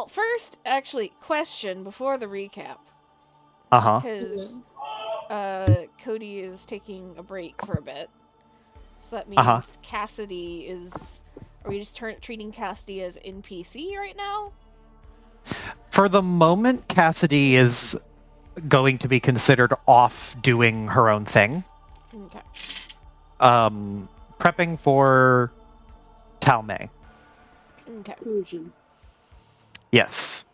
Well, first, actually, question before the recap. Uh-huh. Because Cody is taking a break for a bit. So that Uh-huh. means Cassidy is... Are we just treating Cassidy as NPC right now? For the moment, Cassidy is going to be considered off doing her own thing. Okay. Prepping for Talmay. Okay. Yes.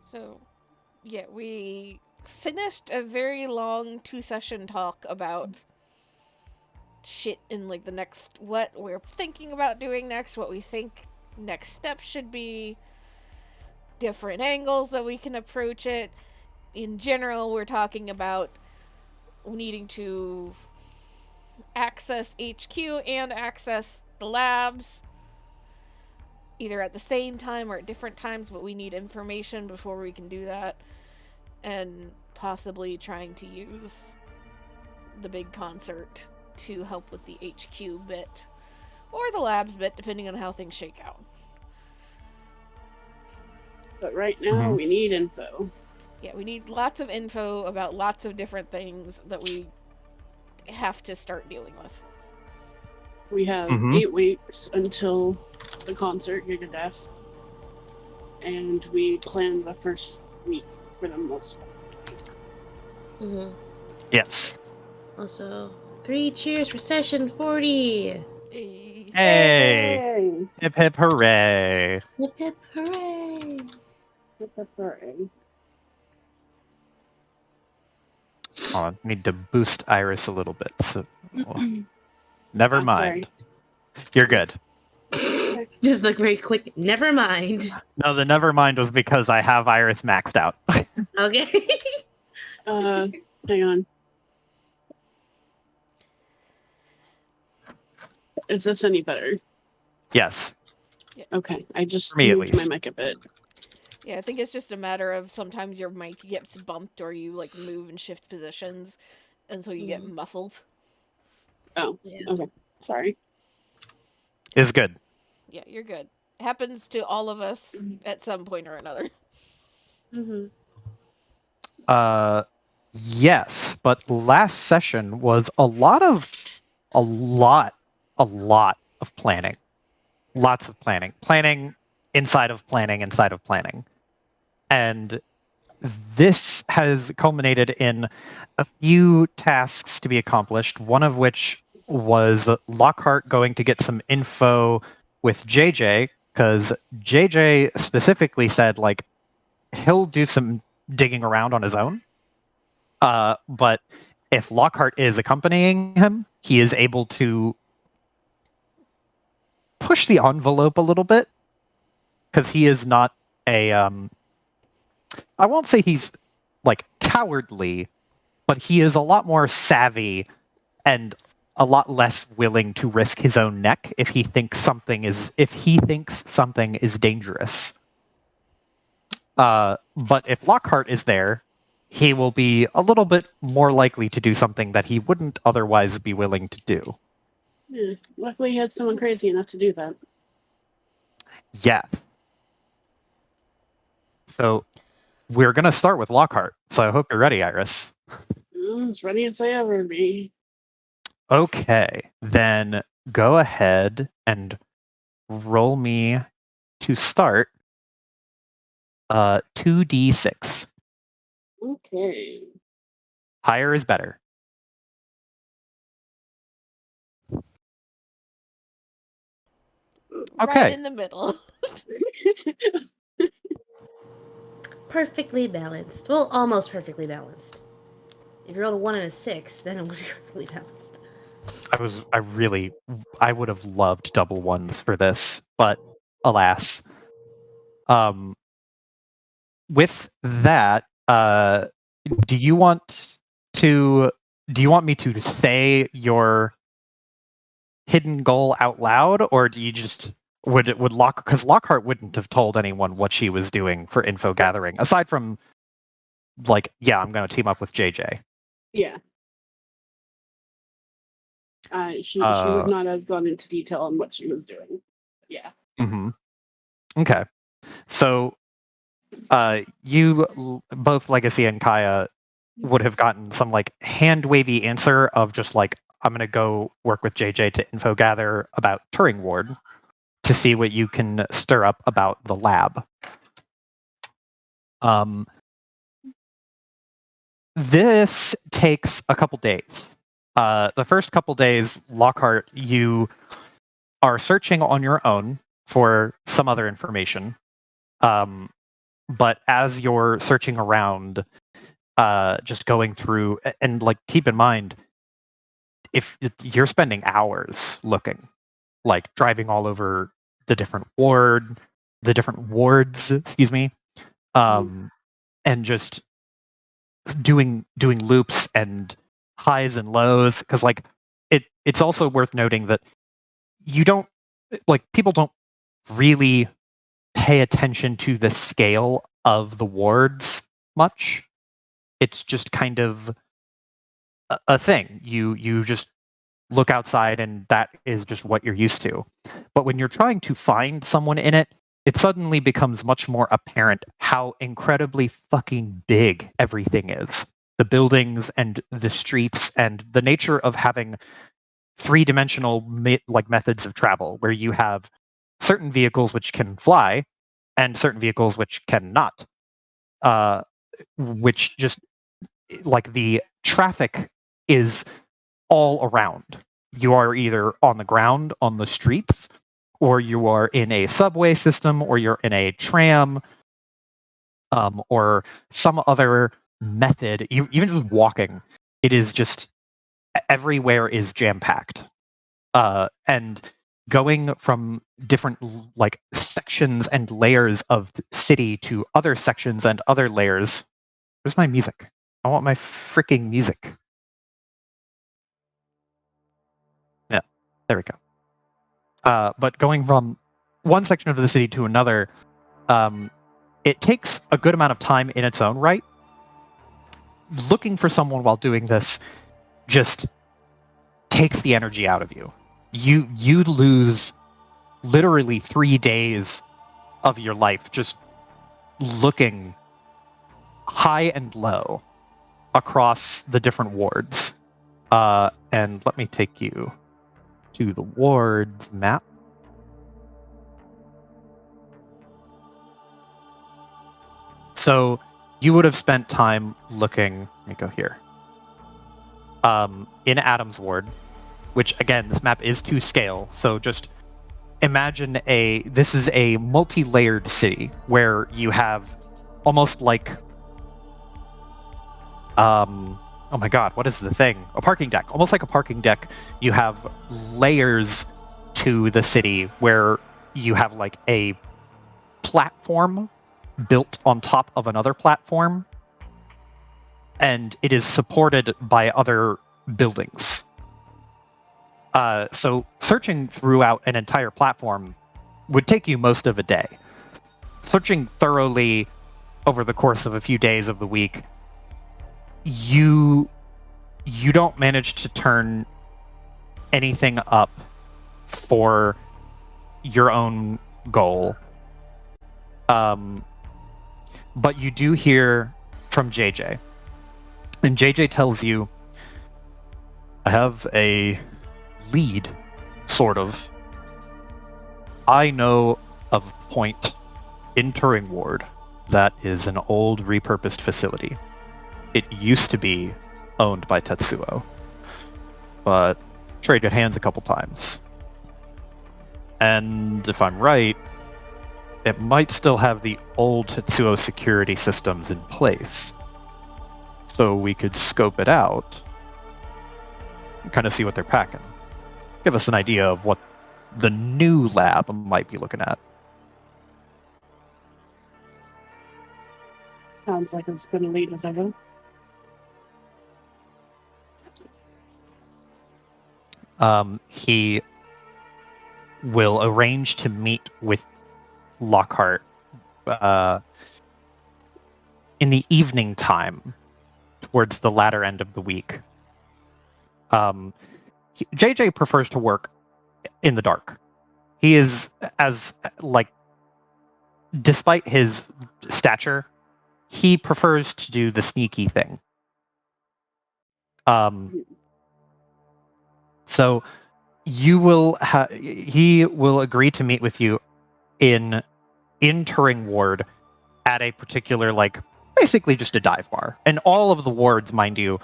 So, yeah, we finished a very long 2-session talk about shit in like the next, what we're thinking about doing next, what we think next steps should be, different angles that we can approach it. In general, we're talking about needing to access HQ and access the labs either at the same time or at different times, but we need information before we can do that, and possibly trying to use the big concert to help with the HQ bit or the labs bit, depending on how things shake out. But right now, we need info. Yeah, we need lots of info about lots of different things that we have to start dealing with. We have 8 weeks until the concert, Gigadeath. And we plan the first week for the most part. Yes. Also, 3 cheers for session 40! Hey! Hip hip hooray! Hip hip hooray! Hip hip hooray. Oh, I need to boost Iris a little bit. So, never mind. Sorry. You're good. Just like very quick, never mind. No, the never mind was because I have Iris maxed out. Okay. Hang on. Is this any better? Yes. Yeah. Okay, I just For me, moved my mic a bit. Yeah, I think it's just a matter of sometimes your mic gets bumped or you like move and shift positions, and so you get muffled. Oh, yeah. Okay. Sorry. Is good. Yeah, you're good. It happens to all of us at some point or another. Yes, but last session was a lot of planning. Lots of planning. Planning inside of planning inside of planning. And this has culminated in a few tasks to be accomplished, one of which was Lockhart going to get some info with JJ, because JJ specifically said, like, he'll do some digging around on his own. But if Lockhart is accompanying him, he is able to push the envelope a little bit, because he is not a I won't say he's like cowardly, but he is a lot more savvy and a lot less willing to risk his own neck if he thinks something is dangerous. But if Lockhart is there, he will be a little bit more likely to do something that he wouldn't otherwise be willing to do. Yeah, luckily he has someone crazy enough to do that. Yes. So we're going to start with Lockhart. So I hope you're ready, Iris. As ready as I ever be. Okay, then go ahead and roll me to start 2d6. Okay. Higher is better. Okay. Right in the middle. Perfectly balanced. Well, almost perfectly balanced. If you rolled a 1 and a 6, then it would be perfectly balanced. I would have loved double ones for this, but alas. With that, do you want me to say your hidden goal out loud, or do you just because Lockhart wouldn't have told anyone what she was doing for info gathering, aside from like, yeah, I'm going to team up with JJ. Yeah. She would not have gone into detail on what she was doing. Yeah. Mm-hmm. Okay. So, you both Legacy and Kaya would have gotten some like hand wavy answer of just like, I'm gonna go work with JJ to info gather about Turing Ward to see what you can stir up about the lab. This takes a couple days. The first couple days, Lockhart, you are searching on your own for some other information. But as you're searching around, just going through, and like keep in mind, if you're spending hours looking, like driving all over the different wards, excuse me, and just doing loops and highs and lows, because like it's also worth noting that you don't people don't really pay attention to the scale of the wards much. It's just kind of a thing. You just look outside and that is just what you're used to. But when you're trying to find someone in it, it suddenly becomes much more apparent how incredibly fucking big everything is. The buildings and the streets and the nature of having three-dimensional methods of travel, where you have certain vehicles which can fly and certain vehicles which cannot, which just like the traffic is all around. You are either on the ground on the streets, or you are in a subway system, or you're in a tram, or some other method. Even just walking, it is just everywhere is jam-packed. And going from different like sections and layers of city to other sections and other layers. Where's my music? I want my freaking music. Yeah, there we go. But going from one section of the city to another, it takes a good amount of time in its own right. Looking for someone while doing this just takes the energy out of you. You lose literally 3 days of your life just looking high and low across the different wards. And let me take you to the wards map. So you would have spent time looking, let me go here, in Adam's ward, which again, this map is to scale. So just imagine this is a multi-layered city where you have almost like, oh my god, what is the thing? A parking deck. Almost like a parking deck. You have layers to the city where you have like a platform built on top of another platform, and it is supported by other buildings. So searching throughout an entire platform would take you most of a day. Searching thoroughly over the course of a few days of the week, you don't manage to turn anything up for your own goal. But you do hear from JJ. And JJ tells you, I have a lead, sort of. I know of a point in Turing Ward that is an old repurposed facility. It used to be owned by Tetsuo, but traded hands a couple times. And if I'm right, it might still have the old Tetsuo security systems in place. So we could scope it out and kind of see what they're packing. Give us an idea of what the new lab might be looking at. Sounds like it's going to lead us ever. He will arrange to meet with Lockhart in the evening time, towards the latter end of the week. JJ prefers to work in the dark. He is despite his stature, he prefers to do the sneaky thing. So he will agree to meet with you in Turing Ward at a particular, basically just a dive bar. And all of the wards, mind you,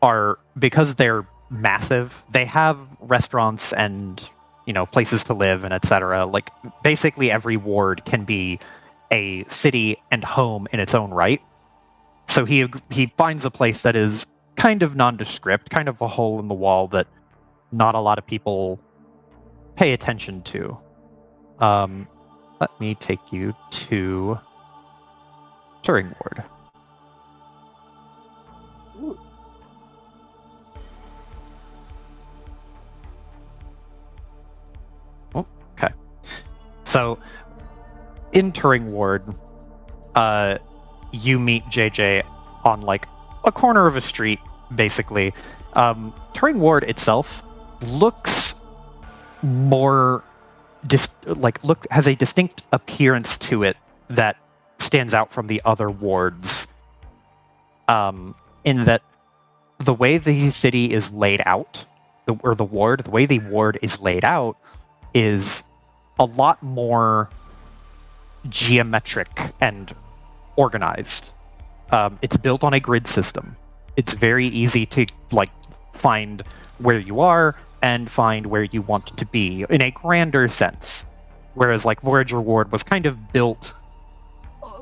are, because they're massive, they have restaurants and, places to live and etc. Basically every ward can be a city and home in its own right. So he finds a place that is kind of nondescript, kind of a hole in the wall that not a lot of people pay attention to. Let me take you to Turing Ward. Ooh. Okay. So, in Turing Ward, you meet JJ on a corner of a street, basically. Turing Ward itself looks more has a distinct appearance to it that stands out from the other wards. In that the way the city is laid out, the way the ward is laid out is a lot more geometric and organized. It's built on a grid system. It's very easy to find where you are and find where you want to be in a grander sense. Whereas Voyager Ward was kind of built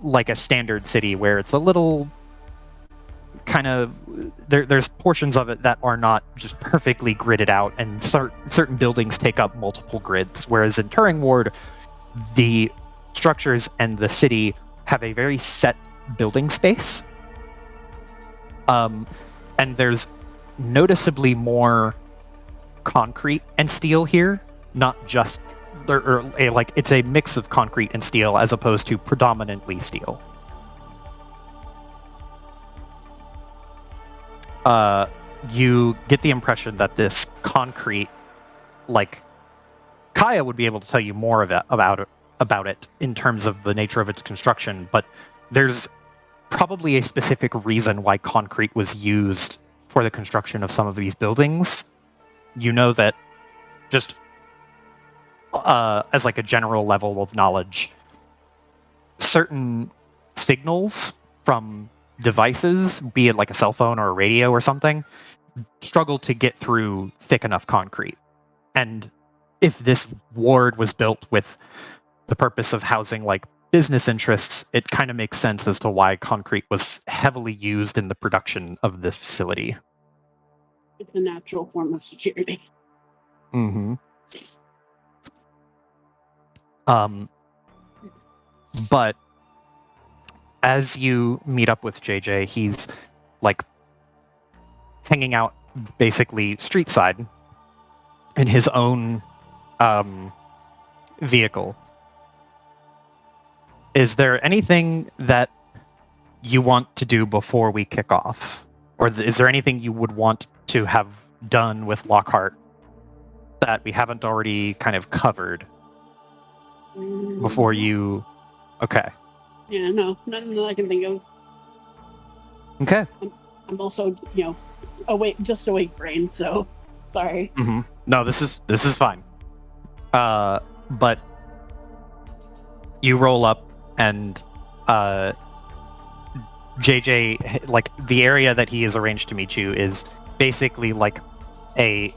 like a standard city where it's a little kind of there's portions of it that are not just perfectly gridded out, and certain buildings take up multiple grids. Whereas in Turing Ward, the structures and the city have a very set building space. And there's noticeably more concrete and steel here, not just it's a mix of concrete and steel as opposed to predominantly steel. You get the impression that this concrete, Kaya would be able to tell you more about it in terms of the nature of its construction, but there's probably a specific reason why concrete was used for the construction of some of these buildings. You know that just as a general level of knowledge, certain signals from devices, be it a cell phone or a radio or something, struggle to get through thick enough concrete. And if this ward was built with the purpose of housing business interests, it kind of makes sense as to why concrete was heavily used in the production of this facility. It's a natural form of security. Mm-hmm. But as you meet up with JJ, he's hanging out basically street side in his own vehicle. Is there anything that you want to do before we kick off? Or is there anything you would want to have done with Lockhart that we haven't already kind of covered before you... Okay. Yeah, no, nothing that I can think of. Okay. I'm also, awake brain, so sorry. Mm-hmm. No, this is fine. But you roll up and JJ, the area that he has arranged to meet you is basically a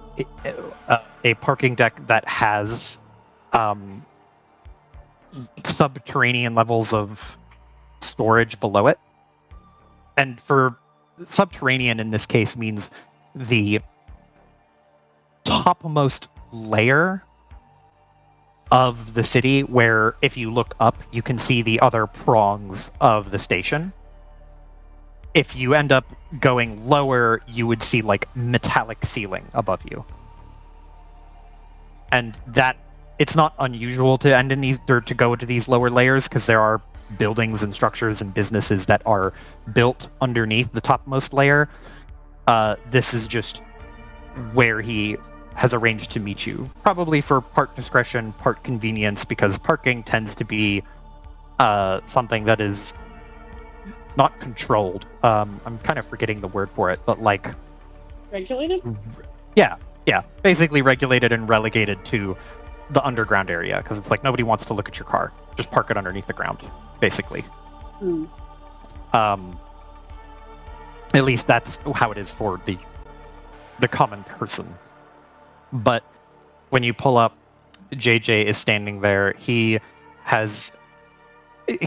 parking deck that has subterranean levels of storage below it. And for subterranean in this case means the topmost layer of the city, where if you look up you can see the other prongs of the station. If you end up going lower, you would see metallic ceiling above you. And that it's not unusual to end in these, or to go into these lower layers, because there are buildings and structures and businesses that are built underneath the topmost layer. This is just where he has arranged to meet you, probably for part discretion, part convenience, because parking tends to be something that is not controlled. I'm kind of forgetting the word for it, but like Regulated? yeah, basically regulated and relegated to the underground area, because it's like nobody wants to look at your car. Just park it underneath the ground, basically. At least that's how it is for the common person. But when you pull up, JJ is standing there. He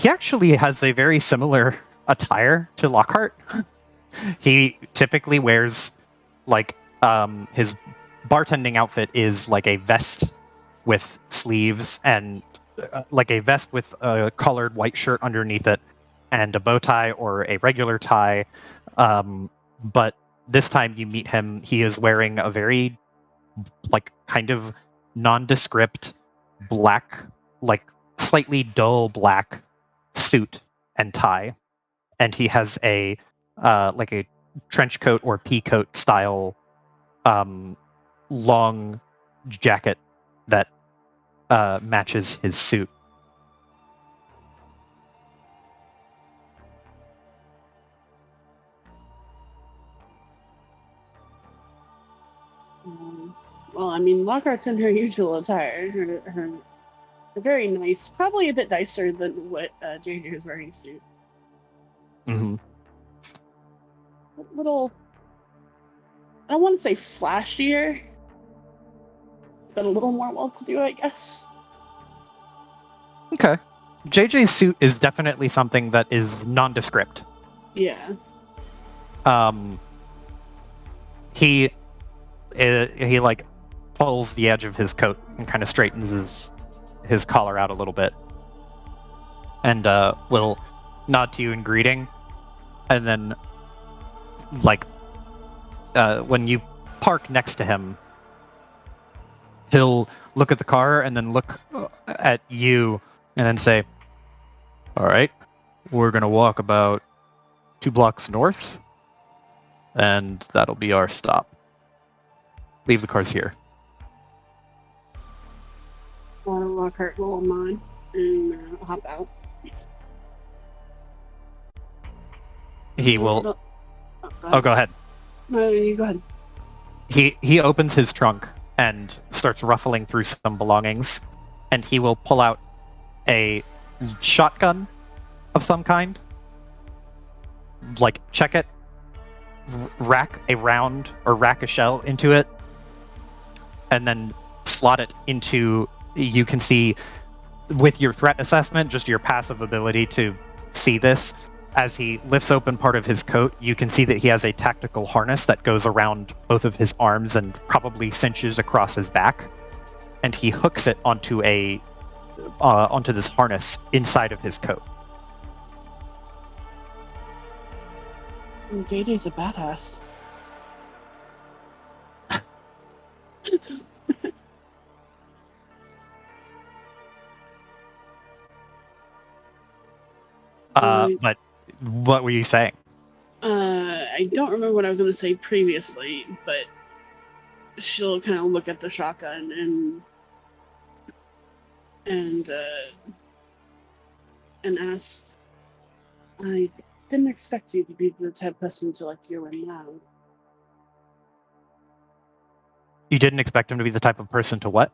actually has a very similar attire to Lockhart. He typically wears like his bartending outfit is like a vest with sleeves and like a vest with a collared white shirt underneath it and a bow tie or a regular tie. But this time you meet him, he is wearing a very like kind of nondescript black, like slightly dull black suit and tie, and he has a like a trench coat or pea coat style long jacket that matches his suit. Well, I mean, Lockhart's in her usual attire. Her very nice, probably a bit nicer than what JJ is wearing suit. Mm-hmm. A little, I don't want to say flashier, but a little more well-to-do, I guess. Okay. JJ's suit is definitely something that is nondescript. Yeah. He like pulls the edge of his coat and kind of straightens his collar out a little bit, and will nod to you in greeting, and then like when you park next to him, he'll look at the car and then look at you and then say, "All right, we're gonna walk about 2 blocks north, and that'll be our stop. Leave the cars here." Lockhart will nod and hop out. He will. Oh, go ahead. No, you go ahead. He opens his trunk and starts ruffling through some belongings, and he will pull out a shotgun of some kind, like check it, rack a round or rack a shell into it, and then slot it into, you can see with your threat assessment, just your passive ability to see this, as he lifts open part of his coat, you can see that he has a tactical harness that goes around both of his arms and probably cinches across his back, and he hooks it onto this harness inside of his coat. JJ's a badass. But what were you saying? I don't remember what I was going to say previously, but she'll kind of look at the shotgun and ask, "I didn't expect you to be the type of person to like hear right now." You didn't expect him to be the type of person to what?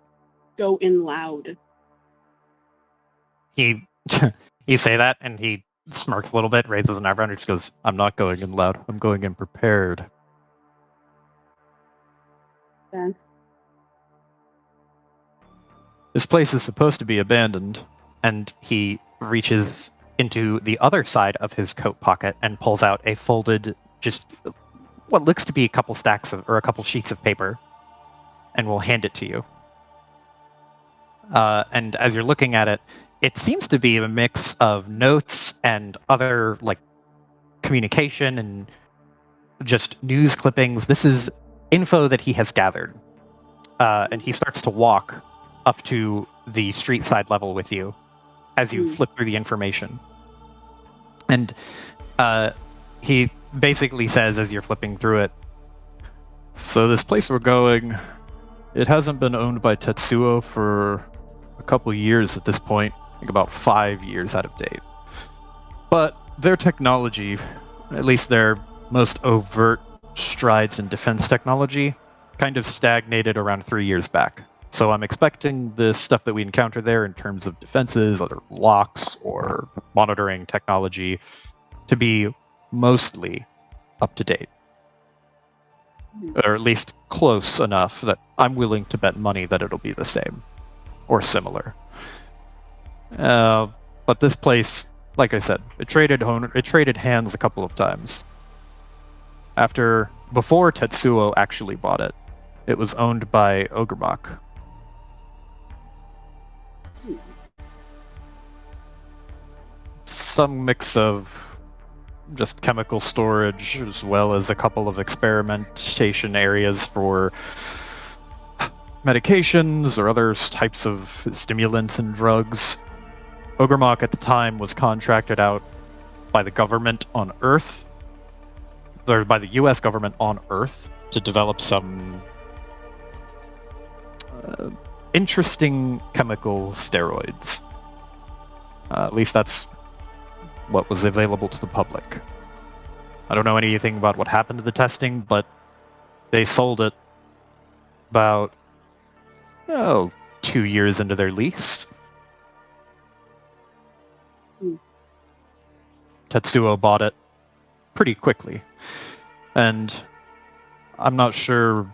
Go in loud. You say that, and he smirks a little bit, raises an eyebrow, and just goes, "I'm not going in loud. I'm going in prepared." Then This place is supposed to be abandoned, and he reaches into the other side of his coat pocket and pulls out a folded, just what looks to be a couple sheets of paper, and will hand it to you. And as you're looking at it, it seems to be a mix of notes and other like communication and just news clippings. This is info that he has gathered. And he starts to walk up to the street side level with you as you flip through the information. And he basically says, as you're flipping through it, "So this place we're going, It hasn't been owned by Tetsuo for a couple years at this point, like about 5 years out of date. But their technology, at least their most overt strides in defense technology, kind of stagnated around 3 years back. So I'm expecting the stuff that we encounter there in terms of defenses, other locks, or monitoring technology to be mostly up to date. Or at least close enough that I'm willing to bet money that it'll be the same or similar. But this place, like I said, it traded hands a couple of times. Before Tetsuo actually bought it, it was owned by Ogremok. Some mix of just chemical storage as well as a couple of experimentation areas for medications or other types of stimulants and drugs. Ogremok at the time was contracted out by the government on Earth, or by the US government on Earth, to develop some interesting chemical steroids. At least that's what was available to the public. I don't know anything about what happened to the testing, but they sold it about 2 years into their lease. Tetsuo bought it pretty quickly. And I'm not sure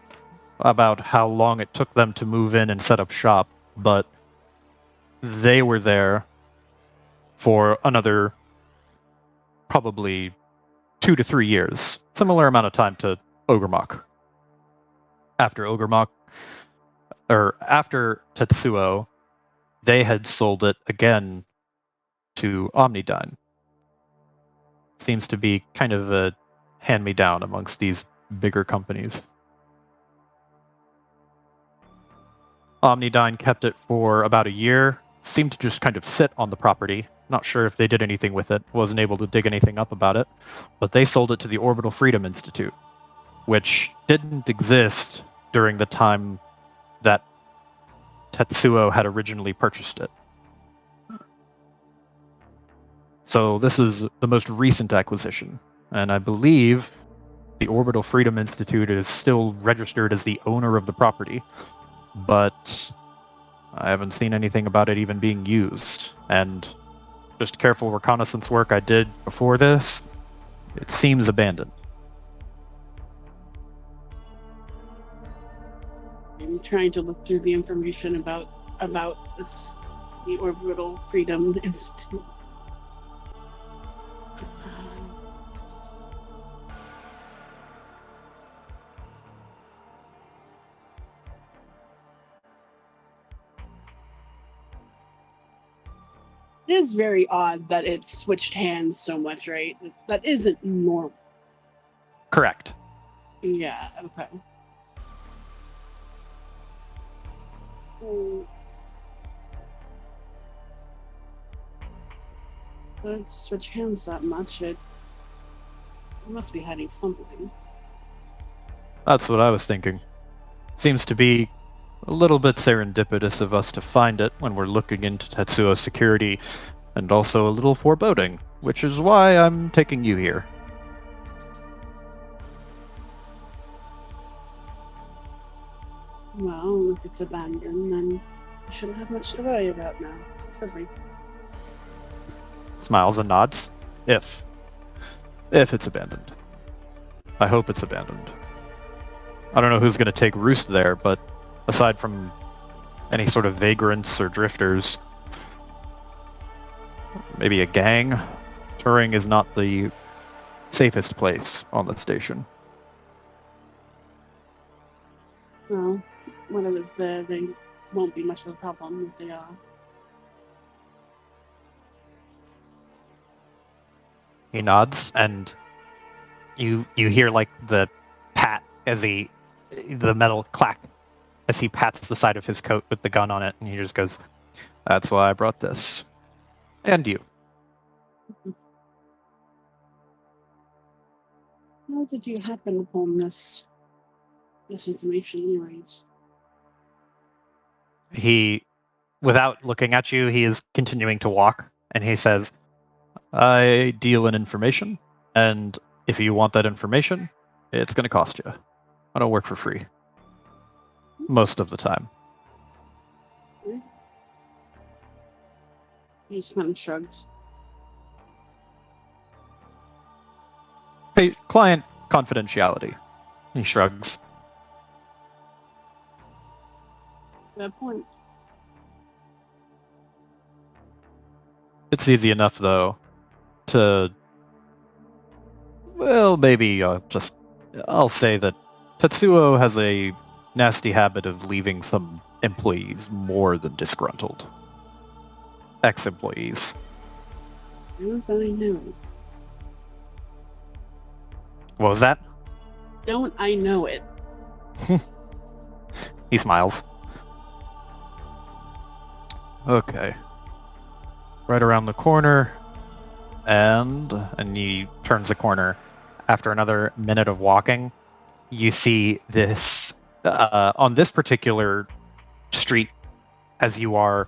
about how long it took them to move in and set up shop, but they were there for another probably 2 to 3 years. Similar amount of time to Ogremok. After Tetsuo, they had sold it again to Omnidyne. Seems to be kind of a hand-me-down amongst these bigger companies. Omnidyne kept it for about a year, seemed to just kind of sit on the property. Not sure if they did anything with it, wasn't able to dig anything up about it, but they sold it to the Orbital Freedom Institute, which didn't exist during the time that Tetsuo had originally purchased it. So this is the most recent acquisition, and I believe the Orbital Freedom Institute is still registered as the owner of the property, but I haven't seen anything about it even being used. And just careful reconnaissance work I did before this, it seems abandoned. I'm trying to look through the information about this, the Orbital Freedom Institute. It is very odd that it switched hands so much, right? That isn't normal. Correct. Yeah, okay. But to switch hands that much, it must be hiding something. That's what I was thinking. Seems to be a little bit serendipitous of us to find it when we're looking into Tetsuo's security, and also a little foreboding, which is why I'm taking you here. Well, if it's abandoned, then I shouldn't have much to worry about now, should we? Smiles and nods. If it's abandoned. I hope it's abandoned. I don't know who's going to take roost there, but aside from any sort of vagrants or drifters, maybe a gang, Turing is not the safest place on the station. Well, whatever's there, they won't be much of a problem as they are. He nods, and you hear like the pat as the metal clack as he pats the side of his coat with the gun on it, and he just goes, "That's why I brought this, and you." How did you happen upon this information, anyways? He, without looking at you, he is continuing to walk, and he says, I deal in information, and if you want that information, it's going to cost you. I don't work for free. Most of the time. He just kind of shrugs. Client confidentiality. He shrugs. That point. It's easy enough, though, to... Well, maybe I'll say that Tetsuo has a nasty habit of leaving some employees more than disgruntled. Ex-employees. Don't I know it? What was that? Don't I know it? He smiles. Okay. Right around the corner, and he turns the corner. After another minute of walking, you see this on this particular street, as you are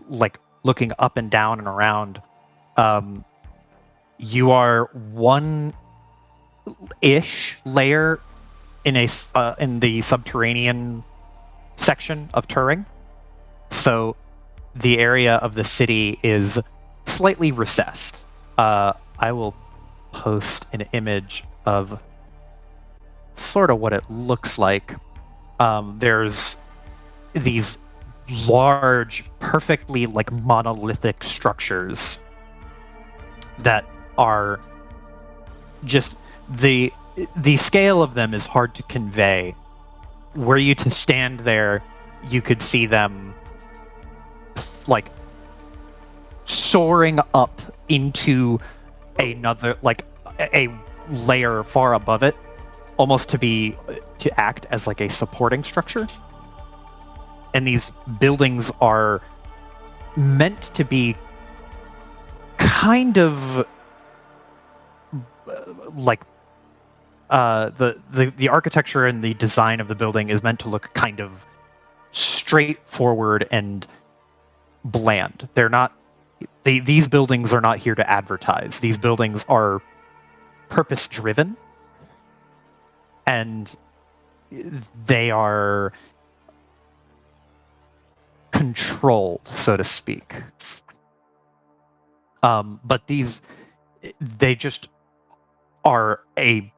like looking up and down and around. You are one-ish layer in the subterranean section of Turing. So the area of the city is slightly recessed. I will post an image of sort of what it looks like. There's these large, perfectly like monolithic structures that are just the scale of them is hard to convey. Were you to stand there, you could see them like soaring up into another, like a layer far above it, almost to act as like a supporting structure. And these buildings are meant to be kind of like the architecture and the design of the building is meant to look kind of straightforward and bland. They're not. These buildings are not here to advertise. These buildings are purpose-driven, and they are controlled, so to speak. But they just are a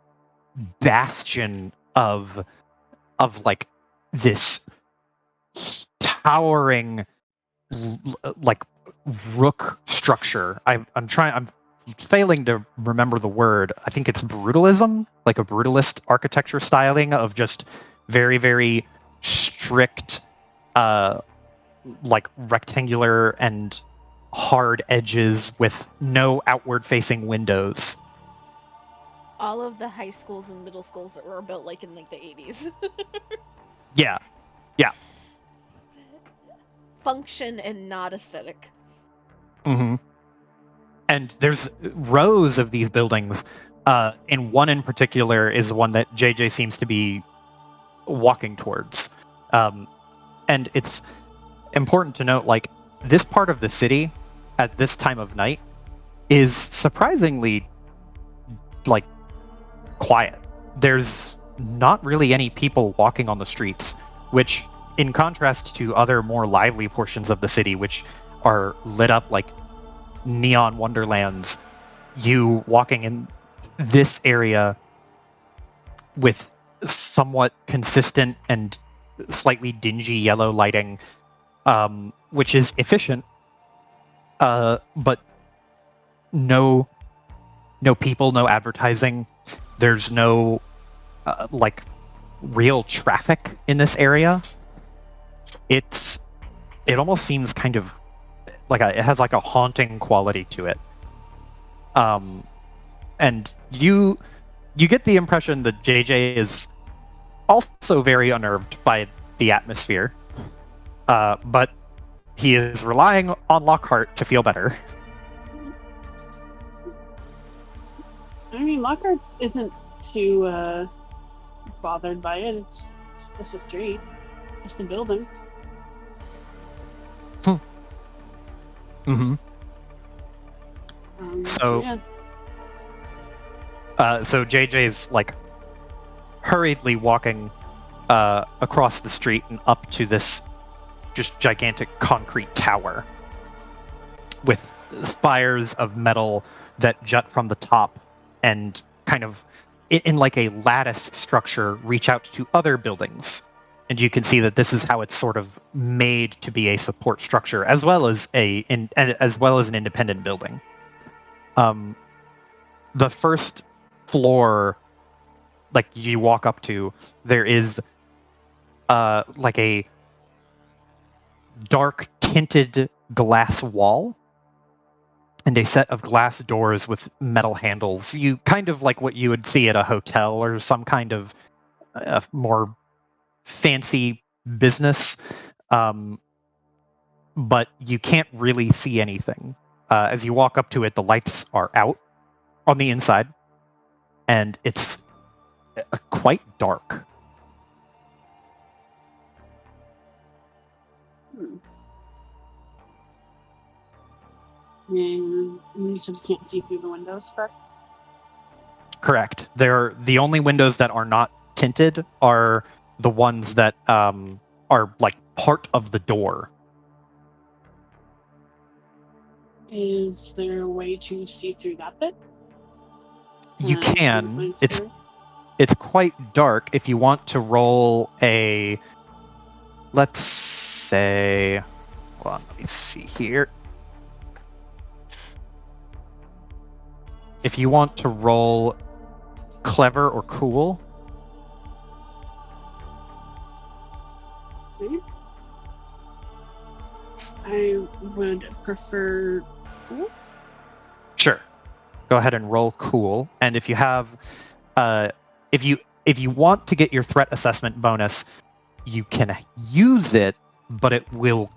bastion of like this towering like rook structure. I'm failing to remember the word. I think it's brutalism, like a brutalist architecture styling of just very, very strict, like rectangular and hard edges with no outward-facing windows. All of the high schools and middle schools that were built like in like the 80s. Yeah. Function and not aesthetic. Mm-hmm. And there's rows of these buildings. And one in particular is one that JJ seems to be walking towards. And it's important to note, like, this part of the city at this time of night is surprisingly, like, quiet. There's not really any people walking on the streets, which, in contrast to other more lively portions of the city, which are lit up like neon wonderlands, you walking in this area with somewhat consistent and slightly dingy yellow lighting, which is efficient, but no people, no advertising. There's no like real traffic in this area. It almost seems kind of like it has like a haunting quality to it. And you get the impression that JJ is also very unnerved by the atmosphere, but he is relying on Lockhart to feel better. I mean, Lockhart isn't too bothered by it. It's just a street, just a building. Mm-hmm. So, yeah. So JJ's like hurriedly walking across the street and up to this just gigantic concrete tower with spires of metal that jut from the top and kind of in like a lattice structure reach out to other buildings. And you can see that this is how it's sort of made to be a support structure as well as as well as an independent building. The first floor, like you walk up to, there is like a dark tinted glass wall and a set of glass doors with metal handles. You kind of like what you would see at a hotel or some kind of more fancy business, but you can't really see anything. As you walk up to it, the lights are out on the inside, and it's quite dark. And you said you can't see through the windows, correct? Correct. The only windows that are not tinted are the ones that are like part of the door. Is there a way to see through that bit? You can. It's quite dark. If you want to roll a, let's say, hold on, let me see here. If you want to roll clever or cool. I would prefer cool. Sure. Go ahead and roll cool. And if you have, if you want to get your threat assessment bonus, you can use it, but it will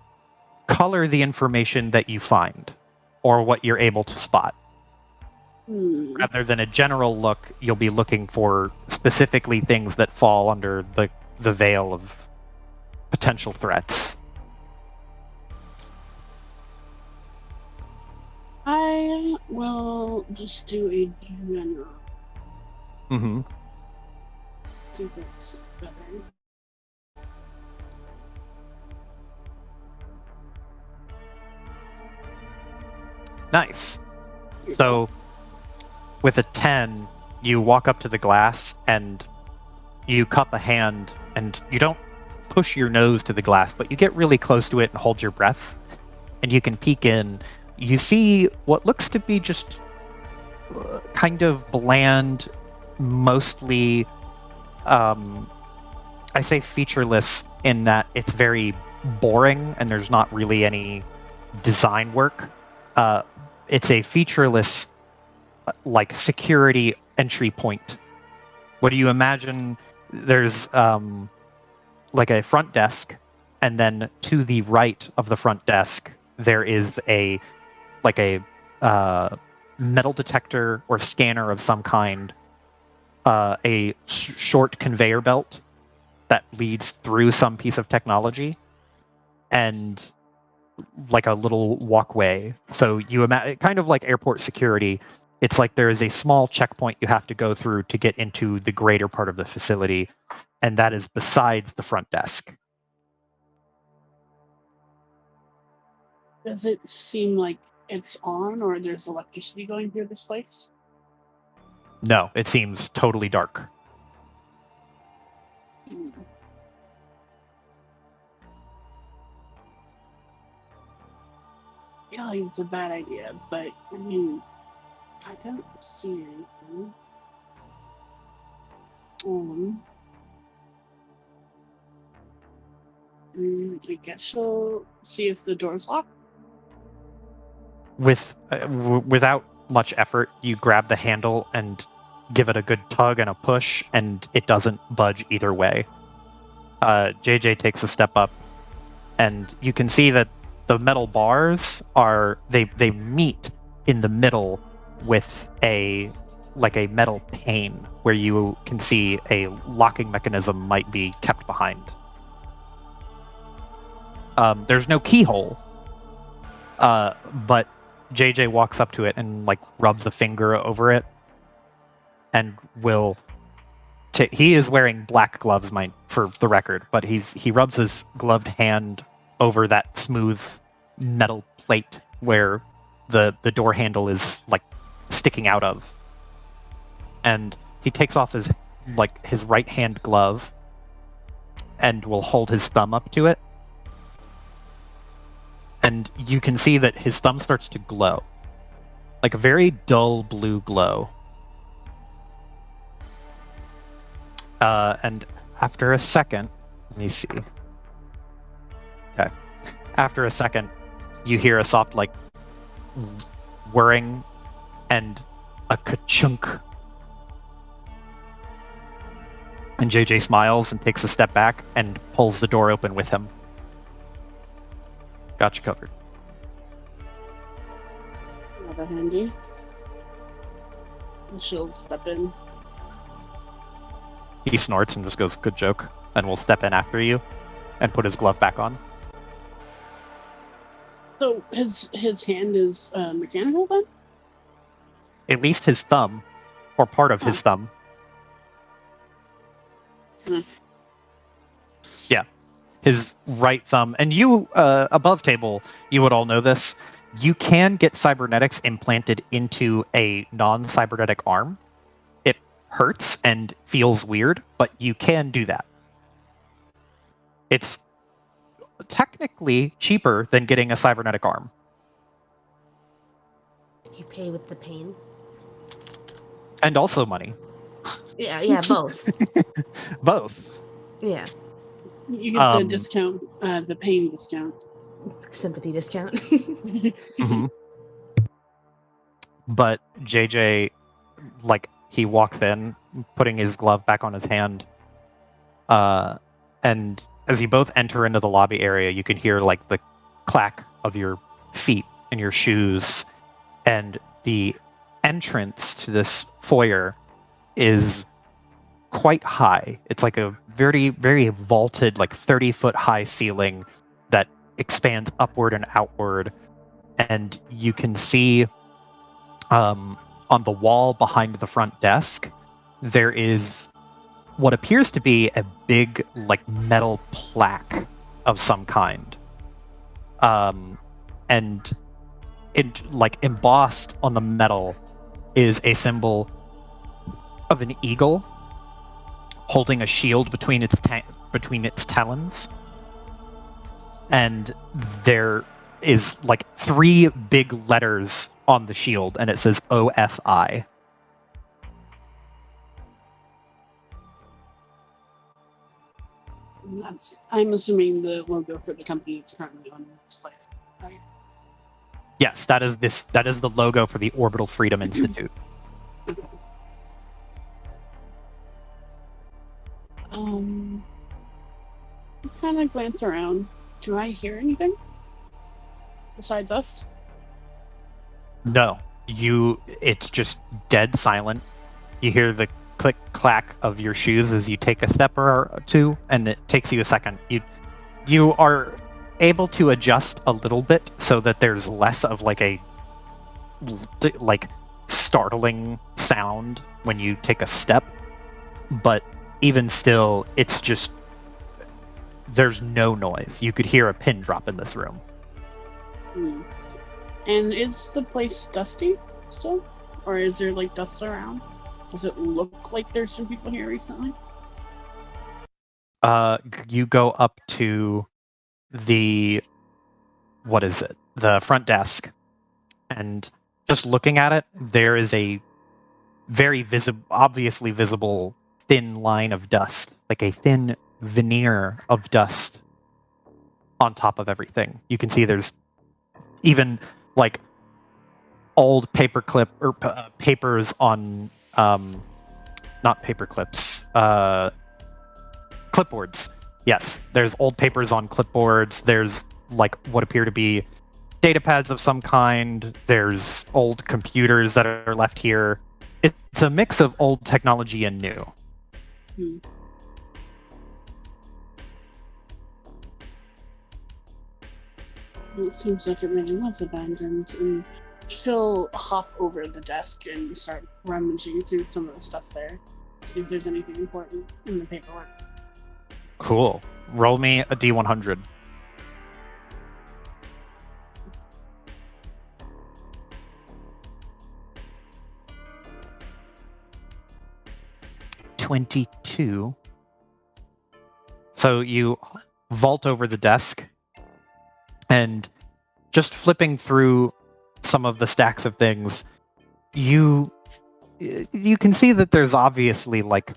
color the information that you find or what you're able to spot. Rather than a general look, you'll be looking for specifically things that fall under the veil of potential threats. I will just do a general. Mm-hmm. I think that's better. Nice. So, with a 10, you walk up to the glass and you cup a hand, and you don't push your nose to the glass, but you get really close to it and hold your breath, and you can peek in. You see what looks to be just kind of bland, mostly, I say featureless in that it's very boring and there's not really any design work. It's a featureless, like, security entry point. What do you imagine? There's like a front desk, and then to the right of the front desk there is a metal detector or scanner of some kind, a short conveyor belt that leads through some piece of technology, and like a little walkway. So you imagine, kind of like airport security, it's like there is a small checkpoint you have to go through to get into the greater part of the facility, and that is besides the front desk. Does it seem like it's on, or there's electricity going through this place? No, it seems totally dark. Yeah, like it's a bad idea, but I mean, I don't see anything. I guess we'll see if the door's locked. Without much effort, you grab the handle and give it a good tug and a push, and it doesn't budge either way. JJ takes a step up, and you can see that the metal bars they meet in the middle with a metal pane where you can see a locking mechanism might be kept behind. There's no keyhole, But JJ walks up to it and like rubs a finger over it, and will. He is wearing black gloves, for the record, but he rubs his gloved hand over that smooth metal plate where the door handle is like sticking out of, and he takes off his right hand glove and will hold his thumb up to it, and you can see that his thumb starts to glow, like a very dull blue glow. And after a second, let me see. Okay. After a second, you hear a soft, like, whirring and a ka-chunk. And JJ smiles and takes a step back and pulls the door open with him. Got you covered. Rather handy. She'll step in. He snorts and just goes, "Good joke," and will step in after you and put his glove back on. So his hand is mechanical then? At least his thumb, or part of his thumb. Yeah, his right thumb. And you, above table, you would all know this. You can get cybernetics implanted into a non-cybernetic arm. It hurts and feels weird, but you can do that. It's technically cheaper than getting a cybernetic arm. You pay with the pain. And also money. Yeah, both. Both. Yeah. You get the discount, the pain discount. Sympathy discount. Mm-hmm. But JJ, like, he walks in, putting his glove back on his hand. And as you both enter into the lobby area, you can hear, like, the clack of your feet and your shoes. And the entrance to this foyer is quite high. It's like a very, very vaulted, like 30-foot high ceiling that expands upward and outward. And you can see on the wall behind the front desk, there is what appears to be a big, like, metal plaque of some kind. And it, like, embossed on the metal is a symbol of an eagle holding a shield between its talons. And there is, like, 3 big letters on the shield, and it says OFI. I'm assuming the logo for the company is currently on this place, right? Yes, that is the logo for the Orbital Freedom Institute. Okay. I kind of glance around. Do I hear anything besides us? No, it's just dead silent. You hear the click clack of your shoes as you take a step or two, and it takes you a second. You are able to adjust a little bit so that there's less of like a startling sound when you take a step, but even still, it's just there's no noise. You could hear a pin drop in this room. And is the place dusty still? Or is there, like, dust around? Does it look like there's some people here recently? You go up to the front desk, and just looking at it, there is a very obviously visible thin line of dust, like a thin veneer of dust on top of everything. You can see there's even, like, old paperclip or papers on not paper clips, clipboards. Yes, there's old papers on clipboards. There's, like, what appear to be data pads of some kind. There's old computers that are left here. It's a mix of old technology and new. It seems like it really was abandoned. And she'll hop over the desk and start rummaging through some of the stuff there. See if there's anything important in the paperwork. Cool. Roll me a D100. $22. So you vault over the desk and just flipping through some of the stacks of things, you can see that there's obviously like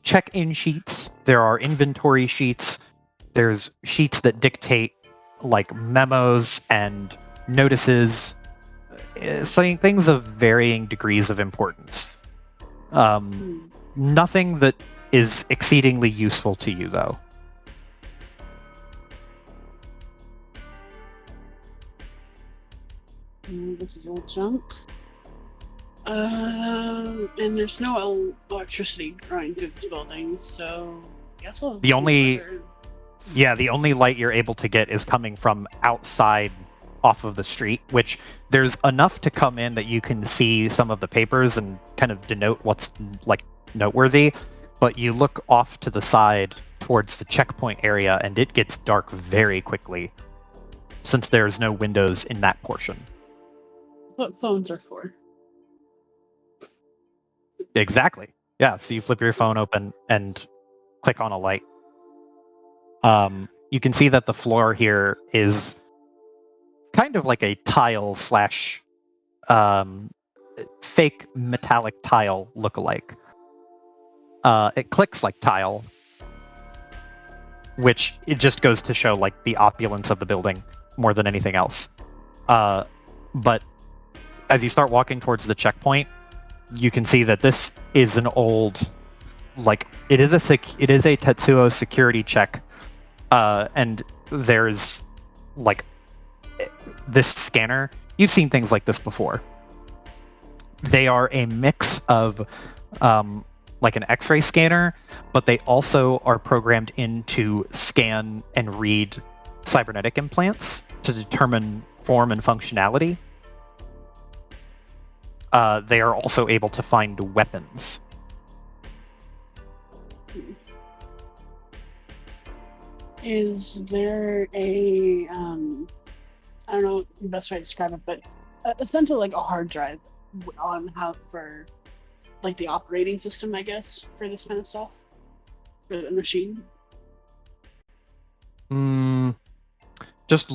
check-in sheets, there are inventory sheets, there's sheets that dictate like memos and notices, saying things of varying degrees of importance. Nothing that is exceedingly useful to you, though. This is all junk. And there's no electricity running through this building, so I guess we'll the only light you're able to get is coming from outside off of the street, which there's enough to come in that you can see some of the papers and kind of denote what's like noteworthy, but you look off to the side towards the checkpoint area and it gets dark very quickly since there's no windows in that portion. What phones are for? Exactly. Yeah, so you flip your phone open and click on a light. You can see that the floor here is kind of like a tile slash fake metallic tile lookalike. It clicks like tile, which it just goes to show like the opulence of the building more than anything else. But as you start walking towards the checkpoint, you can see that this is an old, like it is a Tetsuo security check, and there's like this scanner. You've seen things like this before. They are a mix of like an X-ray scanner, but they also are programmed in to scan and read cybernetic implants to determine form and functionality. They are also able to find weapons. Is there a I don't know the best way to describe it, but essentially like a hard drive on how for like the operating system, I guess, for this kind of stuff for the machine? Just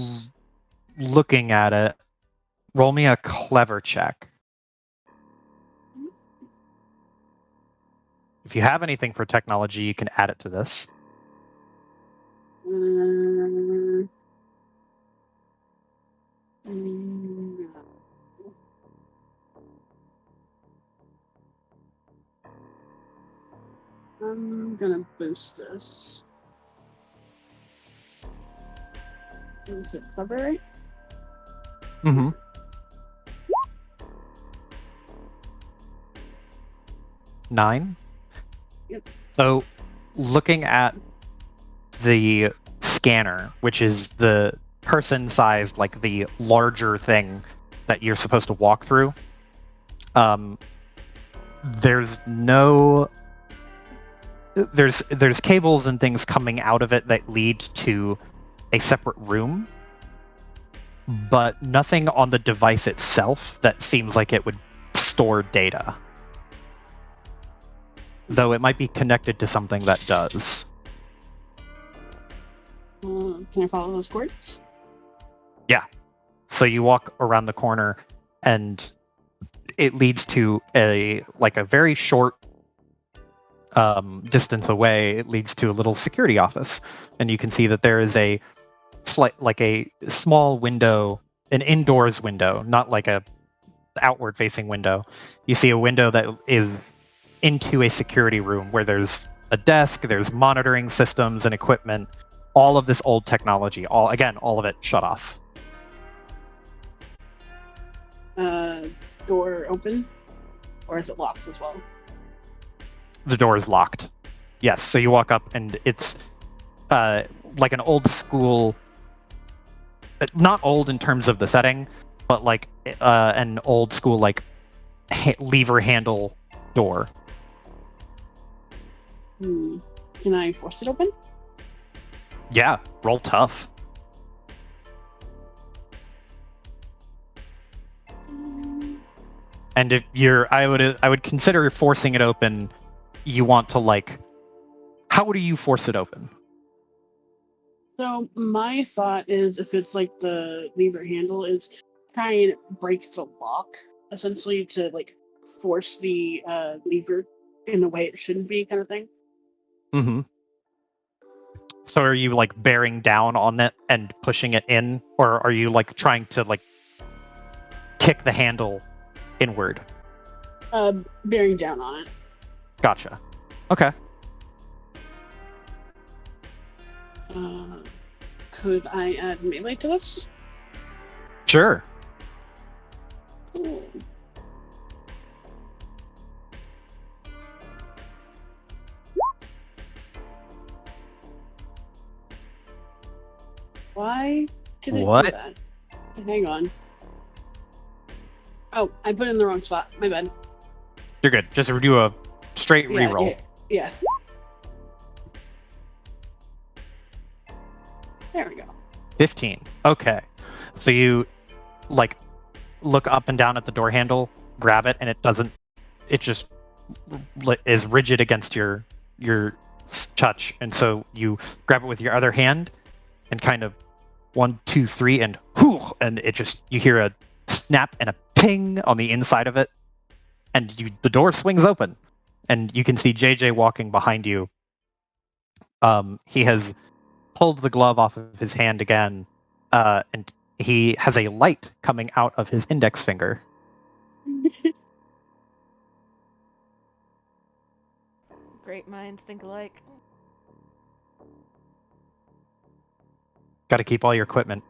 looking at it, roll me a clever check. If you have anything for technology, you can add it to this. I'm gonna boost this. Is it clever, right? Mm-hmm. Nine? Yep. So, looking at the scanner, which is the person-sized, like the larger thing that you're supposed to walk through, there's cables and things coming out of it that lead to a separate room, but nothing on the device itself that seems like it would store data. Though it might be connected to something that does. Can I follow those cords? Yeah. So you walk around the corner and it leads to a very short distance away. It leads to a little security office, and you can see that there is a small window, an indoors window, not like a outward facing window. You see a window that is into a security room where there's a desk, there's monitoring systems and equipment, all of this old technology, all of it shut off. Door open? Or is it locked as well? The door is locked. Yes, so you walk up and it's like an old school not old in terms of the setting, but like an old school like lever handle door. Can I force it open? Yeah, roll tough. And if I would consider forcing it open. You want to like, how do you force it open? So my thought is, if it's like the lever handle, is try and break the lock essentially to like force the lever in the way it shouldn't be, kind of thing. Mm-hmm. So are you like bearing down on it and pushing it in, or are you like trying to like kick the handle inward? Bearing down on it. Gotcha. Okay. Could I add melee to this? Sure. Cool. Why did it do What? that? Hang on. Oh, I put it in the wrong spot. My bad. You're good. Just do a straight Yeah, reroll. Yeah. There we go. 15. Okay. So you like look up and down at the door handle, grab it, and it doesn't. It just is rigid against your touch, and so you grab it with your other hand and kind of 1, 2, 3, and whoo, and it just you hear a snap and a ping on the inside of it, and the door swings open, and you can see JJ walking behind you. He has pulled the glove off of his hand again, and he has a light coming out of his index finger. Great minds think alike. Got to keep all your equipment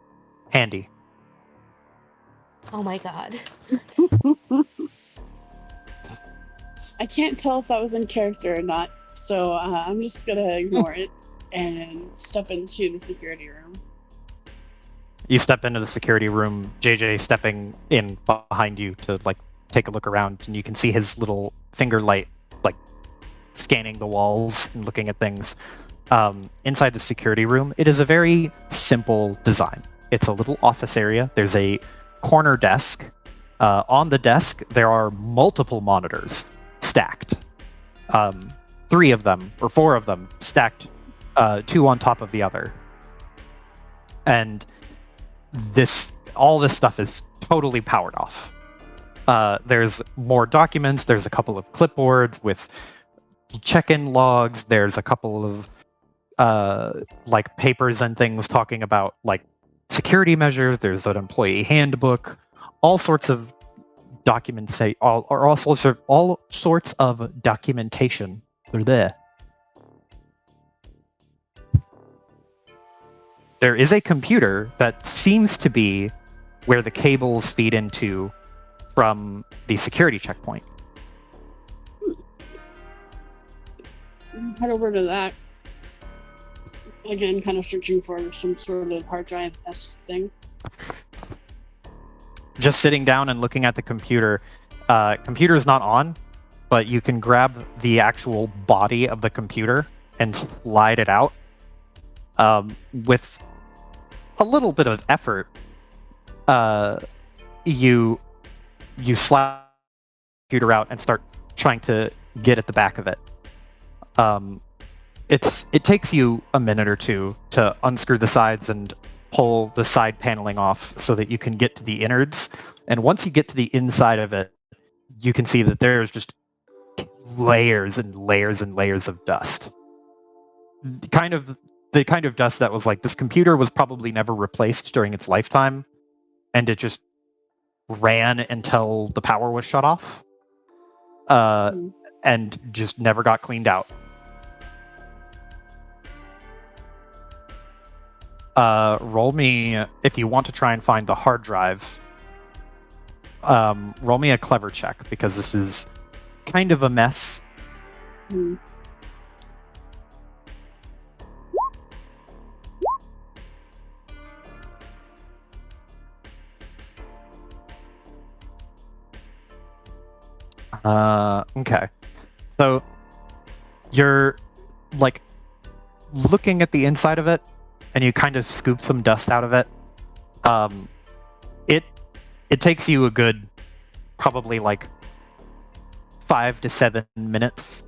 handy. Oh my god. I can't tell if that was in character or not, so I'm just gonna ignore it and step into the security room. You step into the security room, JJ stepping in behind you to like take a look around, and you can see his little finger light like scanning the walls and looking at things. Inside the security room, it is a very simple design. It's a little office area. There's a corner desk. On the desk, there are multiple monitors stacked. 3 of them, or 4 of them, stacked 2 on top of the other. And all this stuff is totally powered off. There's more documents. There's a couple of clipboards with check-in logs. There's a couple of like papers and things talking about like security measures. There's an employee handbook, all sorts of documents. All sorts of documentation. They're there. There is a computer that seems to be where the cables feed into from the security checkpoint. Head over to that. Again, kind of searching for some sort of hard drive-esque thing. Just sitting down and looking at the computer. Computer is not on, but you can grab the actual body of the computer and slide it out. With a little bit of effort, you slide the computer out and start trying to get at the back of it. It takes you a minute or two to unscrew the sides and pull the side paneling off so that you can get to the innards. And once you get to the inside of it, you can see that there's just layers and layers and layers of dust. The kind of dust that was like, this computer was probably never replaced during its lifetime, and it just ran until the power was shut off, and just never got cleaned out. Roll me, if you want to try and find the hard drive, roll me a clever check, because this is kind of a mess. Okay. So you're like looking at the inside of it, and you kind of scoop some dust out of it. It takes you a good probably like 5 to 7 minutes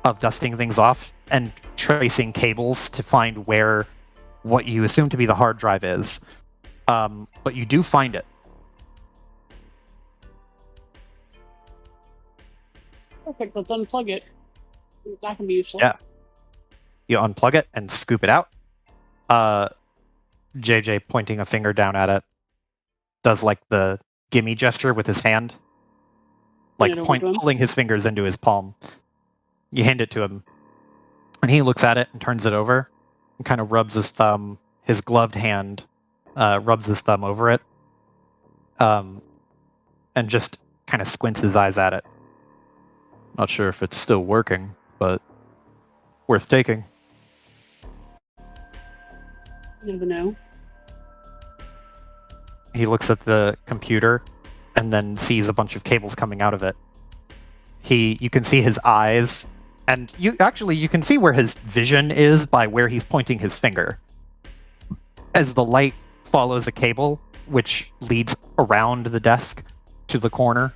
of dusting things off and tracing cables to find where what you assume to be the hard drive is. But you do find it. Perfect. Let's unplug it. That can be useful. Yeah. You unplug it and scoop it out. JJ, pointing a finger down at it, does like the gimme gesture with his hand, like pulling his fingers into his palm. You hand it to him, and he looks at it and turns it over, and kind of rubs his thumb. His gloved hand rubs his thumb over it, and just kind of squints his eyes at it. Not sure if it's still working, but worth taking. Never know. He looks at the computer and then sees a bunch of cables coming out of it. You can see his eyes, and you can see where his vision is by where he's pointing his finger. As the light follows a cable, which leads around the desk to the corner,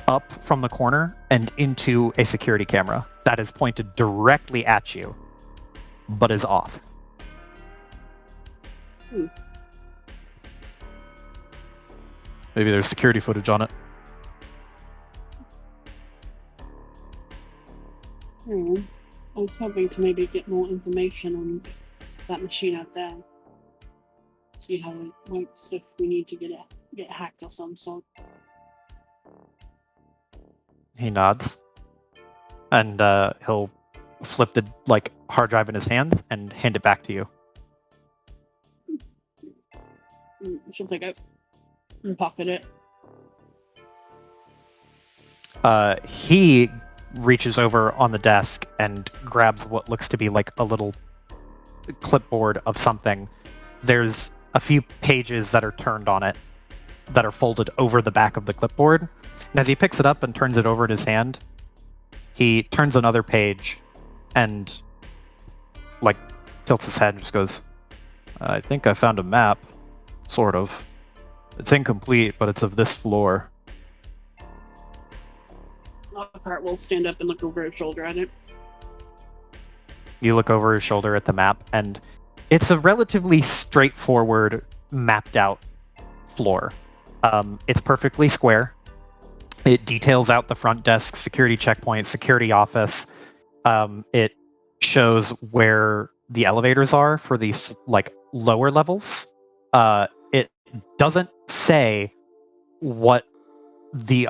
up from the corner, and into a security camera that is pointed directly at you, but is off. Maybe there's security footage on it. I was hoping to maybe get more information on that machine out there. See how it works if we need to get hacked or some sort. He nods, and he'll flip the hard drive in his hands and hand it back to you. She'll take it and pocket it. He reaches over on the desk and grabs what looks to be like a little clipboard of something. There's a few pages that are turned on it that are folded over the back of the clipboard. And as he picks it up and turns it over in his hand, he turns another page and tilts his head and just goes, I think I found a map. Sort of. It's incomplete, but it's of this floor. Lockhart will stand up and look over his shoulder at it. You look over his shoulder at the map, and it's a relatively straightforward, mapped out floor. It's perfectly square. It details out the front desk, security checkpoint, security office. It shows where the elevators are for these lower levels. It doesn't say what the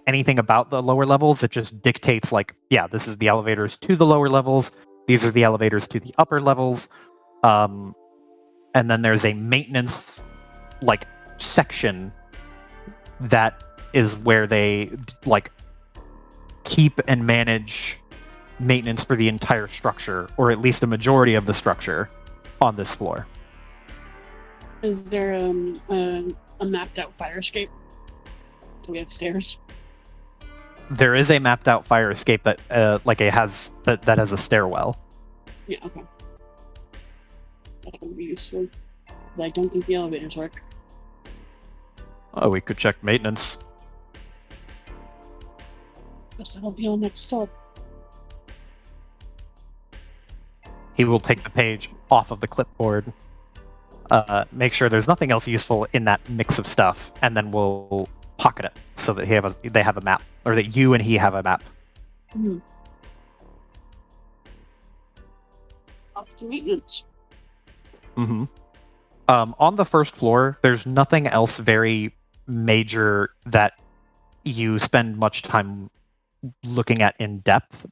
anything about the lower levels. It just dictates this is the elevators to the lower levels, these are the elevators to the upper levels, and then there's a maintenance section that is where they keep and manage maintenance for the entire structure, or at least a majority of the structure on this floor. Is there a mapped out fire escape? Do we have stairs? There is a mapped out fire escape that it has that has a stairwell. Yeah, okay. That would be useful. But I don't think the elevators work. Oh, we could check maintenance. Guess that'll be our next stop. He will take the page off of the clipboard, make sure there's nothing else useful in that mix of stuff, and then we'll pocket it so that they have a map, or that you and he have a map. Mm-hmm. Off to maintenance. Mm-hmm. On the first floor, there's nothing else very major that you spend much time looking at in depth.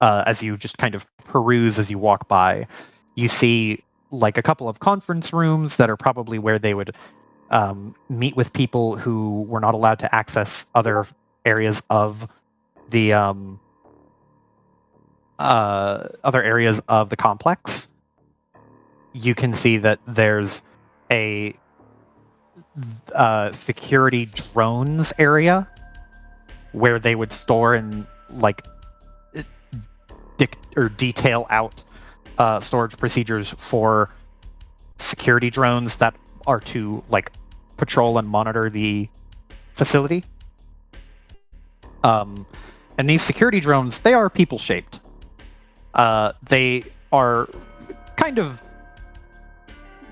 As you just kind of peruse as you walk by, you see a couple of conference rooms that are probably where they would meet with people who were not allowed to access other areas of the complex. You can see that there's a security drones area where they would store and like detail out storage procedures for security drones that are to like patrol and monitor the facility. And these security drones, they are people shaped. They are kind of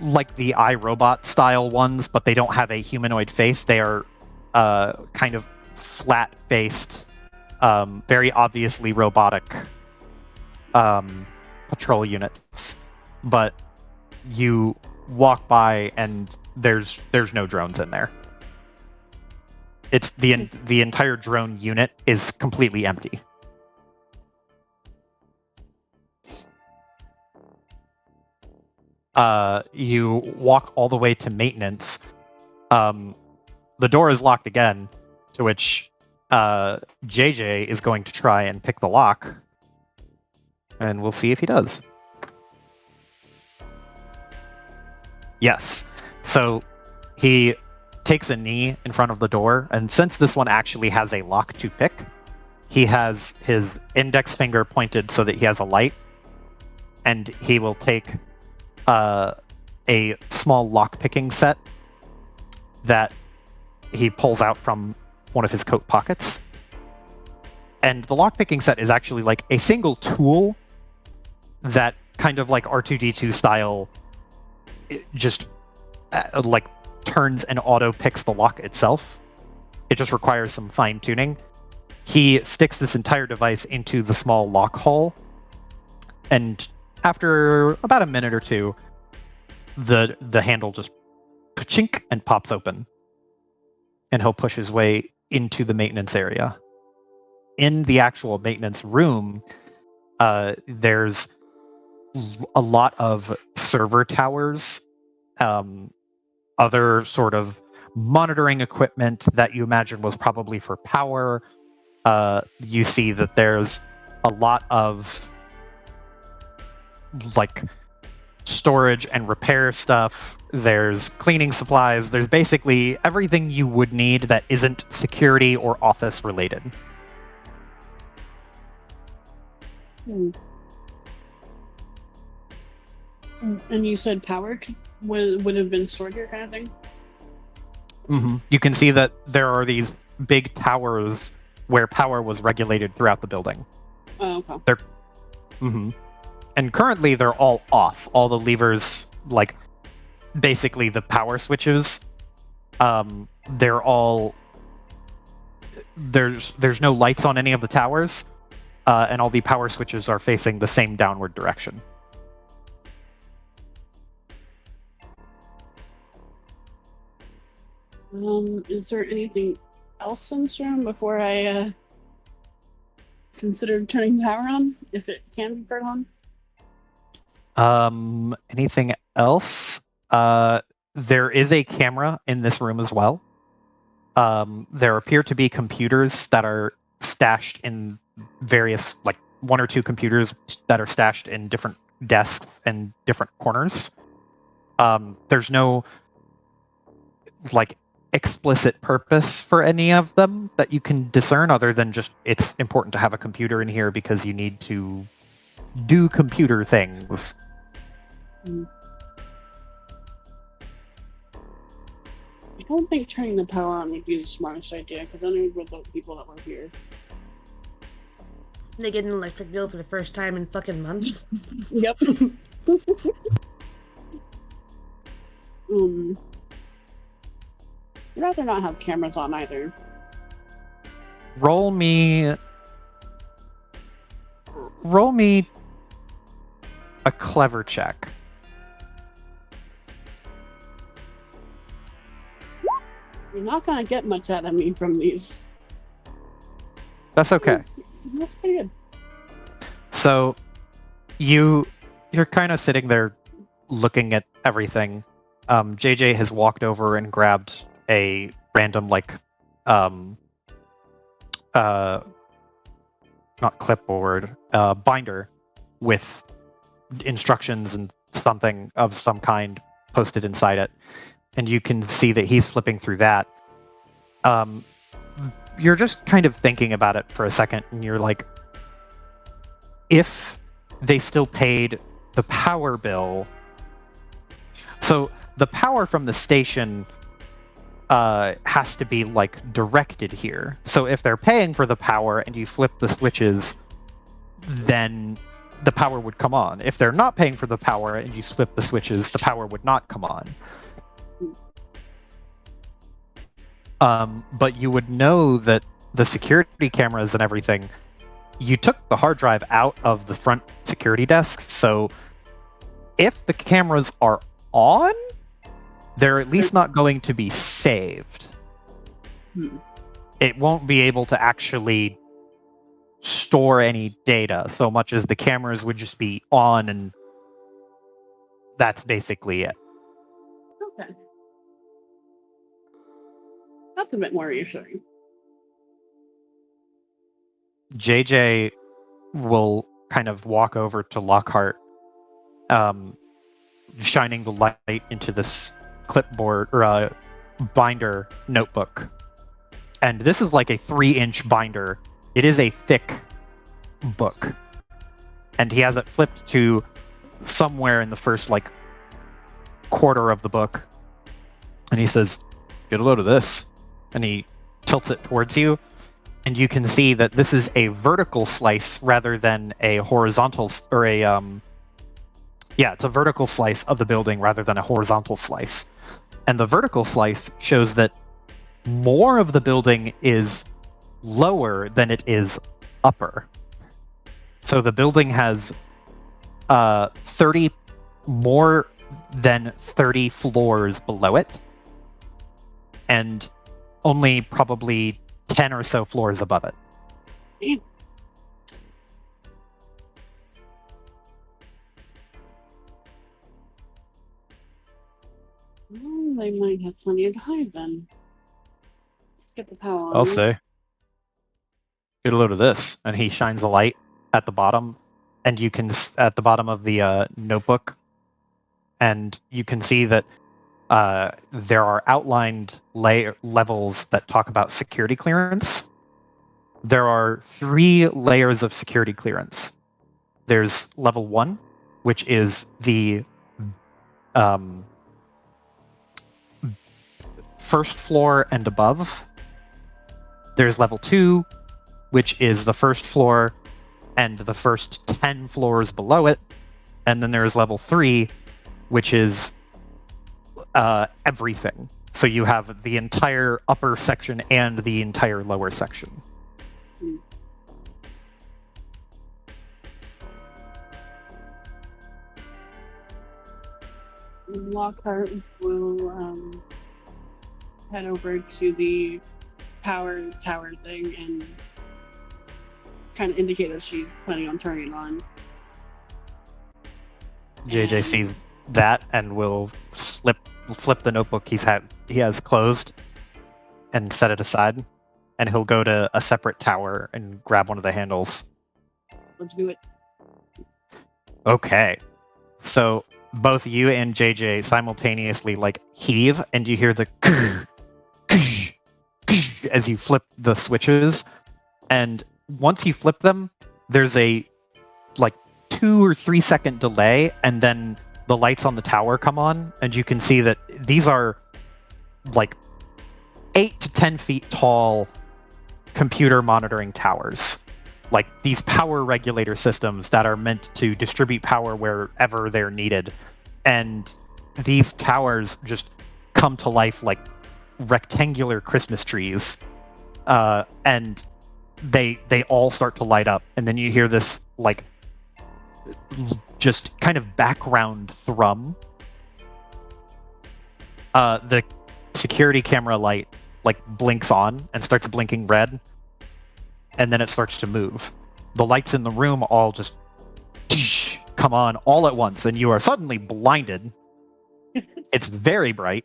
like the iRobot style ones, but they don't have a humanoid face. They are kind of flat faced, very obviously robotic patrol units. But you walk by and there's no drones in there. It's the entire drone unit is completely empty. You walk all the way to maintenance. The door is locked again, to which JJ is going to try and pick the lock. And we'll see if he does. Yes. So he takes a knee in front of the door, and since this one actually has a lock to pick, he has his index finger pointed so that he has a light, and he will take a small lock-picking set that he pulls out from one of his coat pockets. And the lock-picking set is actually like a single tool that kind of like R2-D2 style just like turns and auto picks the lock itself. It just requires some fine tuning. He sticks this entire device into the small lock hole, and after about a minute or two, the handle just chink and pops open, and he'll push his way into the maintenance area. In the actual maintenance room, there's a lot of server towers, other sort of monitoring equipment that you imagine was probably for power. You see that there's a lot of like storage and repair stuff. There's cleaning supplies. There's basically everything you would need that isn't security or office related. And you said power would have been stored here, kind of thing? Mm-hmm. You can see that there are these big towers where power was regulated throughout the building. Oh, okay. Mm-hmm. And currently they're all off. All the levers, like basically the power switches, they're all... There's no lights on any of the towers, and all the power switches are facing the same downward direction. Is there anything else in this room before I consider turning the power on, if it can be turned on? Anything else? There is a camera in this room as well. There appear to be computers that are stashed in various, like one or two computers that are stashed in different desks and different corners. There's no like explicit purpose for any of them that you can discern, other than just it's important to have a computer in here because you need to do computer things. I don't think turning the power on would be the smartest idea, because then it would look people that were here. They get an electric bill for the first time in fucking months. Yep. I'd rather not have cameras on either. Roll me a clever check. You're not gonna get much out of me from these. That's okay. That's pretty good. So you're kind of sitting there looking at everything. JJ has walked over and grabbed a random not clipboard, binder with instructions and something of some kind posted inside it. And you can see that he's flipping through that. you're just kind of thinking about it for a second, and you're like, if they still paid the power bill, so the power from the station has to be like directed here. So if they're paying for the power and you flip the switches, then the power would come on. If they're not paying for the power and you flip the switches, the power would not come on. But you would know that the security cameras and everything, you took the hard drive out of the front security desk, so if the cameras are on, they're at least not going to be saved. It won't be able to actually store any data so much as the cameras would just be on, and that's basically it. Okay. That's a bit more reassuring. JJ will kind of walk over to Lockhart, shining the light into this clipboard or binder notebook. And this is like a 3-inch binder. It is a thick book. And he has it flipped to somewhere in the first like quarter of the book. And he says, "Get a load of this." And he tilts it towards you. And you can see that this is a vertical slice rather than a horizontal, or it's a vertical slice of the building rather than a horizontal slice. And the vertical slice shows that more of the building is lower than it is upper. So the building has 30 more than 30 floors below it, and only probably 10 or so floors above it. Well, they might have plenty to hide then. Let's get the power on. I'll say. Get a load of this. And he shines a light at the bottom, and you can, at the bottom of the notebook, and you can see that there are outlined levels that talk about security clearance. There are 3 layers of security clearance. There's level 1, which is the first floor and above. There's level 2, which is the first floor and the first 10 floors below it. And then there's level 3, which is everything. So you have the entire upper section and the entire lower section. Lockhart will head over to the power tower thing and kind of indicate that she's planning on turning it on. JJ sees that and will flip the notebook he has closed and set it aside, and he'll go to a separate tower and grab one of the handles. Let's do it. Okay. So both you and JJ simultaneously like heave, and you hear the as you flip the switches. And once you flip them, there's a like 2 or 3 second delay, and then the lights on the tower come on, and you can see that these are like 8 to 10 feet tall computer monitoring towers. Like these power regulator systems that are meant to distribute power wherever they're needed. And these towers just come to life like rectangular Christmas trees. And they all start to light up. And then you hear this like just kind of background thrum. The security camera light like blinks on and starts blinking red, and then it starts to move. The lights in the room all just come on all at once, and you are suddenly blinded. It's very bright,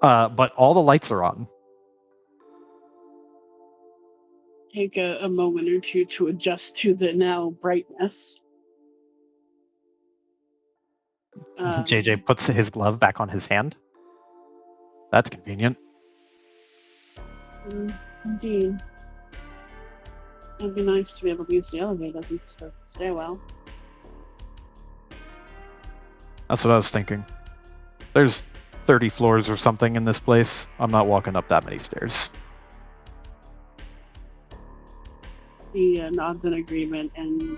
but all the lights are on. Take a moment or two to adjust to the now brightness. JJ puts his glove back on his hand. That's convenient. Indeed. It'd be nice to be able to use the elevators instead of the stairwell. That's what I was thinking. There's 30 floors or something in this place. I'm not walking up that many stairs. He nods in agreement and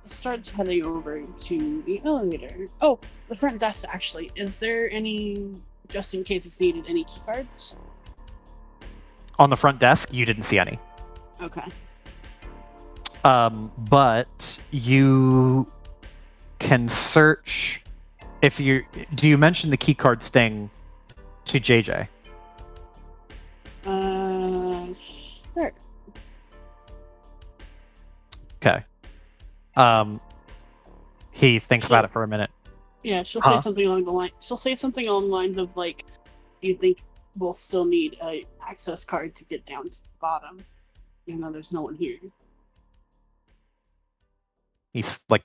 starts heading over to the elevator. Oh, the front desk, actually. Is there any, just in case it's needed, any key cards? On the front desk, you didn't see any. Okay. But you can search if you do you mention the key cards thing to JJ? Sure. Okay. He thinks about it for a minute. Yeah, she'll say something along the line. She'll say something along the lines of like, "Do you think we'll still need a access card to get down to the bottom, even though there's no one here?" He's like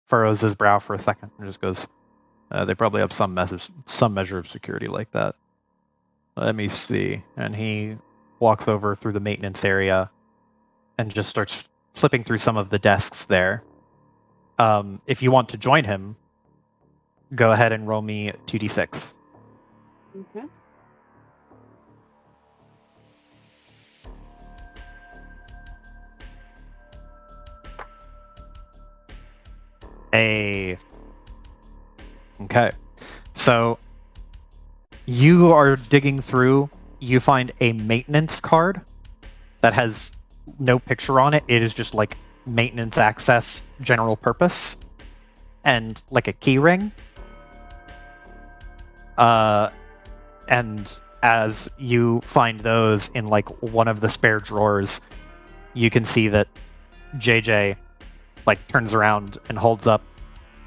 furrows his brow for a second and just goes, "They probably have some measure of security like that." Let me see. And he walks over through the maintenance area and just starts flipping through some of the desks there. If you want to join him, go ahead and roll me 2d6. Okay. Okay. So you are digging through, you find a maintenance card that has no picture on it. It is just like maintenance access, general purpose, and like a key ring. And as you find those in like one of the spare drawers, you can see that JJ like turns around and holds up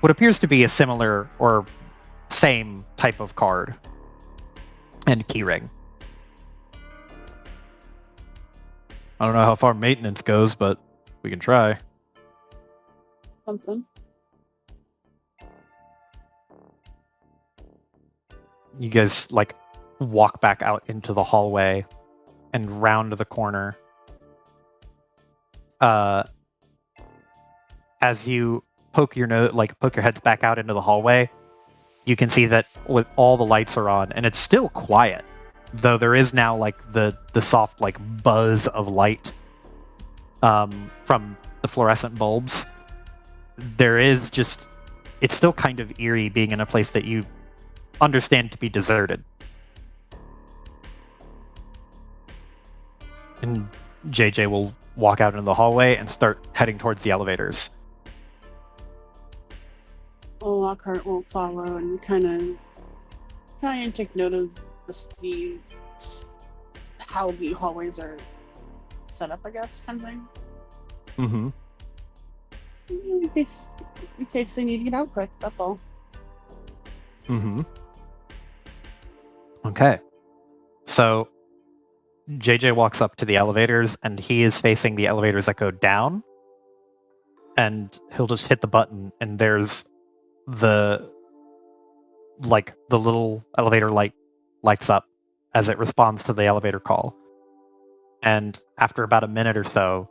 what appears to be a similar or same type of card and keyring. I don't know how far maintenance goes, but we can try. Something. You guys like walk back out into the hallway and round the corner. As you poke your heads back out into the hallway, you can see that all the lights are on and it's still quiet, though there is now like the soft like buzz of light from the fluorescent bulbs. It's still kind of eerie being in a place that you understand to be deserted. And JJ will walk out into the hallway and start heading towards the elevators. Well, Lockhart will follow and kind of try and take note of how the hallways are set up, I guess, kind of thing. Mm-hmm. In case they need to get out quick, that's all. Mm-hmm. Okay. So JJ walks up to the elevators and he is facing the elevators that go down. And he'll just hit the button and there's the little elevator light lights up as it responds to the elevator call. And after about a minute or so,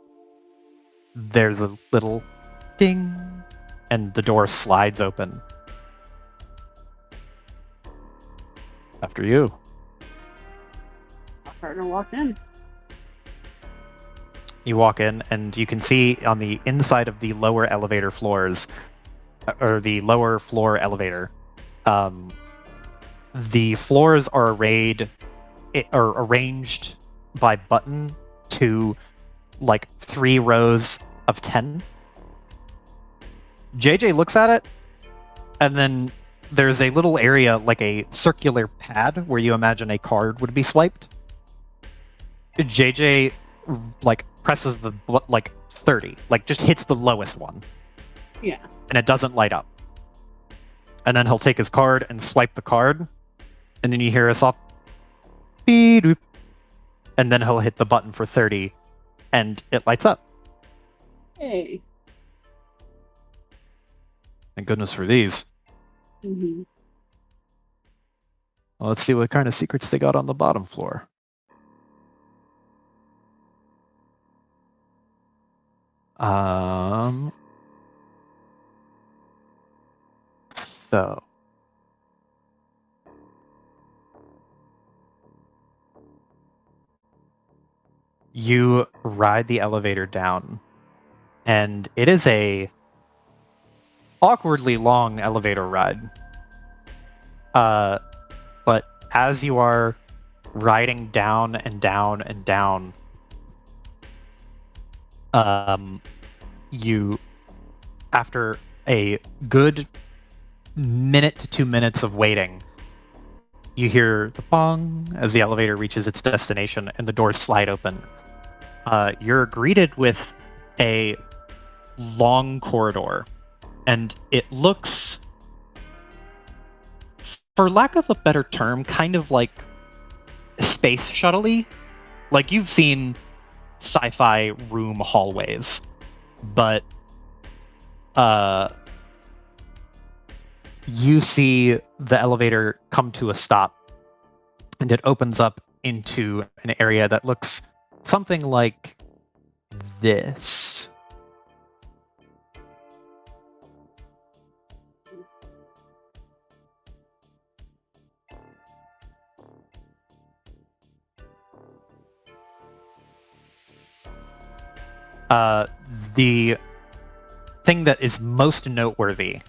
there's a little ding and the door slides open. After you. Lockhart will walk in. You walk in and you can see on the inside of the lower elevator floors, or the lower floor elevator, the floors are arranged by button to like 3 rows of 10. JJ looks at it, and then there's a little area like a circular pad where you imagine a card would be swiped. JJ like presses the 30, like just hits the lowest one. Yeah. And it doesn't light up. And then he'll take his card and swipe the card, and then you hear a soft beep, and then he'll hit the button for 30, and it lights up. Hey. Thank goodness for these. Mm-hmm. Well, let's see what kind of secrets they got on the bottom floor. So you ride the elevator down, and it is a awkwardly long elevator ride. But as you are riding down and down and down, you, after a good minute to 2 minutes of waiting, you hear the bong as the elevator reaches its destination and the doors slide open. You're greeted with a long corridor, and it looks, for lack of a better term, kind of like space shuttle-y. Like, you've seen sci-fi room hallways, but you see the elevator come to a stop, and it opens up into an area that looks something like this. The thing that is most noteworthy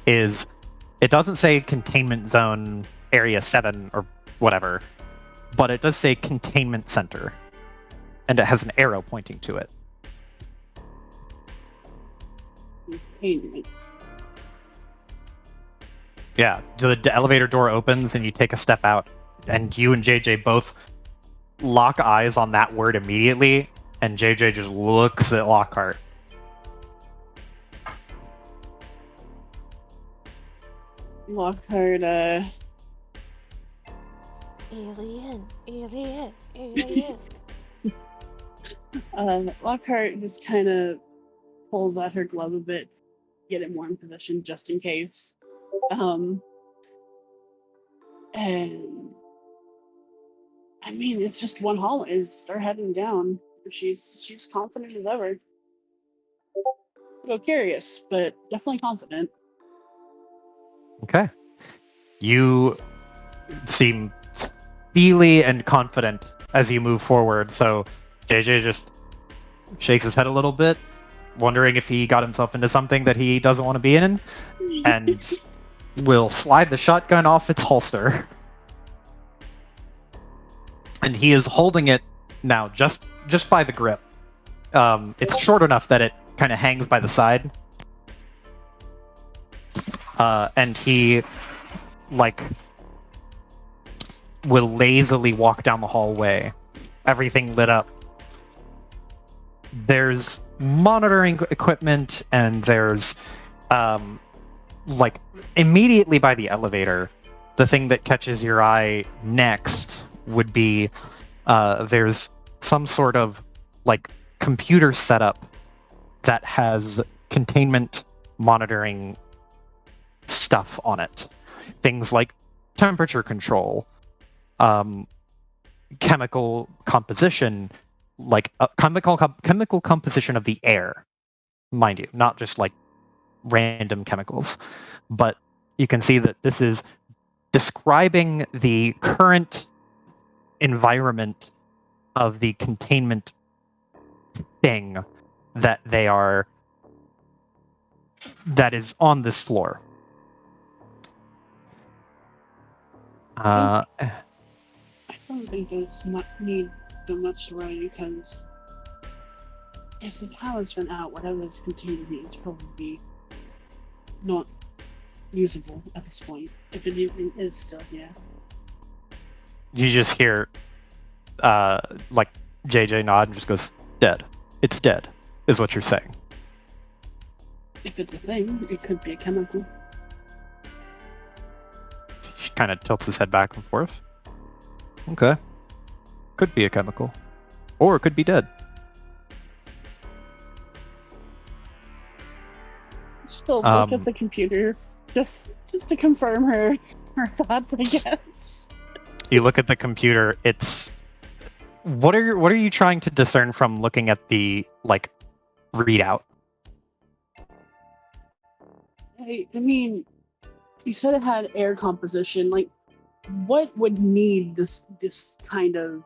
is it doesn't say containment zone area 7 or whatever, but it does say containment center, and it has an arrow pointing to it. Containment. Yeah, the elevator door opens and you take a step out, and you and JJ both lock eyes on that word immediately, and JJ just looks at Lockhart. Lockhart, Alien, alien, alien. Lockhart just kind of pulls out her glove a bit, get it more in position just in case. And I mean, it's just one hallway. Is they're heading down. She's confident as ever. A little curious, but definitely confident. Okay. You seem steely and confident as you move forward, so JJ just shakes his head a little bit, wondering if he got himself into something that he doesn't want to be in, and will slide the shotgun off its holster. And he is holding it now just by the grip. It's short enough that it kind of hangs by the side. And he, like, will lazily walk down the hallway, everything lit up. There's monitoring equipment, and there's, like, immediately by the elevator, the thing that catches your eye next would be there's some sort of, like, computer setup that has containment monitoring stuff on it. Things like temperature control, chemical composition, like chemical composition of the air, mind you, not just like random chemicals. But you can see that this is describing the current environment of the containment thing that is on this floor. I don't think there's need for much to worry, because if the power's been out, whatever's containing it is probably not usable at this point, if it even is still here. You just hear like JJ nod and just goes, dead. It's dead, is what you're saying. If it's a thing, it could be a chemical. He kind of tilts his head back and forth. Okay. Could be a chemical. Or it could be dead. Still look at the computer just to confirm her thoughts, I guess. You look at the computer, it's what are you trying to discern from looking at the, like, readout. I mean, you said it had air composition. Like, what would need this kind of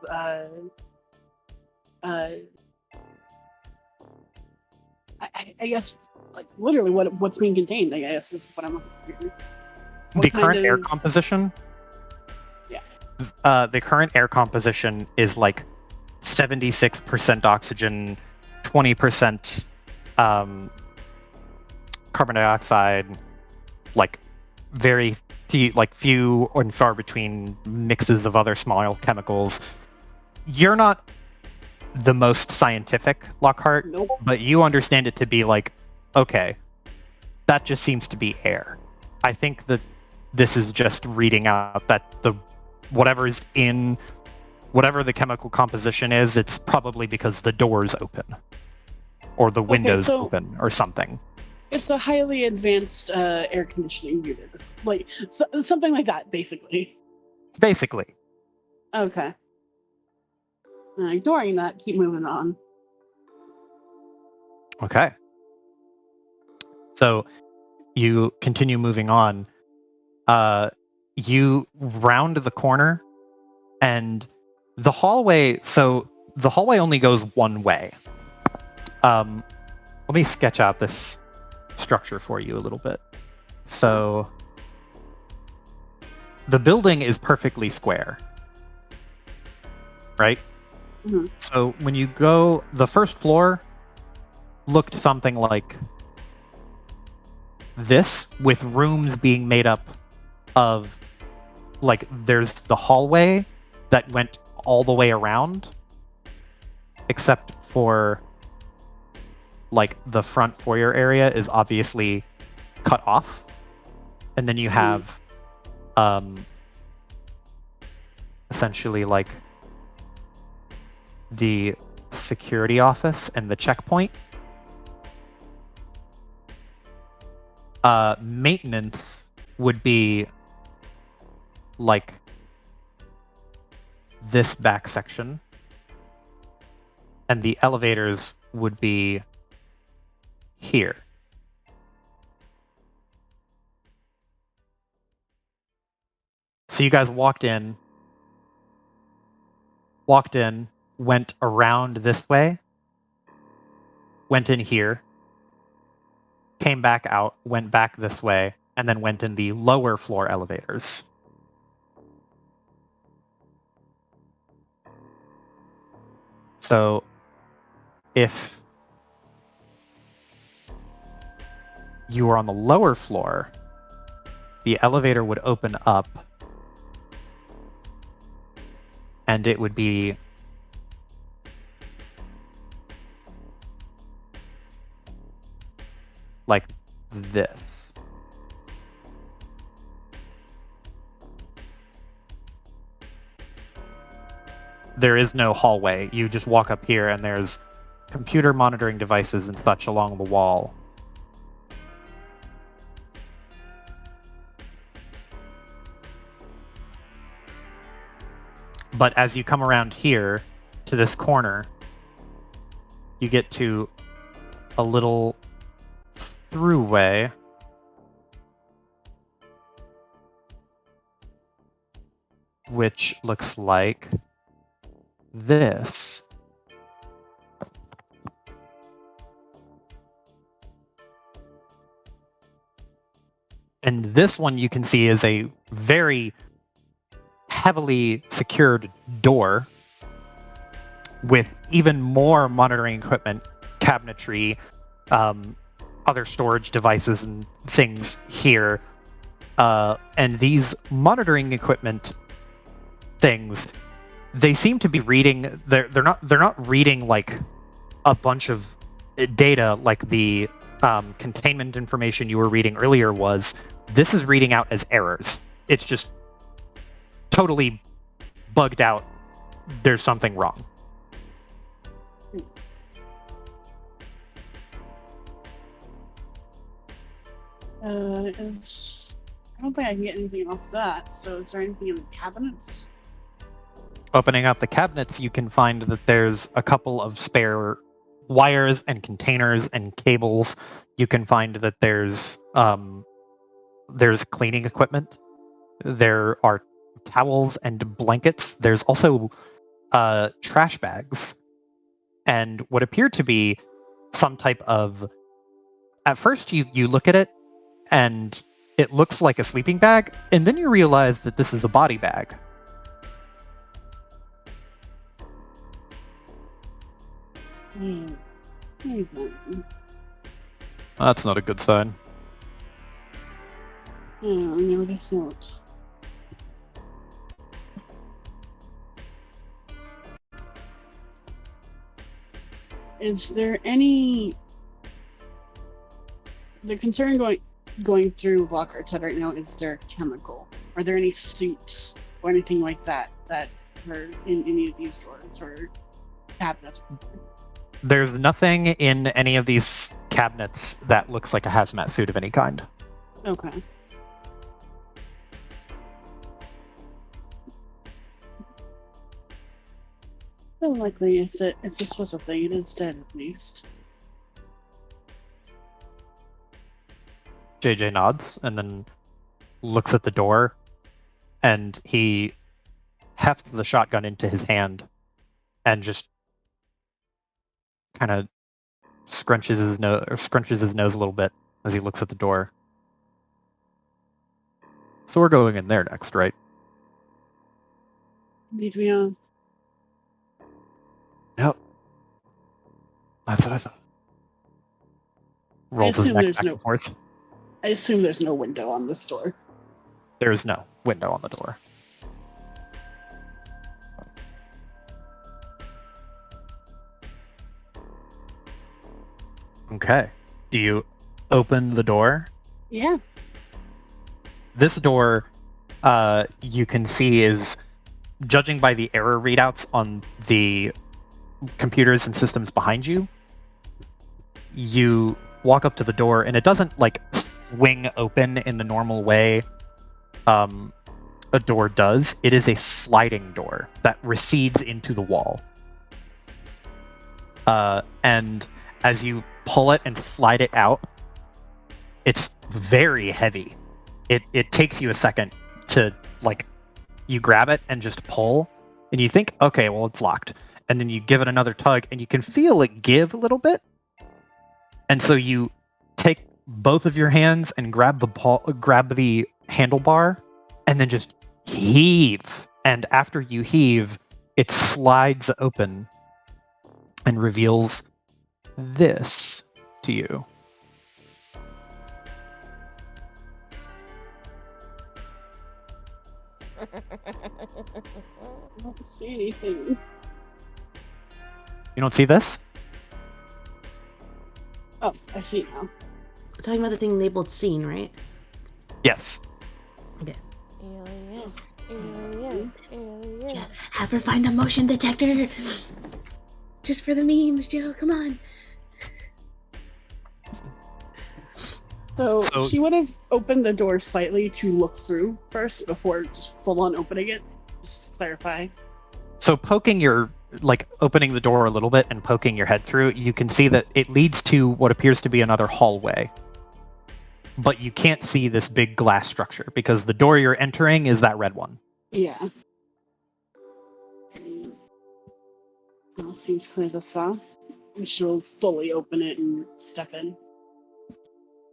I guess like literally what's being contained, I guess is what I'm looking for. The current air composition? Yeah. The current air composition is like 76% oxygen, 20% carbon dioxide, like very few and far between mixes of other small chemicals. You're not the most scientific, Lockhart, Nope. but you understand it to be like, okay, that just seems to be air. I think that this is just reading out that whatever the chemical composition is, it's probably because the door's open or the window's open or something. It's a highly advanced air conditioning unit, like something like that, basically. Basically. Okay. Ignoring that, keep moving on. Okay. So you continue moving on. You round the corner, and the hallway. So the hallway only goes one way. Let me sketch out this structure for you a little bit. So the building is perfectly square, right? Mm-hmm. So when you go, the first floor looked something like this, with rooms being made up of, like, there's the hallway that went all the way around, except for, like, the front foyer area is obviously cut off. And then you have, essentially, like, the security office and the checkpoint. Maintenance would be like this back section, and the elevators would be here. So you guys walked in, went around this way, went in here, came back out, went back this way, and then went in the lower floor elevators. So if you were on the lower floor, the elevator would open up and it would be like this. There is no hallway. You just walk up here and there's computer monitoring devices and such along the wall. But as you come around here to this corner, you get to a little throughway. Which looks like this. And this one you can see is a very heavily secured door with even more monitoring equipment, cabinetry, other storage devices and things here. And these monitoring equipment things, they seem to be reading. They're not reading like a bunch of data like the containment information you were reading earlier was. This is reading out as errors. It's just totally bugged out. There's something wrong. I don't think I can get anything off that. So is there anything in the cabinets? Opening up the cabinets, you can find that there's a couple of spare wires and containers and cables. You can find that there's cleaning equipment. There are towels and blankets. There's also trash bags and what appear to be some type of. At first, you look at it and it looks like a sleeping bag, and then you realize that this is a body bag. That's not a good sign. No, that's not. Is there any... The concern going through Lockhart's head right now is there chemical. Are there any suits or anything like that that are in any of these drawers or cabinets? There's nothing in any of these cabinets that looks like a hazmat suit of any kind. Okay. So likely, if this was a thing, it is dead at least. JJ nods and then looks at the door, and he hefts the shotgun into his hand and just kind of scrunches his nose a little bit as he looks at the door. So we're going in there next, right? Indeed we are. Yep. That's what I thought. Rolls his assume neck there's back no- and forth. I assume there's no window on this door. There is no window on the door. Okay. Do you open the door? Yeah. This door, you can see is, judging by the error readouts on the computers and systems behind you, you walk up to the door and it doesn't like swing open in the normal way a door does. It is a sliding door that recedes into the wall. And as you pull it and slide it out, it's very heavy. It takes you a second to, like, you grab it and just pull, and you think, okay, well, it's locked. And then you give it another tug, and you can feel it give a little bit. And so you take both of your hands and grab the handlebar, and then just heave. And after you heave, it slides open and reveals this to you. I don't see anything. You don't see this? Oh, I see now. We're talking about the thing labeled scene, right? Yes. Okay. Alien. Yeah, have her find a motion detector. Just for the memes, Joe. Come on. So So- she would have opened the door slightly to look through first before just full on opening it. Just to clarify. So opening the door a little bit and poking your head through, you can see that it leads to what appears to be another hallway. But you can't see this big glass structure because the door you're entering is that red one. Yeah. Well, seems clear thus far. She'll fully open it and step in.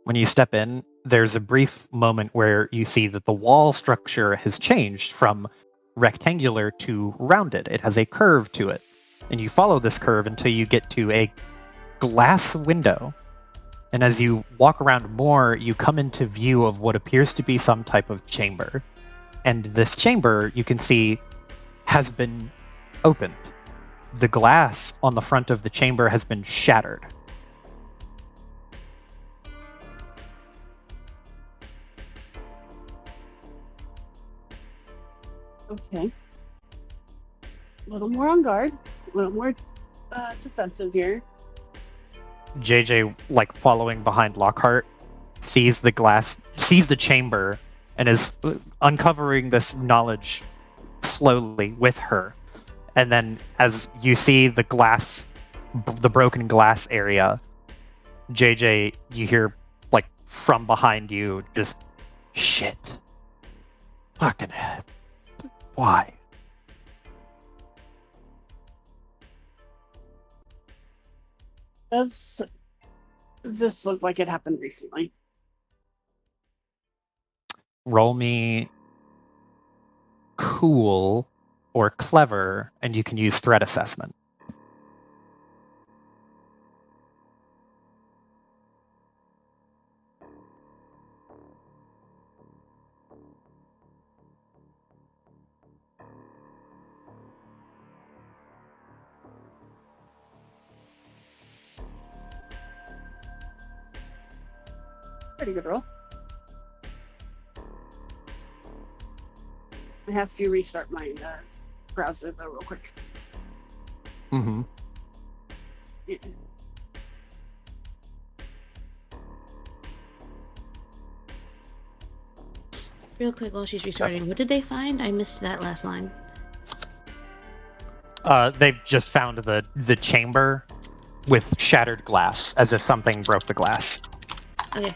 When you step in, there's a brief moment where you see that the wall structure has changed from rectangular to rounded. It has a curve to it. And you follow this curve until you get to a glass window. And as you walk around more, you come into view of what appears to be some type of chamber. And this chamber, you can see, has been opened. The glass on the front of the chamber has been shattered. Okay. A little more on guard. A little more defensive here. JJ, like following behind Lockhart, sees the chamber, and is uncovering this knowledge slowly with her. And then as you see the glass the broken glass area, JJ, you hear like from behind you just shit. Fucking head. Why? Does this look like it happened recently? Roll me cool or clever, and you can use threat assessment. Pretty good roll. I have to restart my browser though real quick. Mm-hmm. Yeah. Real quick while she's restarting, what did they find? I missed that last line. They've just found the chamber with shattered glass, as if something broke the glass. Okay.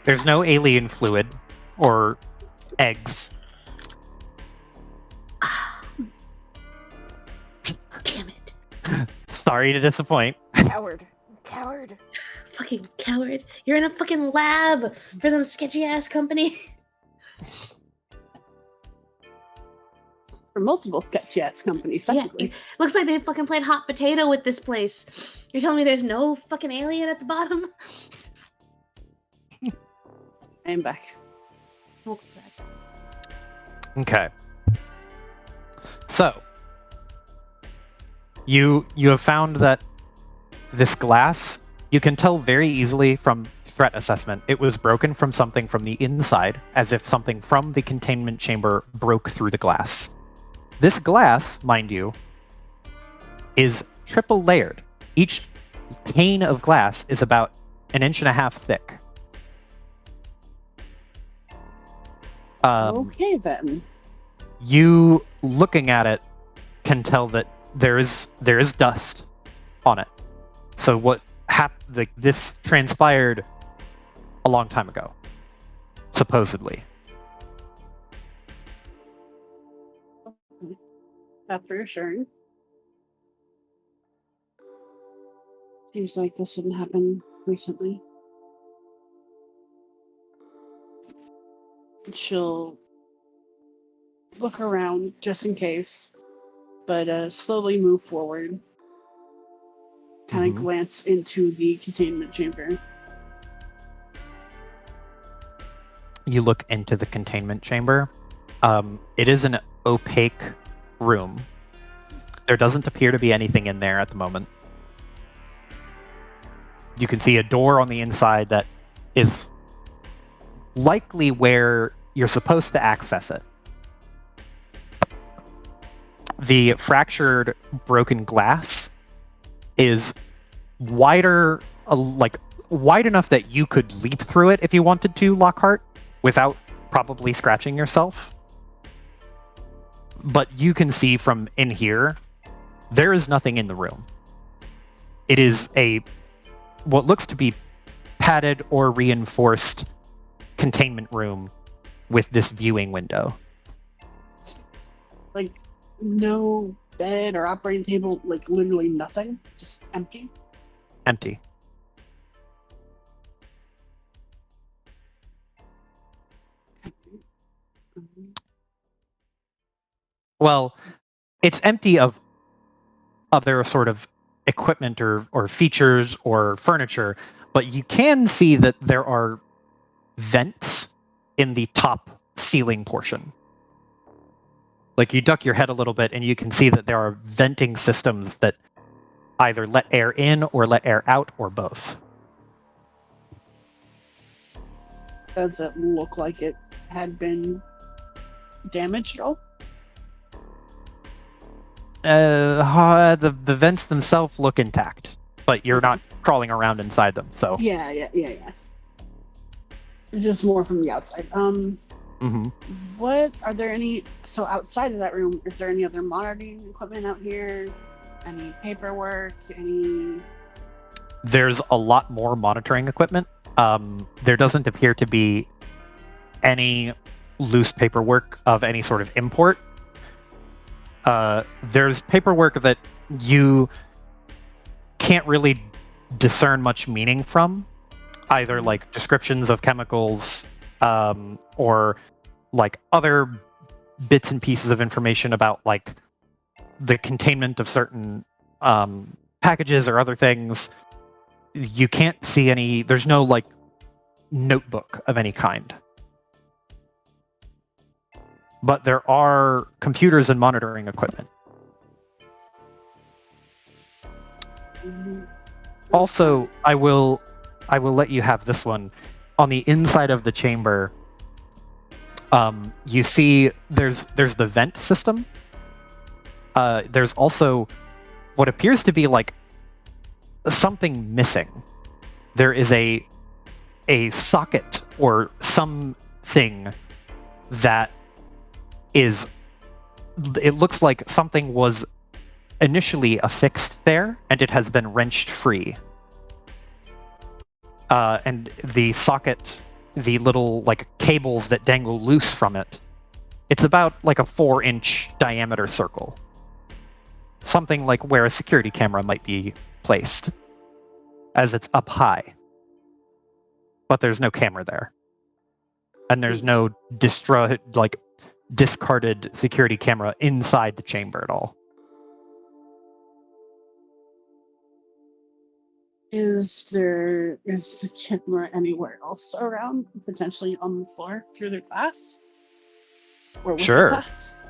There's no alien fluid or eggs. Damn it. Sorry to disappoint. Coward. Coward. Fucking coward. You're in a fucking lab for some sketchy ass company. For multiple sketchy ass companies, Yeah, technically. looks like they fucking played hot potato with this place. You're telling me there's no fucking alien at the bottom? I am back. Okay. So, you have found that this glass, you can tell very easily from threat assessment, it was broken from something from the inside, as if something from the containment chamber broke through the glass. This glass, mind you, is triple layered. Each pane of glass is about 1.5 inches thick. Okay then. You looking at it can tell that there is dust on it. So what this transpired a long time ago, supposedly. That's reassuring. Seems like this didn't happen recently. She'll look around just in case, but slowly move forward. Kind of glance into the containment chamber. You look into the containment chamber. It is an opaque room. There doesn't appear to be anything in there at the moment. You can see a door on the inside that is likely where you're supposed to access it. The fractured, broken glass is wider, wide enough that you could leap through it if you wanted to, Lockhart, without probably scratching yourself. But you can see from in here, there is nothing in the room. It is what looks to be padded or reinforced containment room with this viewing window. Like, no bed or operating table, like literally nothing, just empty. Empty. Well, it's empty of other sort of equipment or features or furniture, but you can see that there are vents in the top ceiling portion. Like, you duck your head a little bit and you can see that there are venting systems that either let air in or let air out, or both. Does it look like it had been damaged at all? The vents themselves look intact, but you're not crawling around inside them, so. Yeah. Just more from the outside. Mm-hmm. What are there any? So outside of that room, is there any other monitoring equipment out here? Any paperwork? Any? There's a lot more monitoring equipment. There doesn't appear to be any loose paperwork of any sort of import. There's paperwork that you can't really discern much meaning from, either like descriptions of chemicals, or like other bits and pieces of information about like the containment of certain packages or other things. You can't see any. There's no like notebook of any kind. But there are computers and monitoring equipment. Also, I will let you have this one. On the inside of the chamber, you see there's the vent system. There's also what appears to be like something missing. There is a socket or something that is. It looks like something was initially affixed there, and it has been wrenched free. And the socket, the little like cables that dangle loose from it, it's about like a 4-inch diameter circle. Something like where a security camera might be placed, as it's up high. But there's no camera there. And there's no discarded security camera inside the chamber at all. Is the camera anywhere else around, potentially on the floor through the glass? Or with Sure. the glass?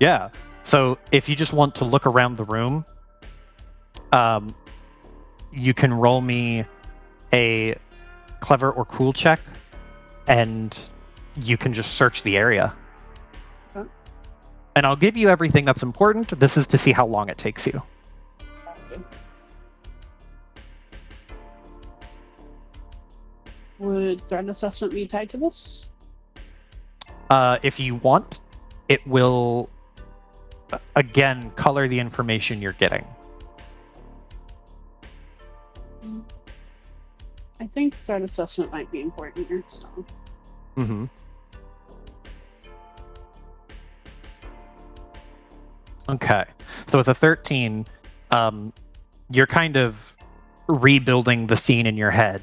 Yeah. So if you just want to look around the room, you can roll me a clever or cool check, and you can just search the area. Okay. And I'll give you everything that's important. This is to see how long it takes you. Okay. Would threat assessment be tied to this? If you want, it will, again, color the information you're getting. I think threat assessment might be important here, so. Mm-hmm. Okay. So with a 13, you're kind of rebuilding the scene in your head,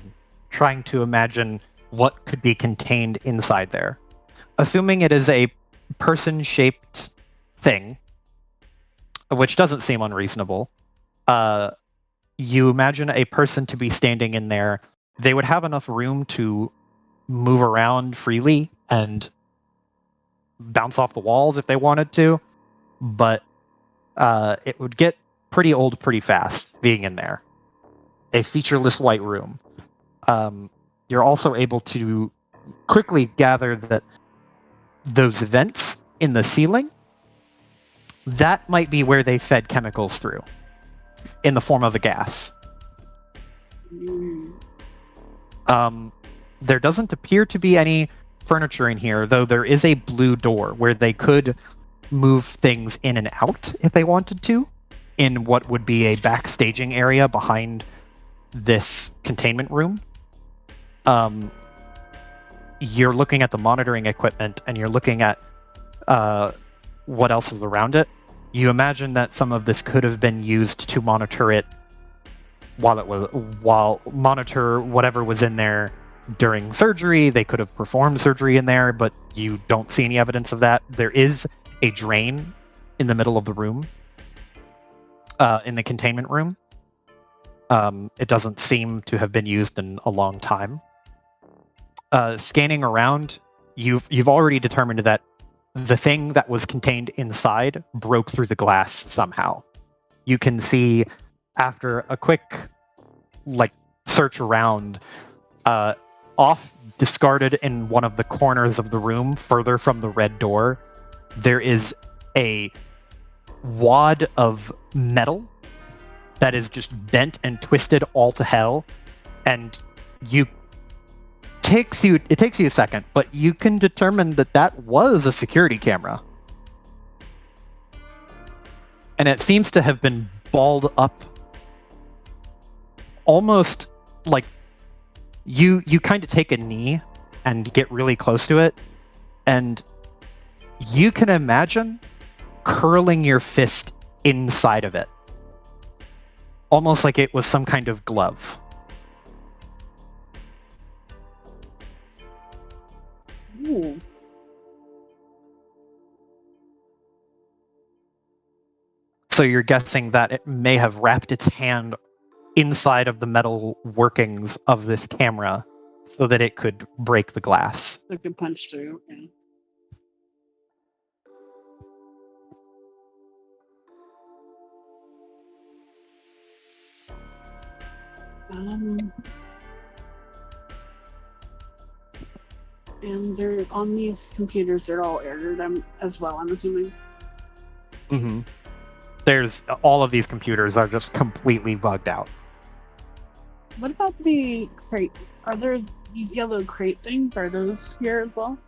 trying to imagine what could be contained inside there. Assuming it is a person-shaped thing, which doesn't seem unreasonable, you imagine a person to be standing in there. They would have enough room to move around freely and bounce off the walls if they wanted to, but it would get pretty old pretty fast being in there. A featureless white room. You're also able to quickly gather that those vents in the ceiling, that might be where they fed chemicals through in the form of a gas. There doesn't appear to be any furniture in here, though there is a blue door where they could move things in and out if they wanted to, in what would be a backstaging area behind this containment room. You're looking at the monitoring equipment, and you're looking at what else is around it. You imagine that some of this could have been used to monitor it while monitor whatever was in there during surgery. They could have performed surgery in there, but you don't see any evidence of that. There is a drain in the middle of the room, in the containment room. It doesn't seem to have been used in a long time. Scanning around, you've already determined that the thing that was contained inside broke through the glass somehow. You can see, after a quick search around, off discarded in one of the corners of the room further from the red door, there is a wad of metal that is just bent and twisted all to hell, and you takes you a second, but you can determine that was a security camera. And it seems to have been balled up almost like you kind of take a knee and get really close to it, and you can imagine curling your fist inside of it, almost like it was some kind of glove. Ooh. So you're guessing that it may have wrapped its hand inside of the metal workings of this camera so that it could break the glass. It could punch through. Yeah. And they're on these computers. They're all errored as well, I'm assuming. Mm-hmm. There's all of these computers are just completely bugged out. What about the crate? Are there these yellow crate things? Are those here as well?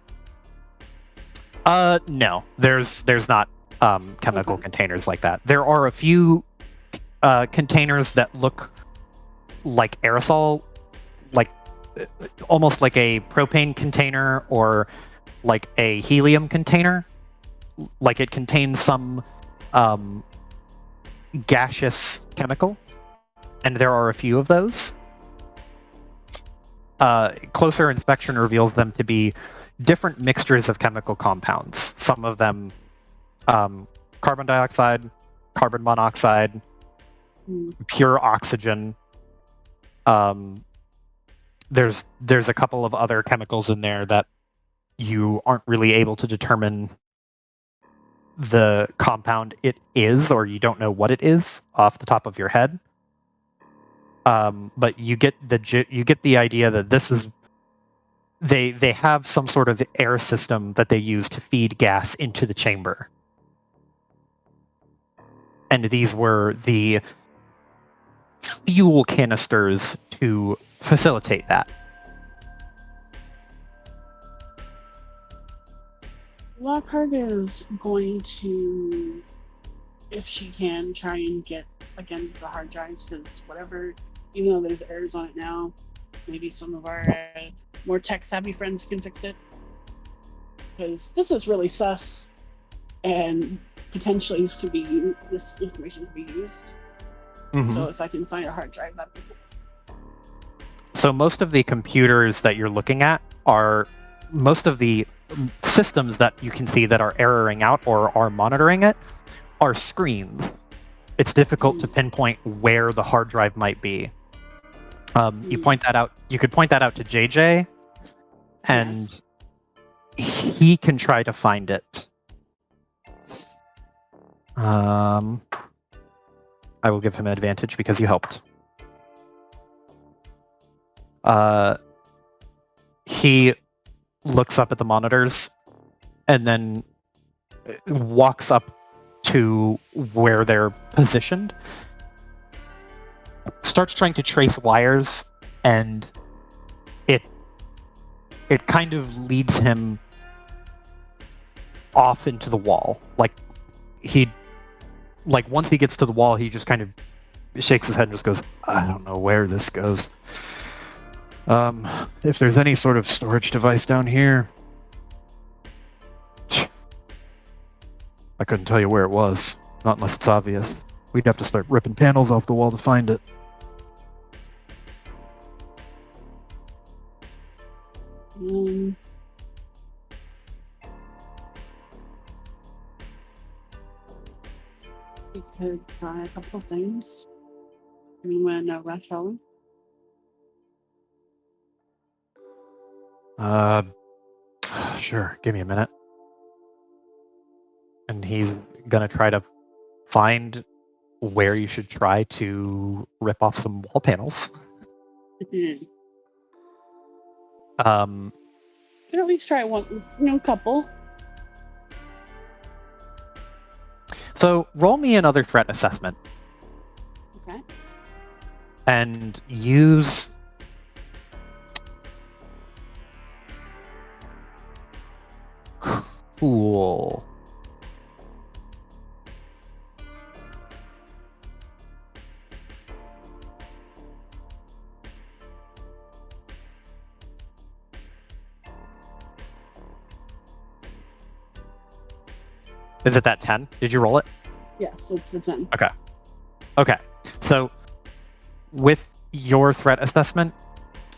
No. There's not chemical Okay. containers like that. There are a few containers that look like aerosol, like almost like a propane container or like a helium container. Like it contains some gaseous chemical, and there are a few of those. Closer inspection reveals them to be different mixtures of chemical compounds. Some of them carbon dioxide, carbon monoxide, pure oxygen. There's a couple of other chemicals in there that you aren't really able to determine the compound it is, or you don't know what it is off the top of your head. But you get the idea that this is they have some sort of air system that they use to feed gas into the chamber, and these were the fuel canisters to facilitate that. Lockhart is going to, if she can, try and get again the hard drives, because whatever, even though there's errors on it now, maybe some of our more tech savvy friends can fix it, because this is really sus, and potentially this information could be used. Mm-hmm. So if I can find a hard drive, that'd be cool. So most of the computers that you're looking at are most of the systems that you can see that are erroring out or are monitoring it are screens. It's difficult to pinpoint where the hard drive might be. You point that out. You could point that out to JJ, and he can try to find it. I will give him an advantage because you helped. He looks up at the monitors and then walks up to where they're positioned, starts trying to trace wires, and it kind of leads him off into the wall. Once he gets to the wall, he just kind of shakes his head and just goes, I don't know where this goes. If there's any sort of storage device down here, I couldn't tell you where it was. Not unless it's obvious. We'd have to start ripping panels off the wall to find it. We could try a couple of things. Anyone rush Owen? Sure. Give me a minute. And he's gonna try to find where you should try to rip off some wall panels. Could at least try one, couple. So roll me another threat assessment. Okay. And use Cool. Is it that 10? Did you roll it? Yes, it's the 10. Okay. So, with your threat assessment,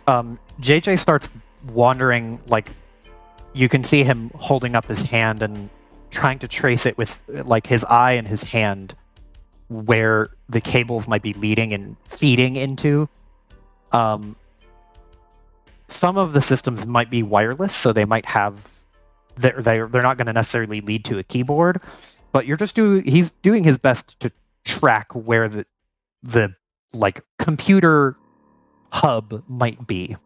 JJ starts wandering, like, you can see him holding up his hand and trying to trace it with, like, his eye and his hand where the cables might be leading and feeding into. Some of the systems might be wireless, so they might have they're not going to necessarily lead to a keyboard, but he's doing his best to track where the like computer hub might be.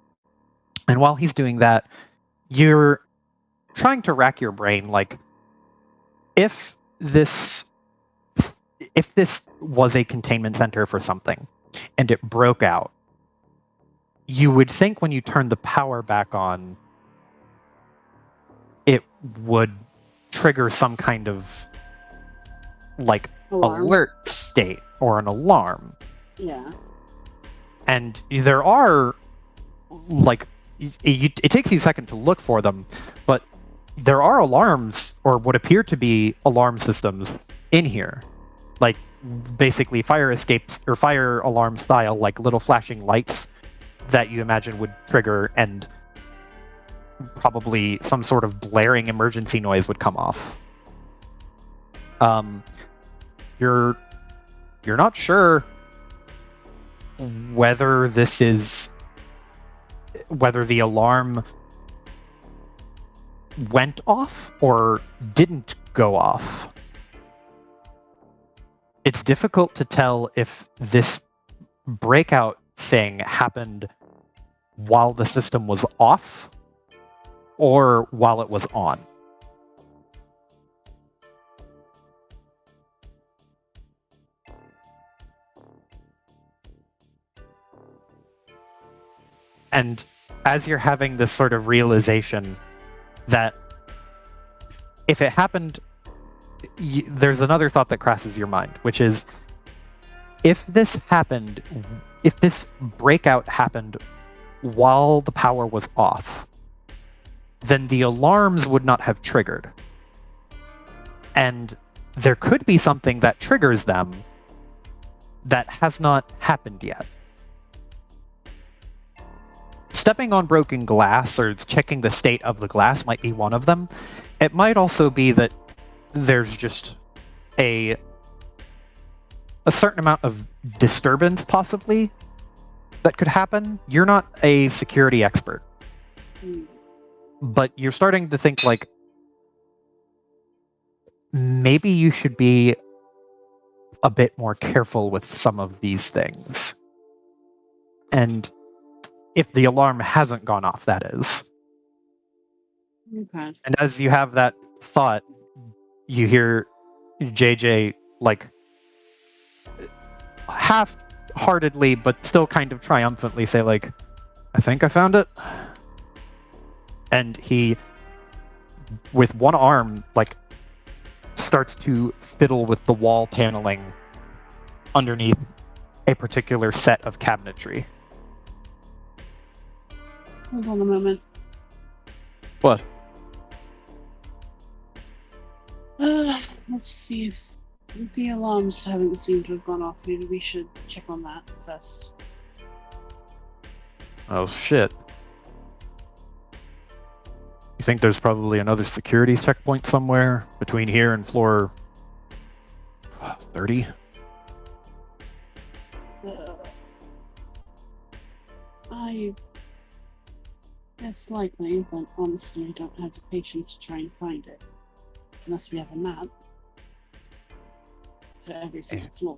And while he's doing that, you're trying to rack your brain, like, if this was a containment center for something and it broke out, you would think when you turn the power back on, it would trigger some kind of, like, Alarm. alert state or an alarm. Yeah. And there are, like, it takes you a second to look for them, but there are alarms, or what appear to be alarm systems in here, like basically fire escapes or fire alarm style, like little flashing lights that you imagine would trigger, and probably some sort of blaring emergency noise would come off. You're not sure whether the alarm went off or didn't go off. It's difficult to tell if this breakout thing happened while the system was off or while it was on. And as you're having this sort of realization that if it happened, there's another thought that crosses your mind, which is, if this breakout happened while the power was off, then the alarms would not have triggered. And there could be something that triggers them that has not happened yet. Stepping on broken glass or checking the state of the glass might be one of them. It might also be that there's just a certain amount of disturbance, possibly, that could happen. You're not a security expert, but you're starting to think, like, maybe you should be a bit more careful with some of these things. And if the alarm hasn't gone off, that is. Okay. And as you have that thought, you hear JJ, like, half-heartedly but still kind of triumphantly say, like, I think I found it. And he, with one arm, like, starts to fiddle with the wall paneling underneath a particular set of cabinetry. Hold on a moment. What? Let's see if the alarms haven't seemed to have gone off. Maybe we should check on that first. Oh, shit. You think there's probably another security checkpoint somewhere between here and floor 30? It's likely, but honestly, I don't have the patience to try and find it. Unless we have a map for every single floor.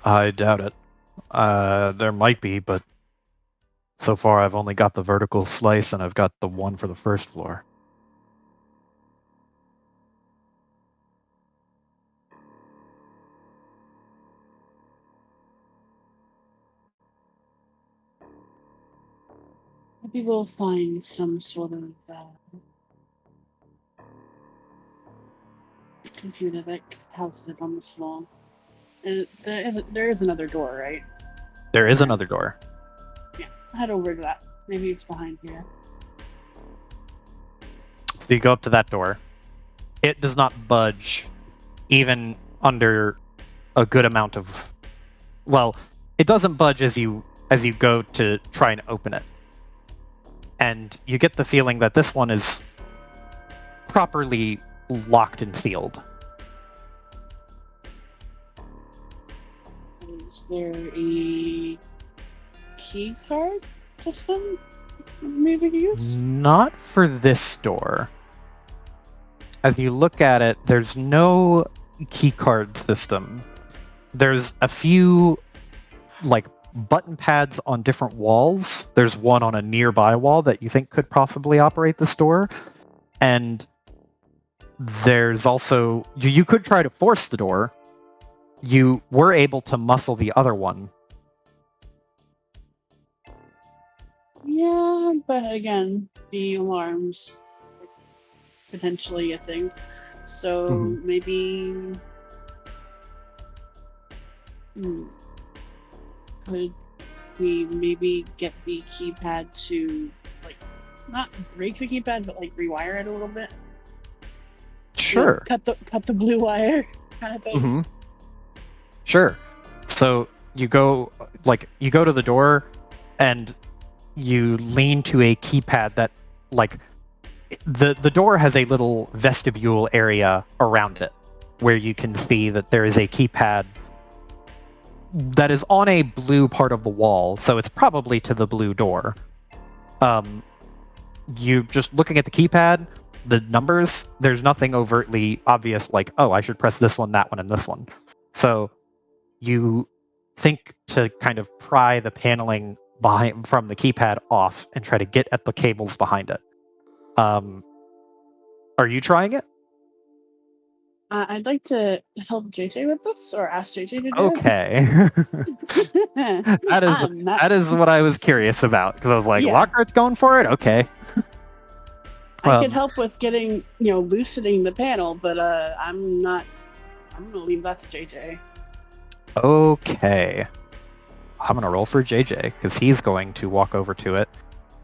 I doubt it. There might be, but so far I've only got the vertical slice and I've got the one for the first floor. Maybe we'll find some sort of computer that houses it on this wall. There is another door, right? There is another door. Yeah, head over to that. Maybe it's behind here. So you go up to that door. It does not budge, even under a good amount of. Well, it doesn't budge as you go to try and open it, and you get the feeling that this one is properly locked and sealed. Is there a key card system maybe to use? Not for this door. As you look at it, there's no keycard system. There's a few, like, button pads on different walls. There's one on a nearby wall that you think could possibly operate this door. And there's also... You could try to force the door. You were able to muscle the other one. Yeah, but again, the alarms potentially a thing. So maybe could we maybe get the keypad to, like, not break the keypad, but like rewire it a little bit? Sure. You know, cut the blue wire kind of thing. Sure. So you go to the door and you lean to a keypad that, like, the door has a little vestibule area around it where you can see that there is a keypad that is on a blue part of the wall, so it's probably to the blue door. You just looking at the keypad, the numbers, there's nothing overtly obvious like, oh, I should press this one, that one, and this one. So you think to kind of pry the paneling from the keypad off and try to get at the cables behind it. Are you trying it? I'd like to help JJ with this, or ask JJ to do Okay. it. that is what I was curious about, because I was like, Lockhart's going for it? Okay. I could help with getting, loosening the panel, but I'm gonna leave that to JJ. Okay. I'm gonna roll for JJ, because he's going to walk over to it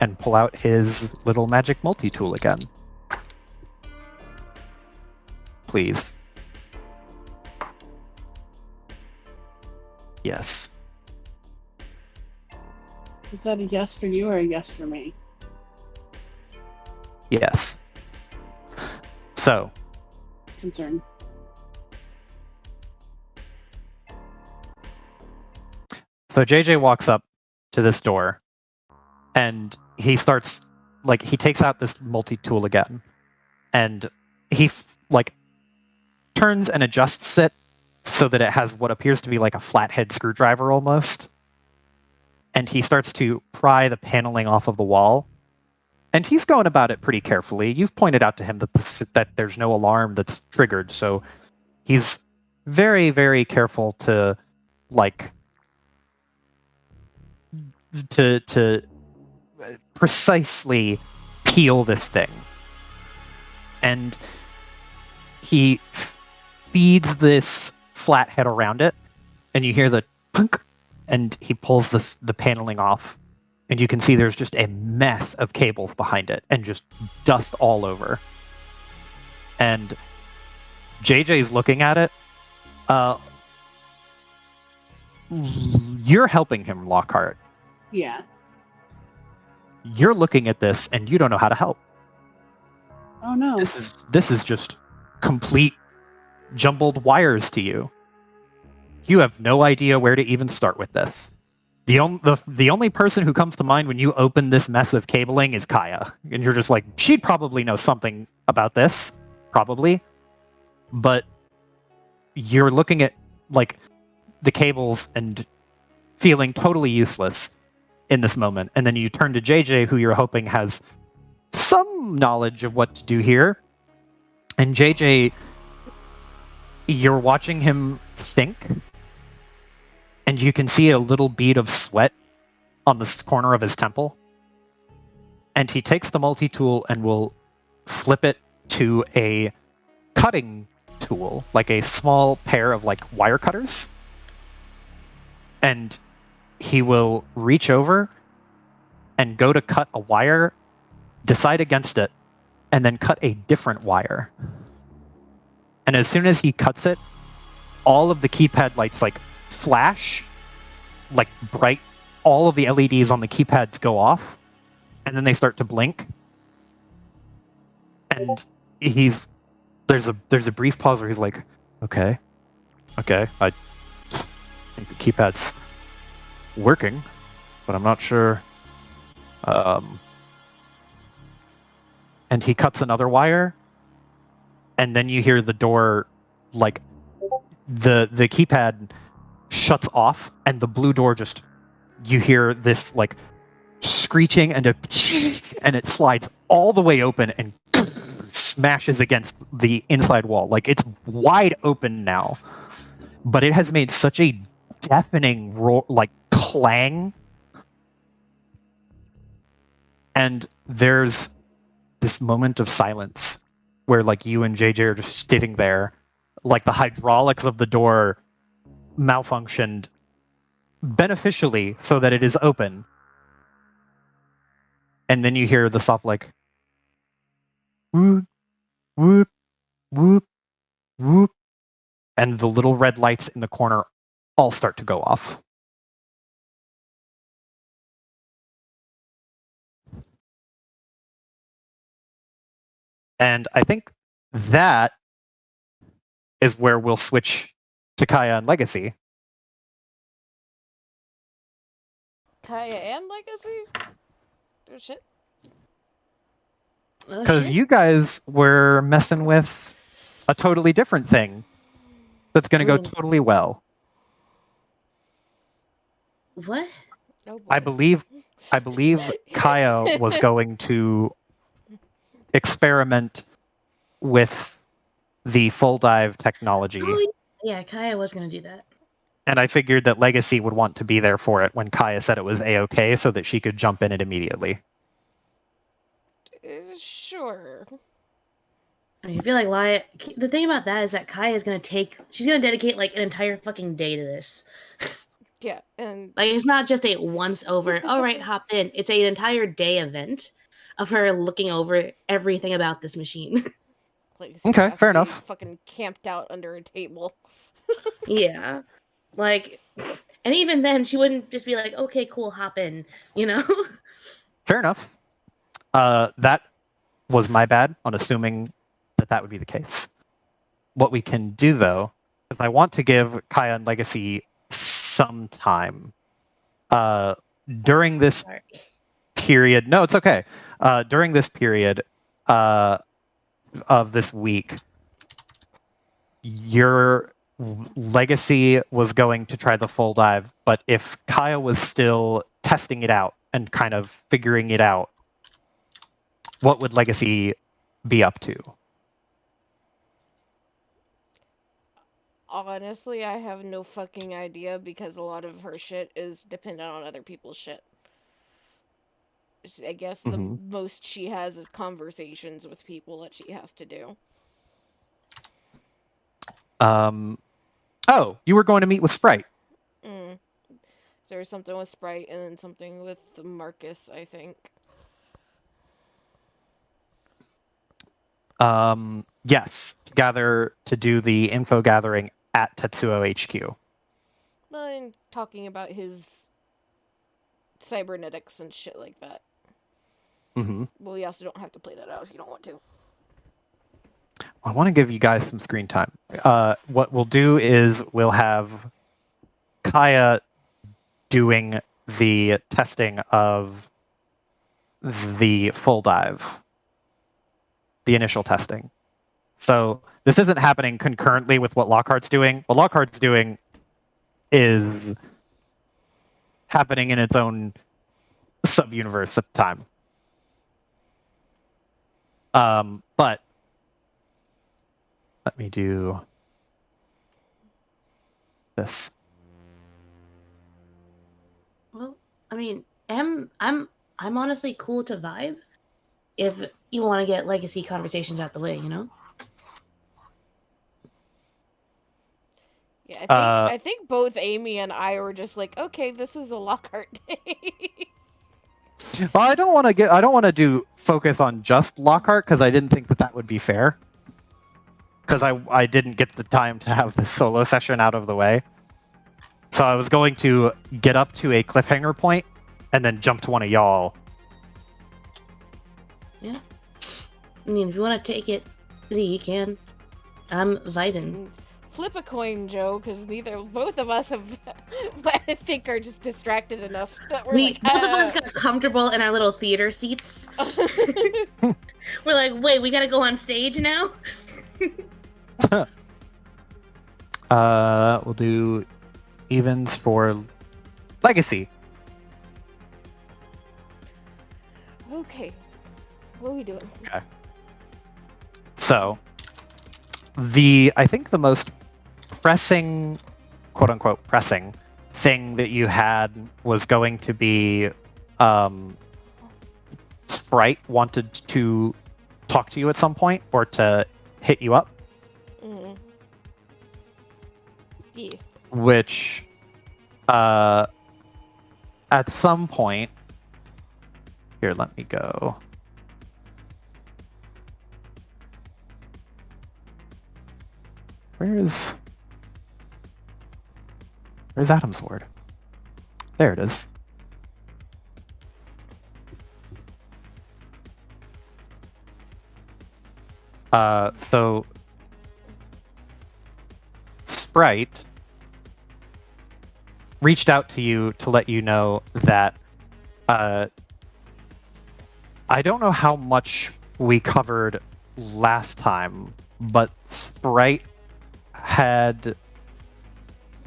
and pull out his little magic multi-tool again. Please. Yes. Is that a yes for you or a yes for me? Yes. So. Concern. So JJ walks up to this door and he starts, he takes out this multi-tool again and he turns and adjusts it so that it has what appears to be like a flathead screwdriver almost. And he starts to pry the paneling off of the wall. And he's going about it pretty carefully. You've pointed out to him that there's no alarm that's triggered, so he's very, very careful to to precisely peel this thing. And he feeds this flathead around it, and you hear the punk, and he pulls the paneling off, and you can see there's just a mess of cables behind it and just dust all over. And JJ's looking at it. You're helping him, Lockhart. Yeah. You're looking at this and you don't know how to help. Oh no. This is just complete jumbled wires to you. You have no idea where to even start with this. The only person who comes to mind when you open this mess of cabling is Kaya. And you're just like, she'd probably know something about this. Probably. But you're looking at, the cables and feeling totally useless in this moment. And then you turn to JJ, who you're hoping has some knowledge of what to do here. And JJ, you're watching him think, and you can see a little bead of sweat on the corner of his temple. and he takes the multi-tool and will flip it to a cutting tool, like a small pair of like wire cutters, and he will reach over and go to cut a wire, decide against it, and then cut a different wire. And as soon as he cuts it, all of the keypad lights like flash, like bright. All of the LEDs on the keypads go off, and then they start to blink. And there's a brief pause where he's like, okay, I think the keypad's working, but I'm not sure. And he cuts another wire, and then you hear the door, like the keypad shuts off, and the blue door just, you hear this like screeching and and it slides all the way open and smashes against the inside wall. Like it's wide open now, but it has made such a deafening roar, like clang. And there's this moment of silence where like you and JJ are just sitting there, like the hydraulics of the door malfunctioned beneficially so that it is open. And then you hear the soft like whoop, whoop, whoop, whoop, and the little red lights in the corner all start to go off. And I think that is where we'll switch to Kaya and Legacy. Kaya and Legacy? Oh shit. Because you guys were messing with a totally different thing that's going to go totally well. What? Oh boy. I believe Kaya was going to experiment with the full dive technology. Oh, yeah, Kaya was going to do that. And I figured that Legacy would want to be there for it when Kaya said it was A-okay so that she could jump in it immediately. Sure. I mean, I feel like the thing about that is that Kaya is going to she's going to dedicate like an entire fucking day to this. Yeah, and like it's not just a once over, all right, hop in. It's an entire day event of her looking over everything about this machine. Like, okay, fair enough. Fucking camped out under a table. Yeah. Like, and even then, she wouldn't just be like, okay, cool, hop in, you know? Fair enough. That was my bad on assuming that would be the case. What we can do, though, is I want to give Kaya and Legacy some time. During this period, no, it's okay. During this period of this week, your Legacy was going to try the full dive, but if Kaya was still testing it out and kind of figuring it out, what would Legacy be up to? Honestly, I have no fucking idea because a lot of her shit is dependent on other people's shit. I guess the most she has is conversations with people that she has to do. Oh, you were going to meet with Sprite. There was something with Sprite and then something with Marcus, I think. Yes, to do the info gathering at Tetsuo HQ. And talking about his cybernetics and shit like that. Well, we also don't have to play that out if you don't want to. I want to give you guys some screen time. What we'll do is we'll have Kaya doing the testing of the full dive, the initial testing. So this isn't happening concurrently with what Lockhart's doing. What Lockhart's doing is happening in its own sub-universe at the time. But let me do this. Well, I mean, I'm I'm honestly cool to vibe if you want to get legacy conversations out the way, you know? Yeah, I think both Amy and I were just like, okay, this is a Lockhart day. Well, I don't want to do focus on just Lockhart because I didn't think that would be fair. Because I didn't get the time to have this solo session out of the way. So I was going to get up to a cliffhanger point and then jump to one of y'all. Yeah. I mean, if you want to take it, you can. I'm vibing. Flip a coin, Joe, because both of us have, I think, are just distracted enough that we're like, both of us got comfortable in our little theater seats. We're like, wait, we gotta go on stage now? We'll do evens for legacy. Okay. What are we doing? Okay. So, I think the most pressing, quote unquote, pressing thing that you had was going to be Sprite wanted to talk to you at some point or to hit you up. Mm-hmm. Yeah. Which, at some point, here, let me go. Where's Adam's word? There it is. So Sprite reached out to you to let you know that I don't know how much we covered last time, but Sprite had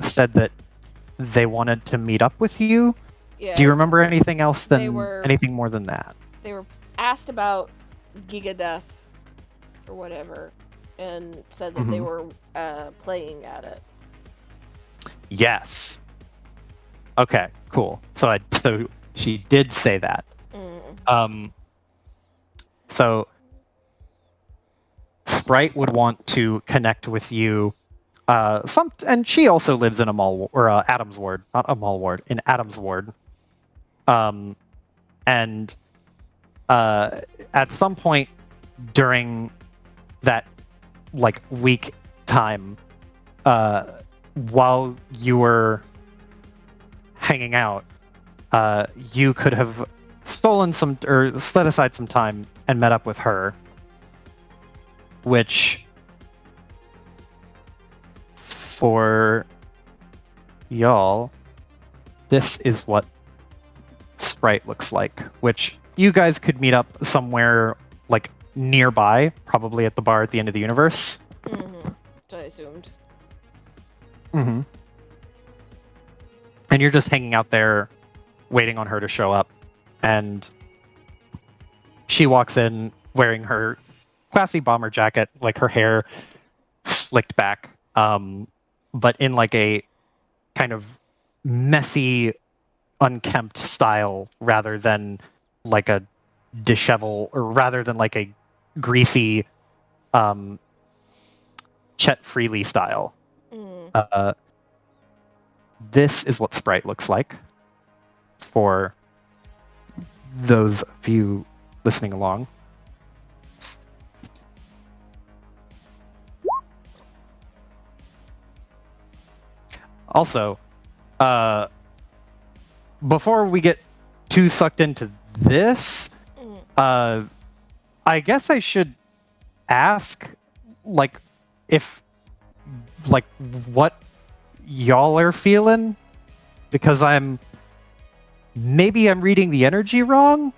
said that they wanted to meet up with you. Yeah. Do you remember anything else anything more than that? They were asked about Giga Death or whatever, and said that they were playing at it. Yes. Okay, cool. So she did say that. So Sprite would want to connect with you. And she also lives in a mall or Adams Ward, not a mall ward, in Adams Ward. And at some point during that week time, while you were hanging out, you could have stolen some or set aside some time and met up with her, which for y'all, this is what Sprite looks like, which you guys could meet up somewhere nearby, probably at the bar at the end of the universe. So I assumed. And you're just hanging out there waiting on her to show up, and she walks in wearing her classy bomber jacket, her hair slicked back, but in a kind of messy, unkempt style rather than a dishevel, or rather than a greasy Chet Freely style. This is what Sprite looks like for those of you listening along. Also, before we get too sucked into this, I guess I should ask, if, what y'all are feeling, because maybe I'm reading the energy wrong,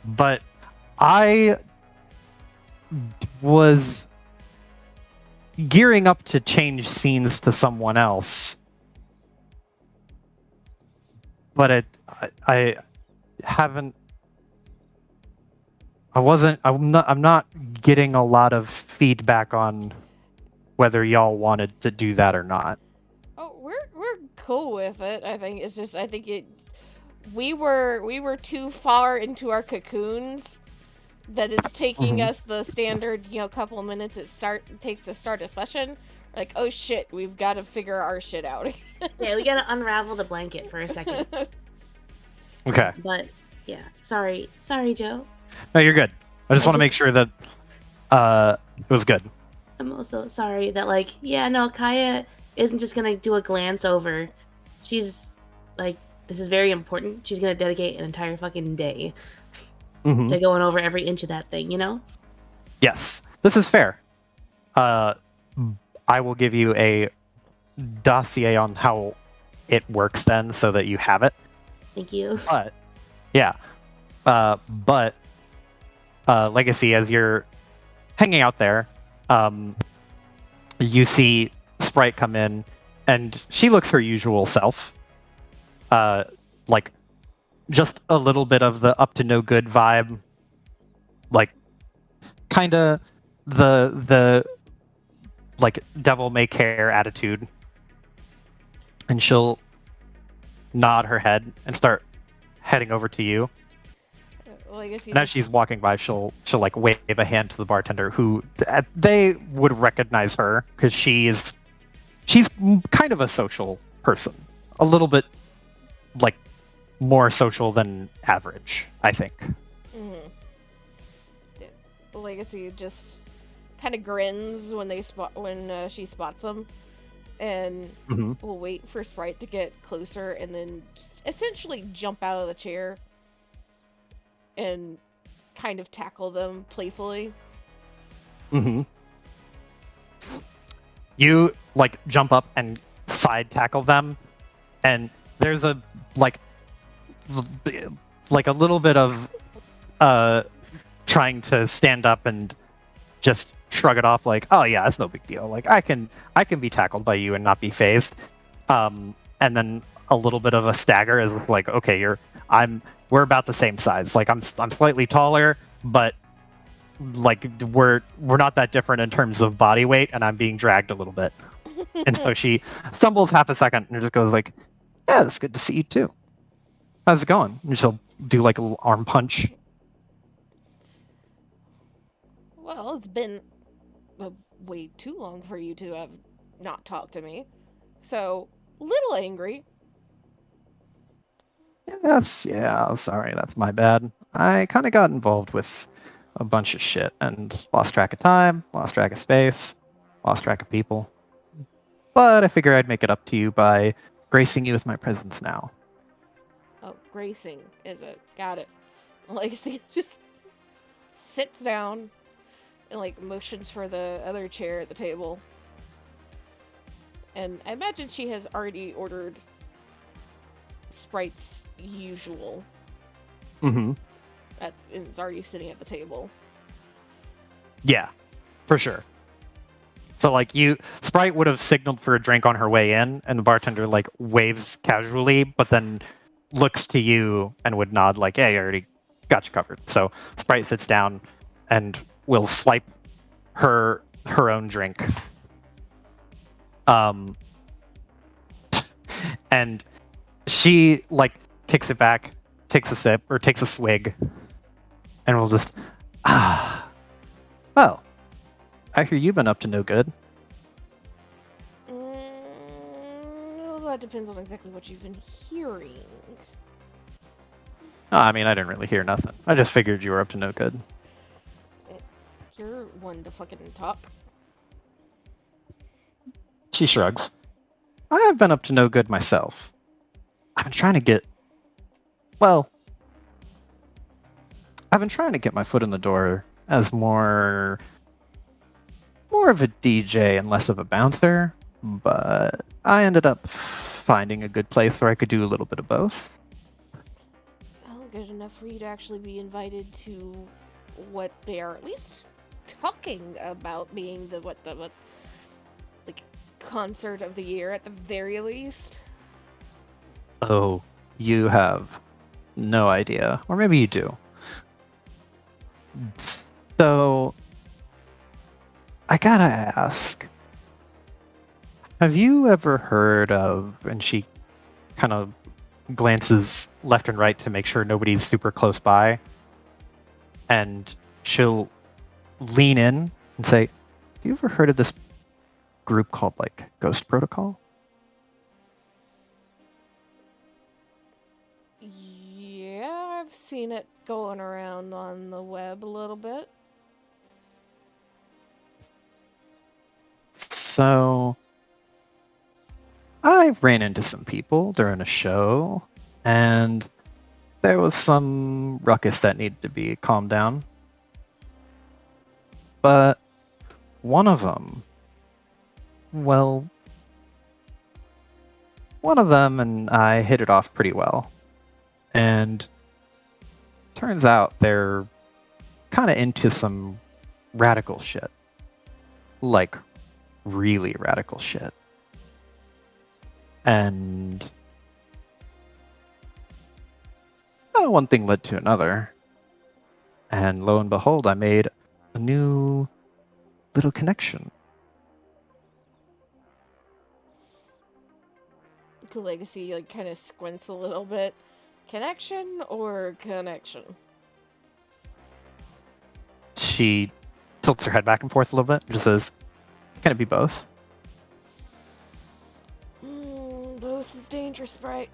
but I was gearing up to change scenes to someone else, but I'm not getting a lot of feedback on whether y'all wanted to do that or not. Oh, we're cool with it. I think it's just, we were too far into our cocoons that it's taking Mhm. us the standard, couple of minutes takes to start a session. Like, oh shit, we've got to figure our shit out. Yeah, we gotta unravel the blanket for a second. Okay. But yeah, sorry, Joe. No, you're good. I just I want to just- make sure that it was good. I'm also sorry that no, Kaya isn't just gonna do a glance over. She's like, this is very important. She's gonna dedicate an entire fucking day Hmm. to going over every inch of that thing, you know? Yes, this is fair. I will give you a dossier on how it works then, so that you have it. Thank you. But yeah, but Legacy, as you're hanging out there, you see Sprite come in, and she looks her usual self. Like just a little bit of the up to no good vibe, like kind of the like devil may care attitude, and she'll nod her head and start heading over to you. Legacy And as she's walking by, she'll like wave a hand to the bartender, who they would recognize her because she's kind of a social person, a little bit like more social than average, I think. Mm-hmm. Legacy just kind of grins when she spots them, and Mm-hmm. will wait for Sprite to get closer, and then just essentially jump out of the chair and kind of tackle them playfully. Mm-hmm. You like jump up and side tackle them, and there's a like a little bit of trying to stand up and just shrug it off, like, oh yeah, it's no big deal. Like I can be tackled by you and not be phased. And then a little bit of a stagger is like, okay, we're about the same size. Like I'm slightly taller, but like we're not that different in terms of body weight, and I'm being dragged a little bit. And so she stumbles half a second and just goes like, yeah, it's good to see you too. How's it going? And she'll do like a little arm punch. Well, it's been way too long for you to have not talked to me, so little angry. Yes, yeah, sorry, that's my bad. I kind of got involved with a bunch of shit and lost track of time, lost track of space, lost track of people. But I figure I'd make it up to you by gracing you with my presence now. Oh, gracing is it? Got it. Legacy just sits down and like motions for the other chair at the table. And I imagine she has already ordered Sprite's usual. Mm-hmm. And it's already sitting at the table. Yeah, for sure. So like Sprite would have signaled for a drink on her way in, and the bartender like waves casually, but then looks to you and would nod like, "Hey, I already got you covered." So Sprite sits down and will swipe her own drink. And she like kicks it back, takes a sip or takes a swig, and will just well, I hear you've been up to no good. Well, that depends on exactly what you've been hearing. I mean, I didn't really hear nothing. I just figured you were up to no good. You're one to fucking talk. She shrugs. I have been up to no good myself. I've been trying to get my foot in the door as more of a DJ and less of a bouncer, but I ended up finding a good place where I could do a little bit of both. Well, good enough for you to actually be invited to what they are at least talking about being the concert of the year at the very least. Oh, you have no idea. Or maybe you do. So, I gotta ask, have you ever heard of, and she kind of glances left and right to make sure nobody's super close by, and she'll lean in and say, "Have you ever heard of this group called like Ghost Protocol?" Yeah, I've seen it going around on the web a little bit. So I ran into some people during a show, and there was some ruckus that needed to be calmed down. But one of them, well, one of them and I hit it off pretty well. And turns out they're kind of into some radical shit. Like, really radical shit. And one thing led to another. And lo and behold, I made a new little connection. Legacy like kind of squints a little bit. Connection or connection? She tilts her head back and forth a little bit and just says, "Can it be both?" Both is dangerous, Sprite.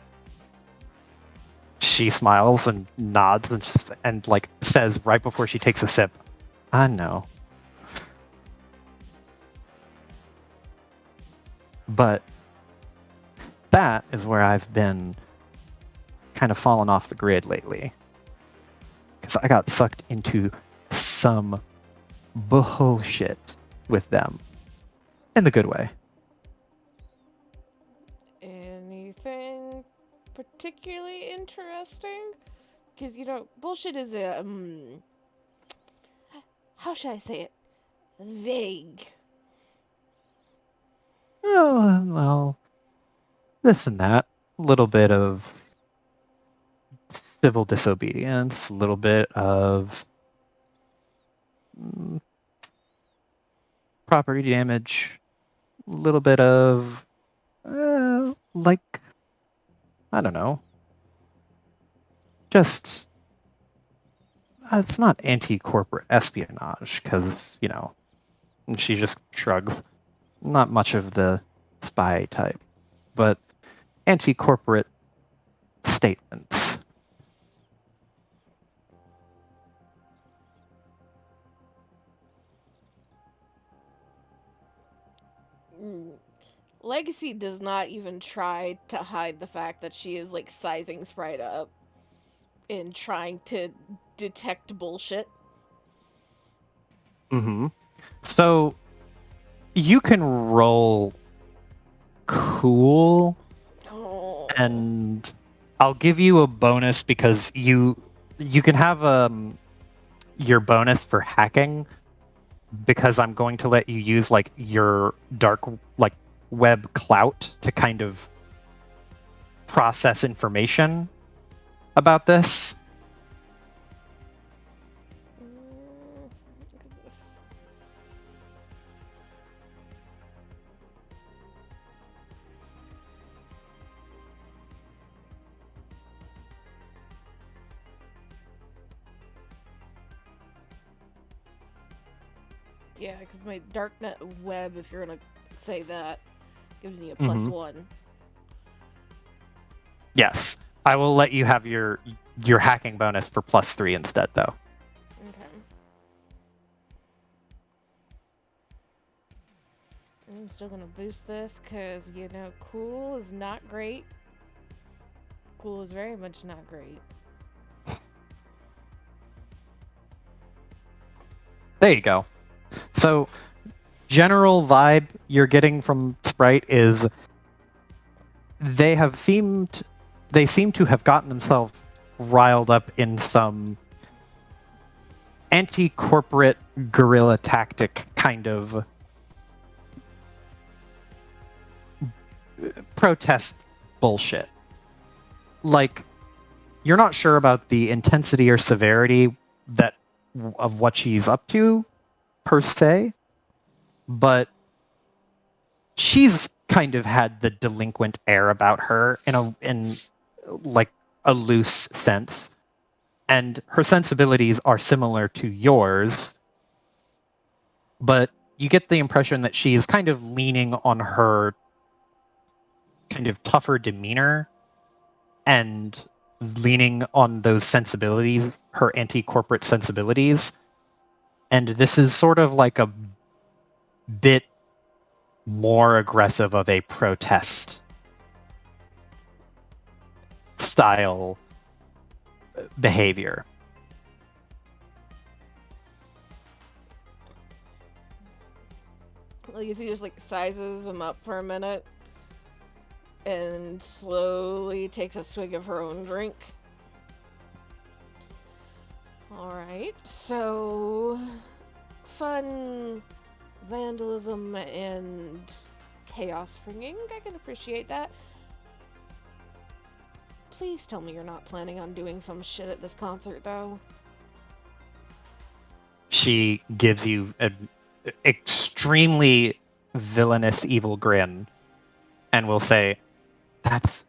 She smiles and nods and like says right before she takes a sip, "I know." But that is where I've been kind of falling off the grid lately. Because I got sucked into some bullshit with them. In the good way. Anything particularly interesting? Because, you know, bullshit is a, how should I say it? Vague. Oh, well, this and that. A little bit of civil disobedience, a little bit of property damage, a little bit of, like, I don't know. Just, it's not anti-corporate espionage, because, you know, and she just shrugs. Not much of the spy type, but anti-corporate statements. Legacy does not even try to hide the fact that she is, like, sizing Sprite up and trying to detect bullshit. Mm-hmm. So, you can roll cool, and I'll give you a bonus because you can have your bonus for hacking, because I'm going to let you use like your dark like web clout to kind of process information about this. Look at this. Yeah, because my darknet web, if you're gonna say that, gives me a +1. Yes, I will let you have your hacking bonus for +3 instead, though. Okay. I'm still gonna boost this because, you know, cool is not great. Cool is very much not great. There you go. So, general vibe you're getting from Sprite is they seem to have gotten themselves riled up in some anti-corporate guerrilla tactic kind of protest bullshit. Like, you're not sure about the intensity or severity of what she's up to per se, but she's kind of had the delinquent air about her in like a loose sense, and her sensibilities are similar to yours, but you get the impression that she is kind of leaning on her kind of tougher demeanor and leaning on those sensibilities, her anti-corporate sensibilities. And this is sort of like a bit more aggressive of a protest style behavior. He just like sizes them up for a minute and slowly takes a swig of her own drink. Alright, so fun vandalism and chaos bringing. I can appreciate that. Please tell me you're not planning on doing some shit at this concert, though. She gives you an extremely villainous evil grin and will say, "That's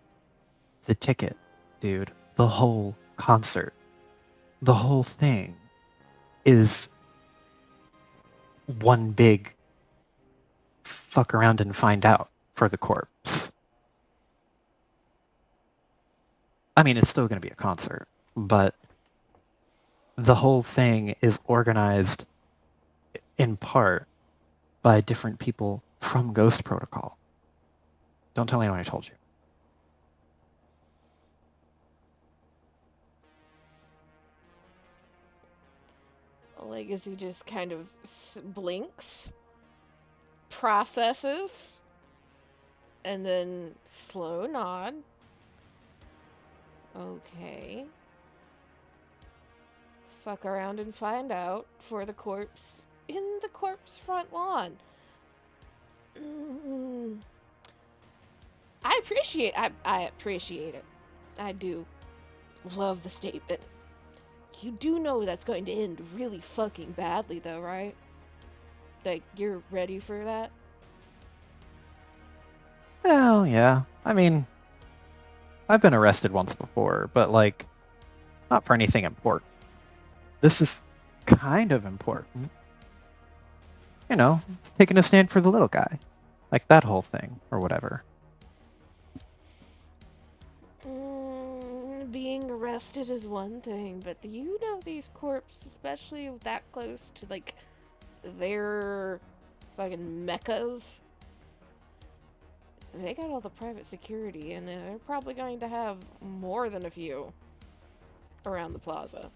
the ticket, dude. The whole concert. The whole thing is one big fuck around and find out for the corpse." I mean, it's still going to be a concert, but the whole thing is organized in part by different people from Ghost Protocol. Don't tell anyone I told you. Legacy just kind of blinks, processes, and then slow nod. Okay. Fuck around and find out for the corpse in the corpse front lawn. I appreciate it. I do love the statement. You do know that's going to end really fucking badly though, right? Like, you're ready for that? Well, yeah. I mean, I've been arrested once before, but like, not for anything important. This is kind of important. You know, taking a stand for the little guy. Like that whole thing, or whatever. Being arrested is one thing, but you know these corps, especially that close to, like, their fucking meccas, they got all the private security, and they're probably going to have more than a few around the plaza.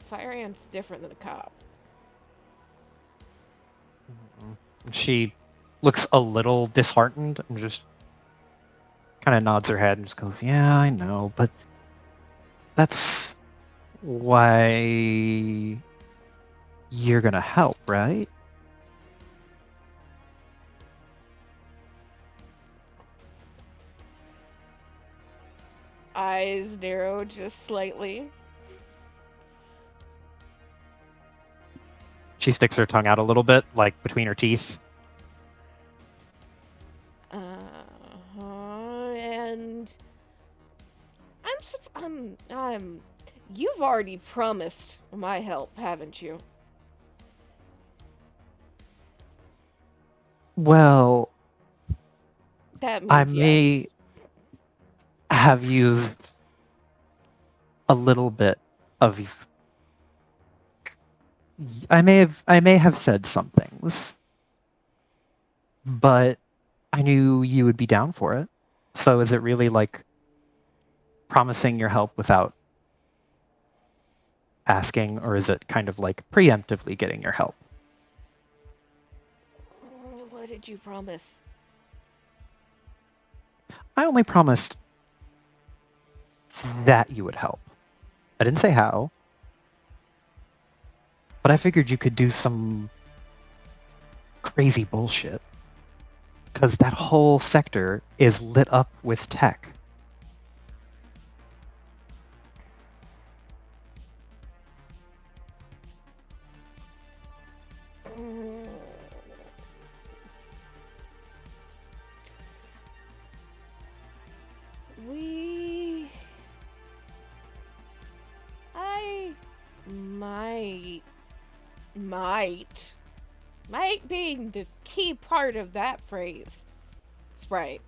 Fire ant's different than a cop. She looks a little disheartened and just kind of nods her head and just goes, "Yeah, I know, but that's why you're gonna help, right?" Eyes narrow just slightly. She sticks her tongue out a little bit, like between her teeth. And you've already promised my help, haven't you? Well, That means I may yes. have used a little bit of. I may have said some things, but I knew you would be down for it. So is it really like promising your help without asking, or is it kind of like preemptively getting your help? What did you promise? I only promised that you would help. I didn't say how, but I figured you could do some crazy bullshit. Because that whole sector is lit up with tech. might being the key part of that phrase, Sprite,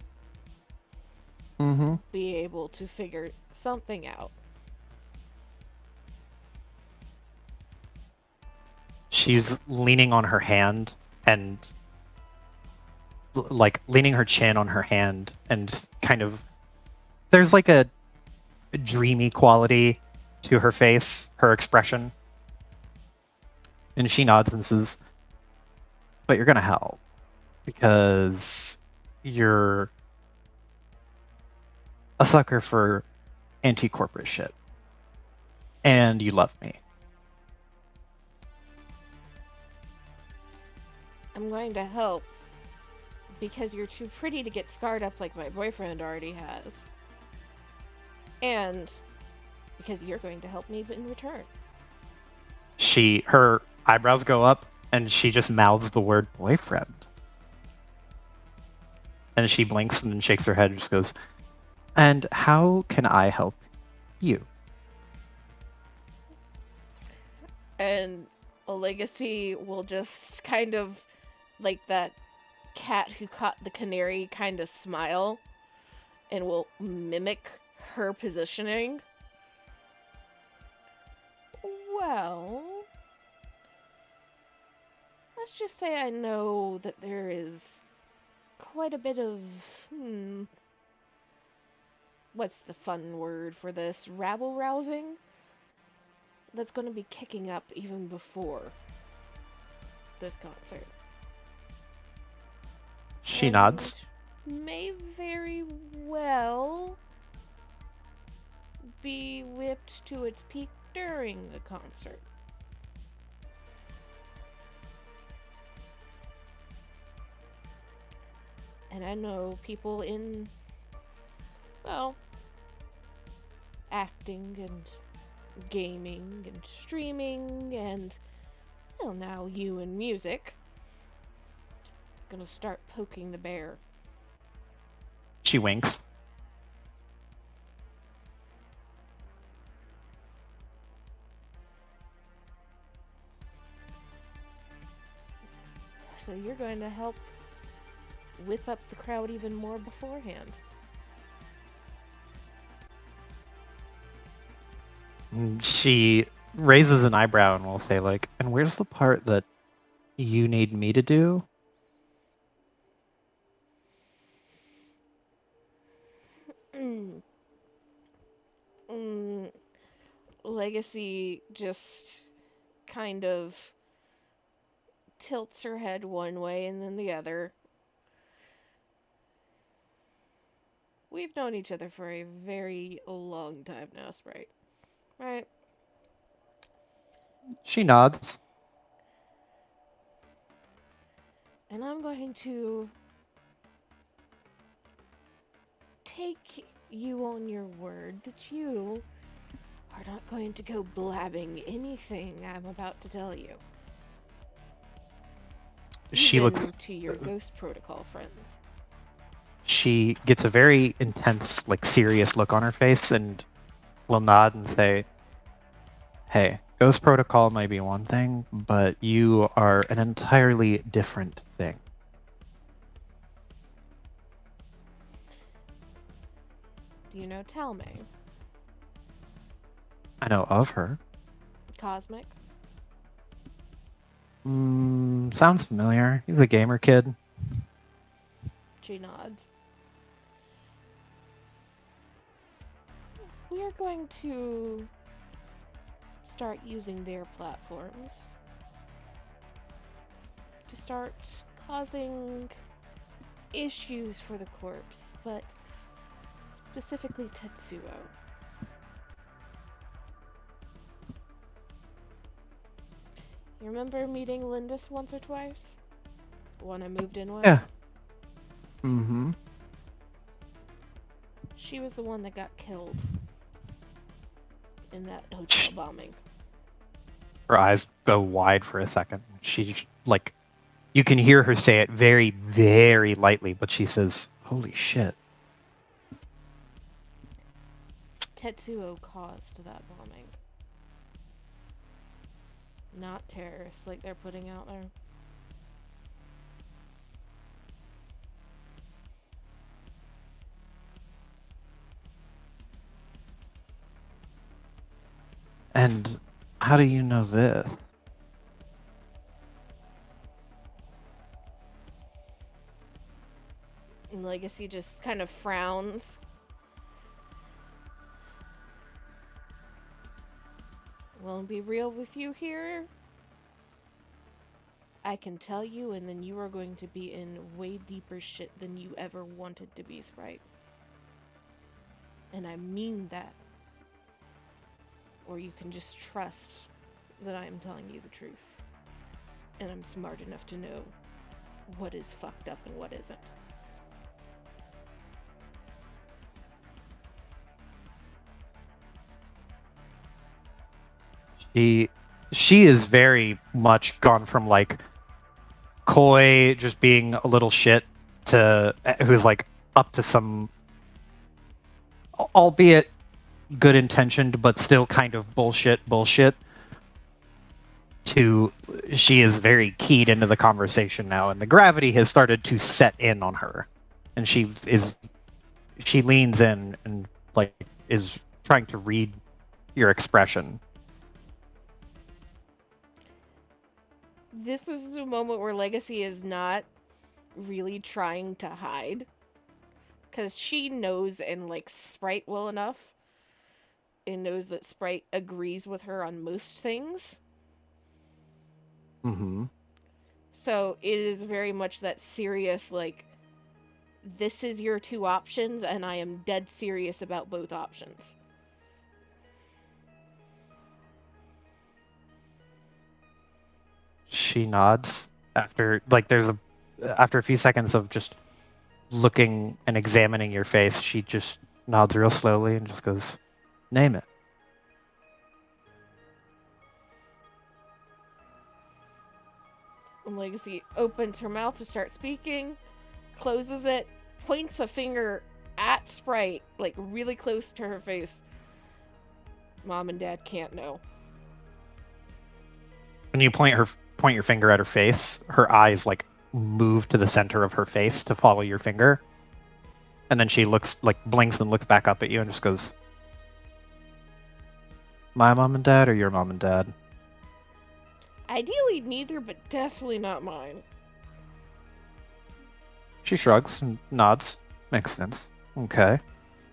Mm-hmm. be able to figure something out. She's leaning on her hand and like leaning her chin on her hand and kind of there's like a dreamy quality to her face, her expression. And she nods and says, "But you're gonna help because you're a sucker for anti-corporate shit. And you love me." I'm going to help because you're too pretty to get scarred up like my boyfriend already has. And because you're going to help me in return. Her eyebrows go up and she just mouths the word boyfriend. And she blinks and then shakes her head and just goes, "And how can I help you?" And a legacy will just kind of like that cat who caught the canary kind of smile and will mimic her positioning. Well, let's just say I know that there is quite a bit of, what's the fun word for this? Rabble-rousing? That's going to be kicking up even before this concert. She nods. May very well be whipped to its peak during the concert. And I know people in, well, acting and gaming and streaming and, well, now you in music, gonna start poking the bear. She winks. So you're going to help whip up the crowd even more beforehand. She raises an eyebrow and will say, like, "And where's the part that you need me to do?" Legacy just kind of tilts her head one way and then the other. We've known each other for a very long time now, Sprite. Right? She nods. And I'm going to take you on your word that you are not going to go blabbing anything I'm about to tell you. She Even looks to your Ghost Protocol friends. She gets a very intense, like serious look on her face and will nod and say, "Hey, Ghost Protocol might be one thing, but you are an entirely different thing." Do you know Talmay? I know of her. Cosmic? Sounds familiar. He's a gamer kid. She nods. We are going to start using their platforms to start causing issues for the corpse, but specifically Tetsuo. You remember meeting Lindis once or twice? The one I moved in with? Yeah. Mm-hmm. She was the one that got killed in that hotel bombing. Her eyes go wide for a second. She, like, you can hear her say it very, very lightly, but she says, "Holy shit." Tetsuo caused that bombing. Not terrorists like they're putting out there. And how do you know this? And Legacy just kind of frowns. Well, be real with you here. I can tell you, and then you are going to be in way deeper shit than you ever wanted to be, Sprite. And I mean that. Or you can just trust that I am telling you the truth. And I'm smart enough to know what is fucked up and what isn't. She is very much gone from like coy, just being a little shit, to who's like up to some, albeit good intentioned, but still kind of bullshit, to she is very keyed into the conversation now, and the gravity has started to set in on her. And she leans in and like is trying to read your expression. This is a moment where Legacy is not really trying to hide. Because she knows and likes Sprite well enough. And knows that Sprite agrees with her on most things. Mm-hmm. So it is very much that serious, like, this is your two options, and I am dead serious about both options. She nods after after a few seconds of just looking and examining your face. She just nods real slowly and just goes, "Name it." And Legacy opens her mouth to start speaking, closes it, points a finger at Sprite, like really close to her face. Mom and Dad can't know. When you point your finger at her face, her eyes like move to the center of her face to follow your finger. And then she blinks and looks back up at you and just goes, "My mom and dad or your mom and dad?" Ideally neither, but definitely not mine. She shrugs and nods. Makes sense. Okay.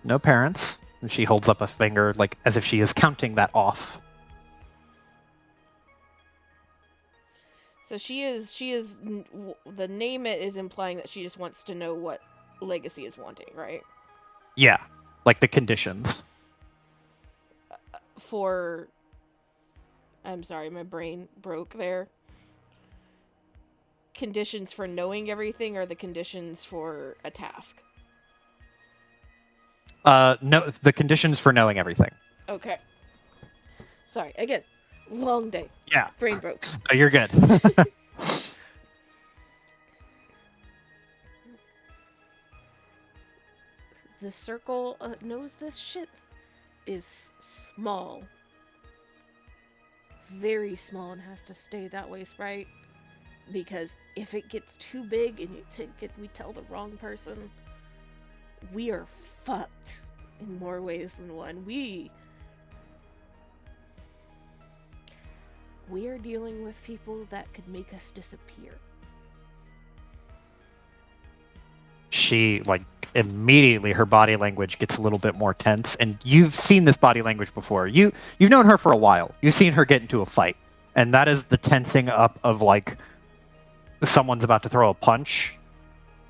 No parents. And she holds up a finger like as if she is counting that off. So she is, the name it is implying that she just wants to know what Legacy is wanting, right? Yeah. Like the conditions. For, I'm sorry, my brain broke there. Conditions for knowing everything or the conditions for a task? No, the conditions for knowing everything. Okay. Sorry, again, long day. Yeah. Brain broke. Oh, you're good. The circle knows this shit is small. Very small, and has to stay that way, Sprite. Because if it gets too big and we tell the wrong person, we are fucked in more ways than one. We are dealing with people that could make us disappear. She immediately, her body language gets a little bit more tense, and you've seen this body language before. You've known her for a while. You've seen her get into a fight, and that is the tensing up of like someone's about to throw a punch,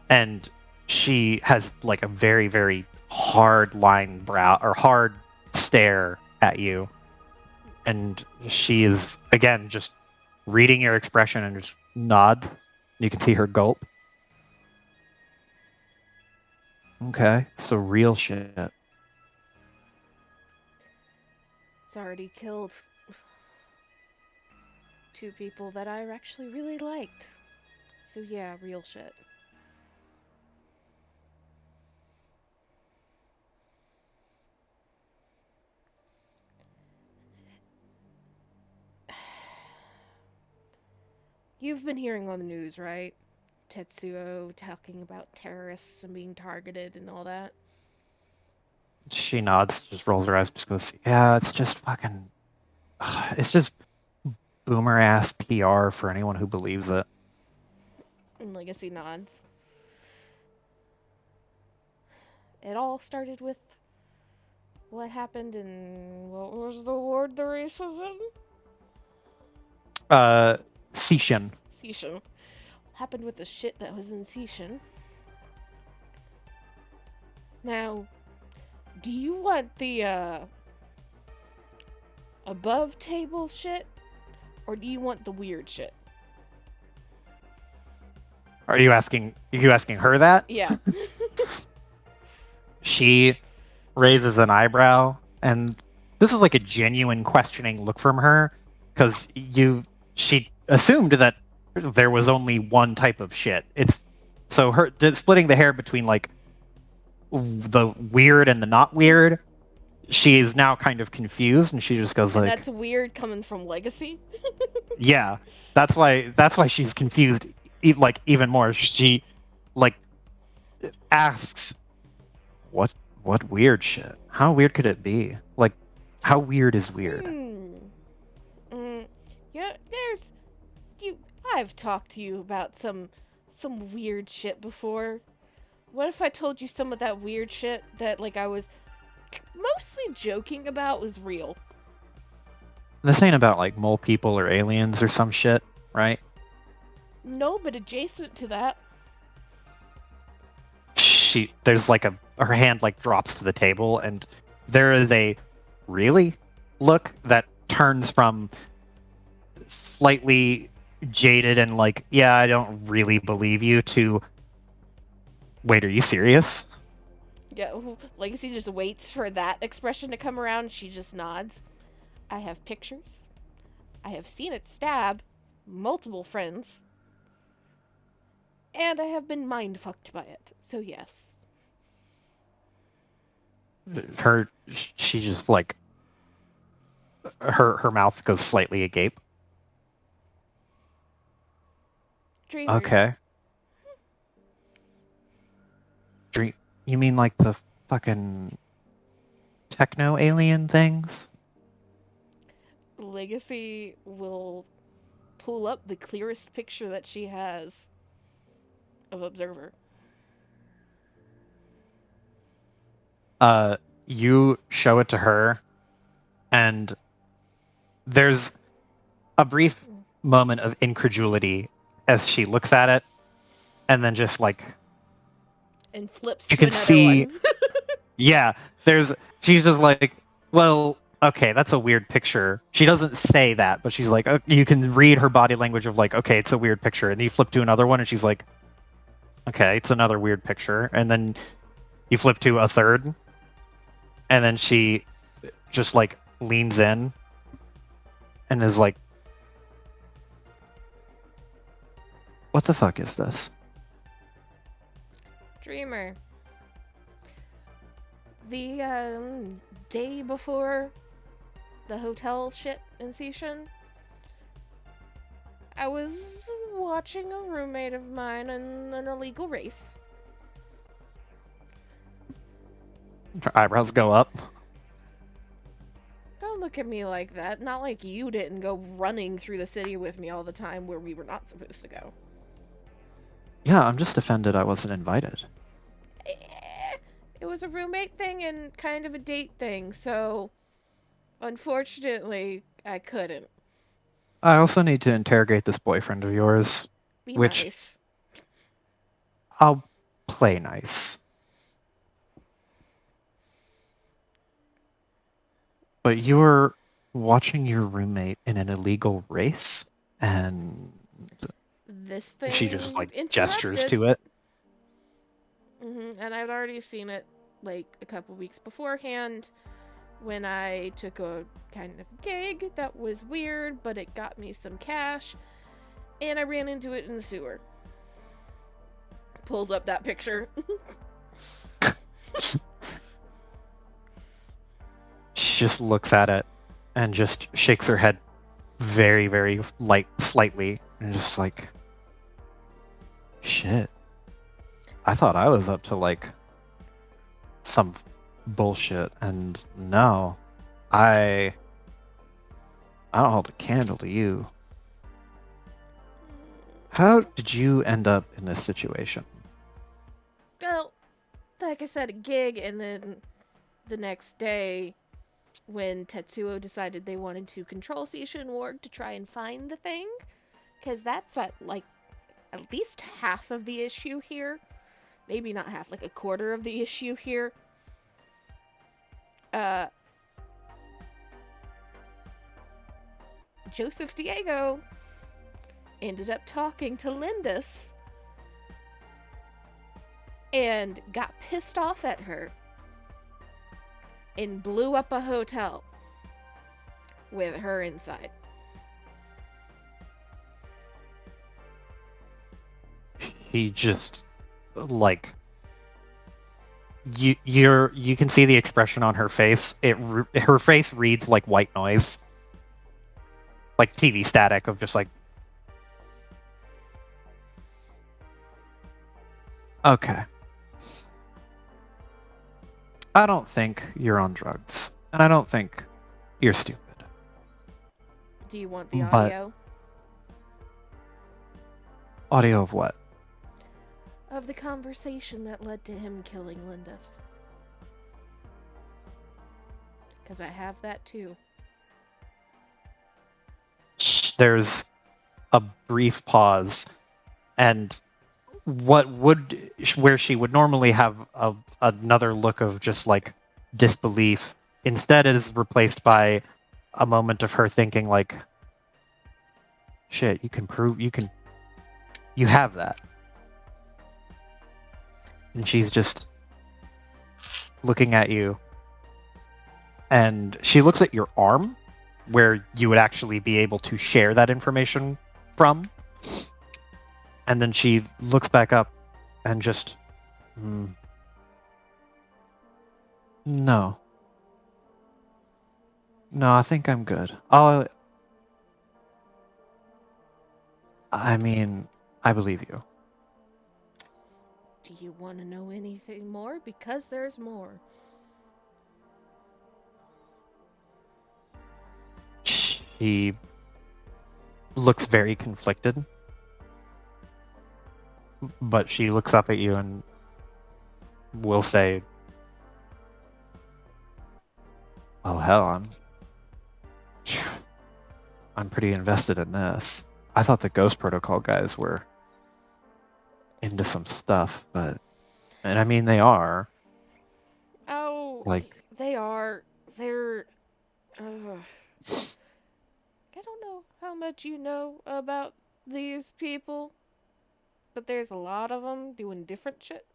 and she has like a very, very hard line brow or hard stare at you, and she is again just reading your expression and just nods. You can see her gulp. Okay, so real shit. It's already killed 2 people that I actually really liked. So yeah, real shit. You've been hearing on the news, right? Tetsuo talking about terrorists and being targeted and all that. She nods, just rolls her eyes, just goes, yeah, it's just fucking... It's just boomer-ass PR for anyone who believes it. And Legacy nods. It all started with what happened in... What was the ward the race was in? Seishin. Seishin. Happened with the shit that was in Seishin. Now, do you want the, above table shit? Or do you want the weird shit? Are you asking her that? Yeah. She raises an eyebrow, and this is like a genuine questioning look from her, because she assumed that there was only one type of shit. It's so her splitting the hair between like the weird and the not weird. She is now kind of confused, and she just goes And like, that's weird coming from Legacy. "Yeah, that's why she's confused, like even more." She like asks, "What weird shit? How weird could it be? Like, how weird is weird?" Yeah, I've talked to you about some weird shit before. What if I told you some of that weird shit that, like, I was mostly joking about was real? This ain't about like mole people or aliens or some shit, right? No, but adjacent to that. There's like her hand like drops to the table, and there is a really look that turns from slightly jaded and like, yeah, I don't really believe you, to, wait, are you serious? Yeah, Legacy just waits for that expression to come around. She just nods. I have pictures. I have seen it stab multiple friends. And I have been mind-fucked by it. So yes. She just like, her mouth goes slightly agape. Dreamers. Okay. You mean like the fucking techno alien things? Legacy will pull up the clearest picture that she has of Observer. You show it to her, and there's a brief moment of incredulity as she looks at it, and then just like, And flips you to can another see, one. yeah, she's just like, well, okay, that's a weird picture. She doesn't say that, but she's like, you can read her body language of like, okay, it's a weird picture. And you flip to another one, and she's like, okay, it's another weird picture. And then you flip to a third, and then she just like leans in and is like, what the fuck is this? Dreamer. The day before the hotel shit in Seishin, I was watching a roommate of mine in an illegal race. Her eyebrows go up. Don't look at me like that. Not like you didn't go running through the city with me all the time where we were not supposed to go. Yeah, I'm just offended I wasn't invited. It was a roommate thing and kind of a date thing, so unfortunately, I couldn't. I also need to interrogate this boyfriend of yours. Be Which- nice. I'll play nice. But you were watching your roommate in an illegal race, and This thing she just like interrupted. gestures to it. And I'd already seen it like a couple weeks beforehand when I took a kind of gig that was weird, but it got me some cash, and I ran into it in the sewer. Pulls up that picture. She just looks at it and just shakes her head very, very slightly, And just like, shit. I thought I was up to like some bullshit, and no, I don't hold a candle to you. How did you end up in this situation? Well, like I said, a gig, and then the next day, when Tetsuo decided they wanted to control Seisha and Ward to try and find the thing, because that's at least half of the issue here. Maybe not half, like a quarter of the issue here. Joseph Diego ended up talking to Lindis and got pissed off at her and blew up a hotel with her inside. He just like you can see the expression on her face. Her face reads like white noise, like TV static of just like, okay. I don't think you're on drugs, and I don't think you're stupid. Do you want the But- audio? Audio of what? Of the conversation that led to him killing Lindis. Because I have that too. There's a brief pause, and where she would normally have another look of just like disbelief, instead is replaced by a moment of her thinking like, shit, you have that. And she's just looking at you, and she looks at your arm where you would actually be able to share that information from. And then she looks back up and just, no, I think I'm good. I mean, I believe you. Do you want to know anything more? Because there's more. She looks very conflicted, but she looks up at you and will say, well, hell, I'm pretty invested in this. I thought the Ghost Protocol guys were into some stuff, and I mean, they are. Oh, Like, they are. They're. I don't know how much you know about these people, but there's a lot of them doing different shit.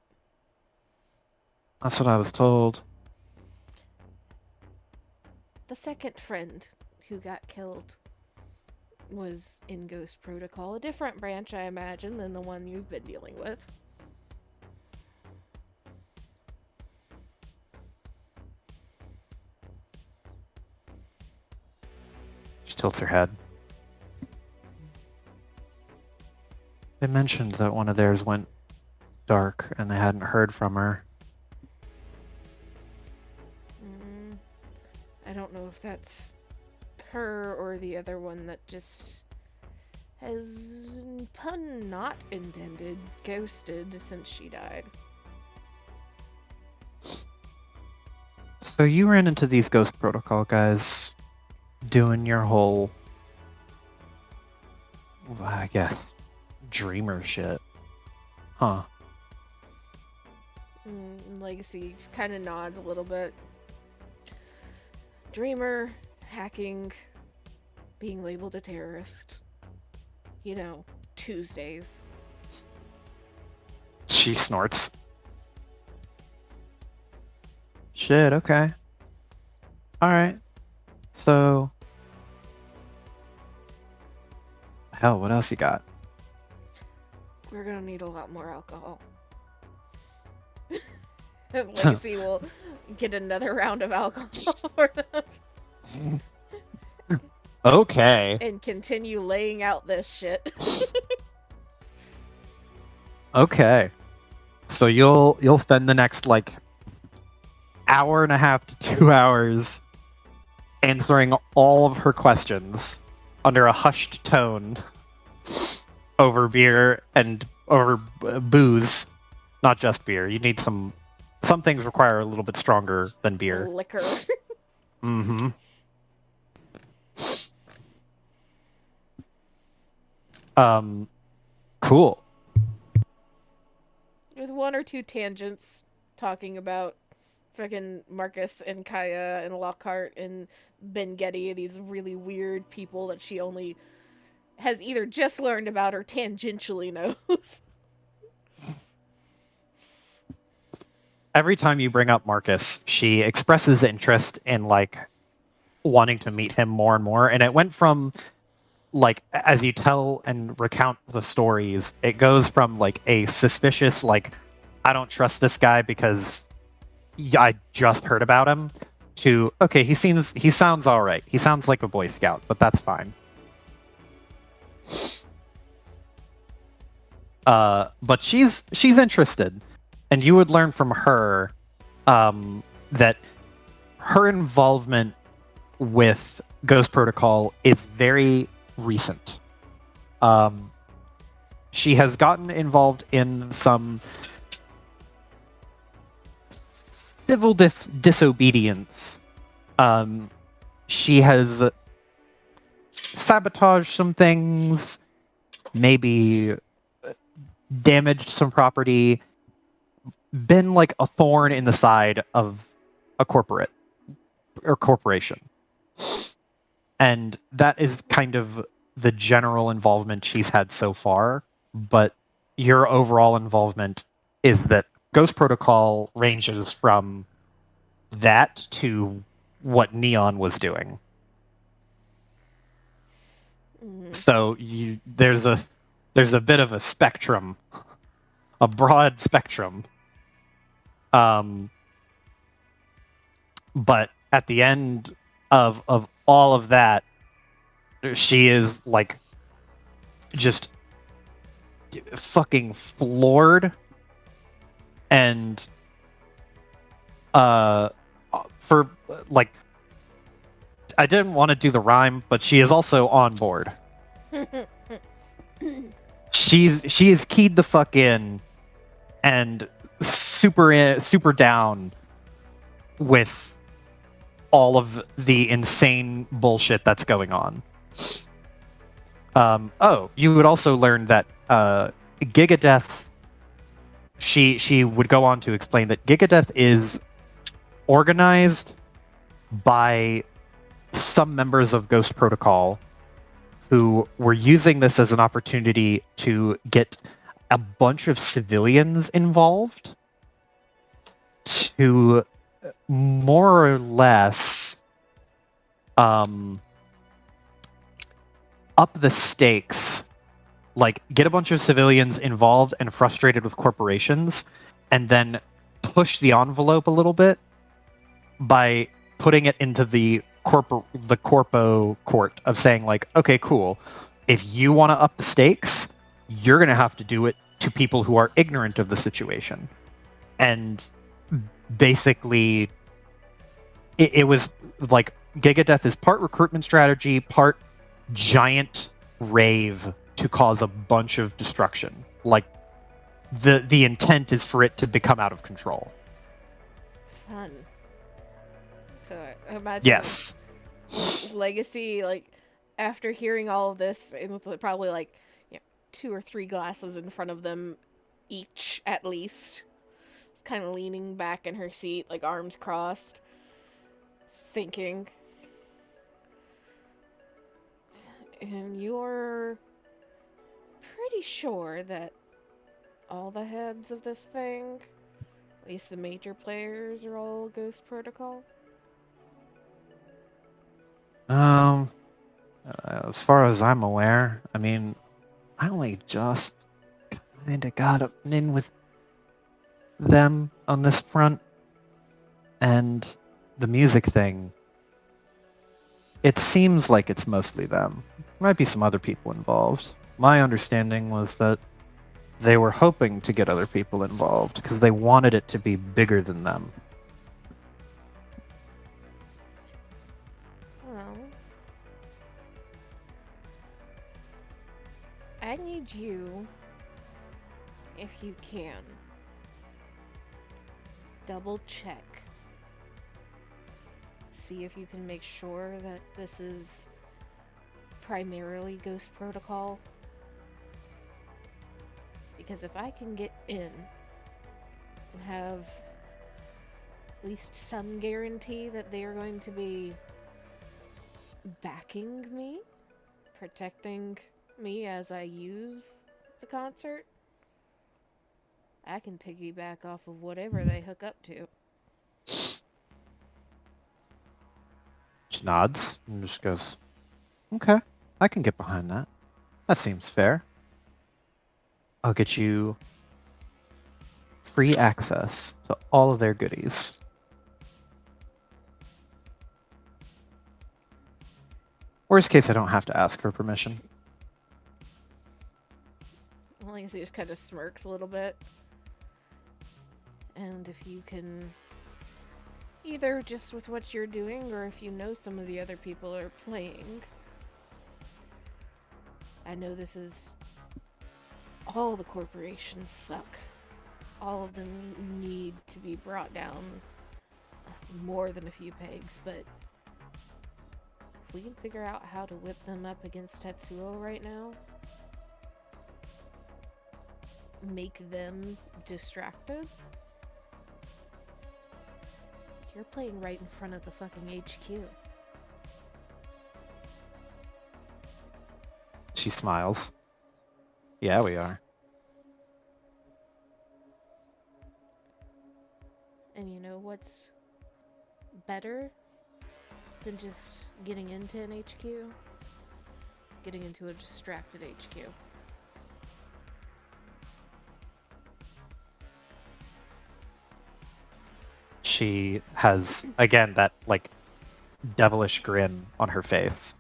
that's what I was told. The second friend who got killed was in Ghost Protocol, a different branch, I imagine, than the one you've been dealing with. She tilts her head. They mentioned that one of theirs went dark and they hadn't heard from her. I don't know if that's her or the other one that just has, pun not intended, ghosted since she died. So you ran into these Ghost Protocol guys doing your whole, I guess, dreamer shit. Huh. Legacy kind of nods a little bit. Dreamer, hacking, being labeled a terrorist. You know, Tuesdays. She snorts. Shit, okay. Alright. So... hell, what else you got? We're gonna need a lot more alcohol. Legacy will get another round of alcohol for them. Okay. and continue laying out this shit. Okay. So you'll spend the next like hour and a half to 2 hours answering all of her questions under a hushed tone over beer and over booze, not just beer. You need some things require a little bit stronger than beer. Liquor. Mm-hmm. Cool. There's one or two tangents talking about fucking Marcus and Kaya and Lockhart and Ben Getty, these really weird people that she only has either just learned about or tangentially knows. Every time you bring up Marcus, she expresses interest in like wanting to meet him more and more, and it went from like as you tell and recount the stories, it goes from like a suspicious like I don't trust this guy because I just heard about him to okay, he sounds all right. He sounds like a Boy Scout, but that's fine. But she's interested, and you would learn from her that her involvement with Ghost Protocol is very recent. She has gotten involved in some civil disobedience. She has sabotaged some things, maybe damaged some property, been like a thorn in the side of a corporation. And that is kind of the general involvement she's had so far, but your overall involvement is that Ghost Protocol ranges from that to what Neon was doing. Mm-hmm. So there's a bit of a spectrum, a broad spectrum. But at the end of all of that, she is like just fucking floored, and for like I didn't want to do the rhyme, but she is also on board. She is keyed the fuck in and super down with all of the insane bullshit that's going on. You would also learn that Gigadeath. She would go on to explain that Gigadeath is organized by some members of Ghost Protocol who were using this as an opportunity to get a bunch of civilians involved to more or less up the stakes, like get a bunch of civilians involved and frustrated with corporations, and then push the envelope a little bit by putting it into the corpo court of saying like, okay, cool, if you want to up the stakes, you're going to have to do it to people who are ignorant of the situation. And basically it was like Gigadeath is part recruitment strategy, part giant rave to cause a bunch of destruction. Like the intent is for it to become out of control. Fun. So I imagine Yes. Legacy, like after hearing all of this, and with probably like 2 or 3 glasses in front of them each at least, is kind of leaning back in her seat, like arms crossed, thinking. And you're pretty sure that all the heads of this thing, at least the major players, are all Ghost Protocol? As far as I'm aware, I mean, I only just kind of got up and in with them on this front, and the music thing. It seems like it's mostly them. Might be some other people involved. My understanding was that they were hoping to get other people involved because they wanted it to be bigger than them. Well, I need you, if you can, double check. See if you can make sure that this is primarily Ghost Protocol. Because if I can get in and have at least some guarantee that they are going to be backing me, protecting me as I use the concert, I can piggyback off of whatever they hook up to. She nods and just goes, okay, I can get behind that. That seems fair. I'll get you free access to all of their goodies. Worst case, I don't have to ask for permission. Well, I guess he just kind of smirks a little bit. And if you can, either just with what you're doing, or if you know some of the other people are playing. I know this is... all the corporations suck. All of them need to be brought down more than a few pegs, but if we can figure out how to whip them up against Tetsuo right now, make them distracted, you're playing right in front of the fucking HQ. She smiles. Yeah, we are. And you know what's better than just getting into an HQ? Getting into a distracted HQ. She has, again, that, like, devilish grin on her face.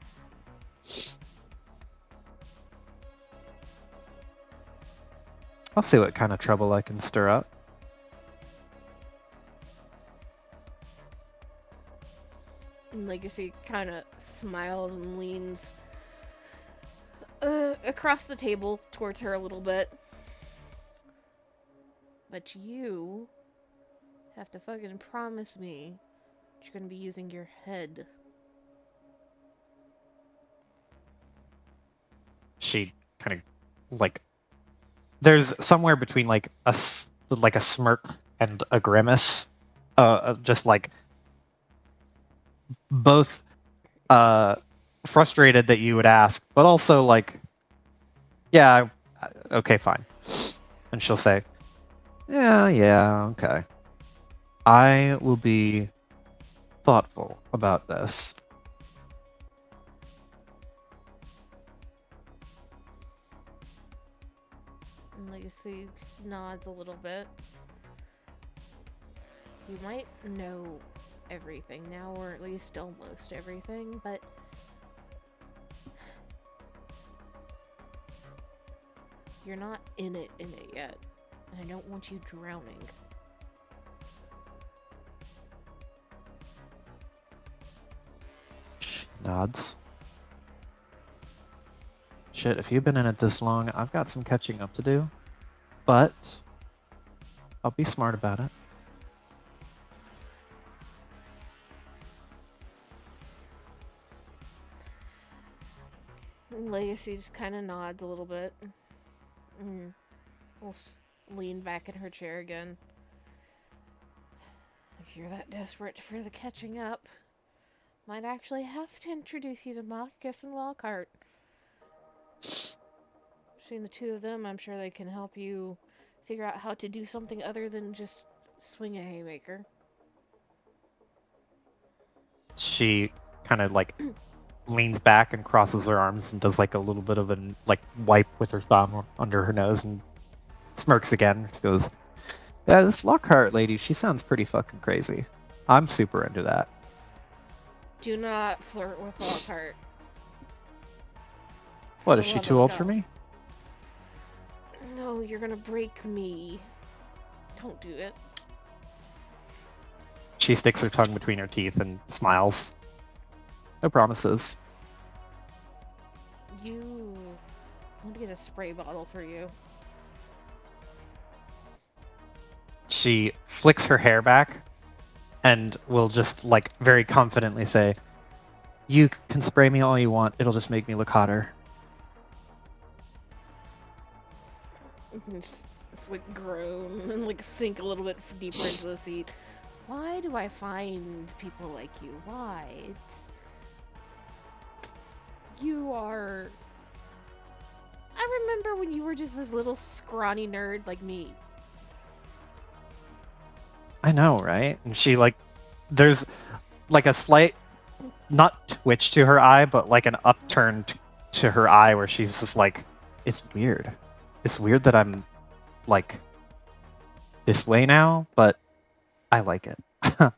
I'll see what kind of trouble I can stir up. And Legacy kind of smiles and leans across the table towards her a little bit. But you have to fucking promise me that you're gonna be using your head. She kind of, like, there's somewhere between, like, a smirk and a grimace. Just, like, both frustrated that you would ask, but also, like, yeah, okay, fine. And she'll say, yeah, okay. I will be thoughtful about this. And Legacy nods a little bit. You might know everything now, or at least almost everything, but you're not in it yet. And I don't want you drowning. She nods. Shit, if you've been in it this long, I've got some catching up to do. But I'll be smart about it. Legacy just kind of nods a little bit. We'll lean back in her chair again. If you're that desperate for the catching up, might actually have to introduce you to Marcus and Lockhart. Between the two of them, I'm sure they can help you figure out how to do something other than just swing a haymaker. She kind of, like, leans back and crosses her arms and does, like, a little bit of a, like, wipe with her thumb under her nose and smirks again. She goes, yeah, this Lockhart lady, she sounds pretty fucking crazy. I'm super into that. Do not flirt with Lockhart. What, For is the she love too of old for God. me? No, you're gonna break me. Don't do it. She sticks her tongue between her teeth and smiles. No promises. I want to get a spray bottle for you. She flicks her hair back and will just, like, very confidently say, "You can spray me all you want. It'll just make me look hotter." You can just like groan and like sink a little bit deeper into the seat. Why do I find people like you? Why? You are. I remember when you were just this little scrawny nerd like me. I know, right? And she, like, there's like a slight, not twitch to her eye, but like an upturn to her eye where she's just like, it's weird. It's weird that I'm like this way now, but I like it. I'm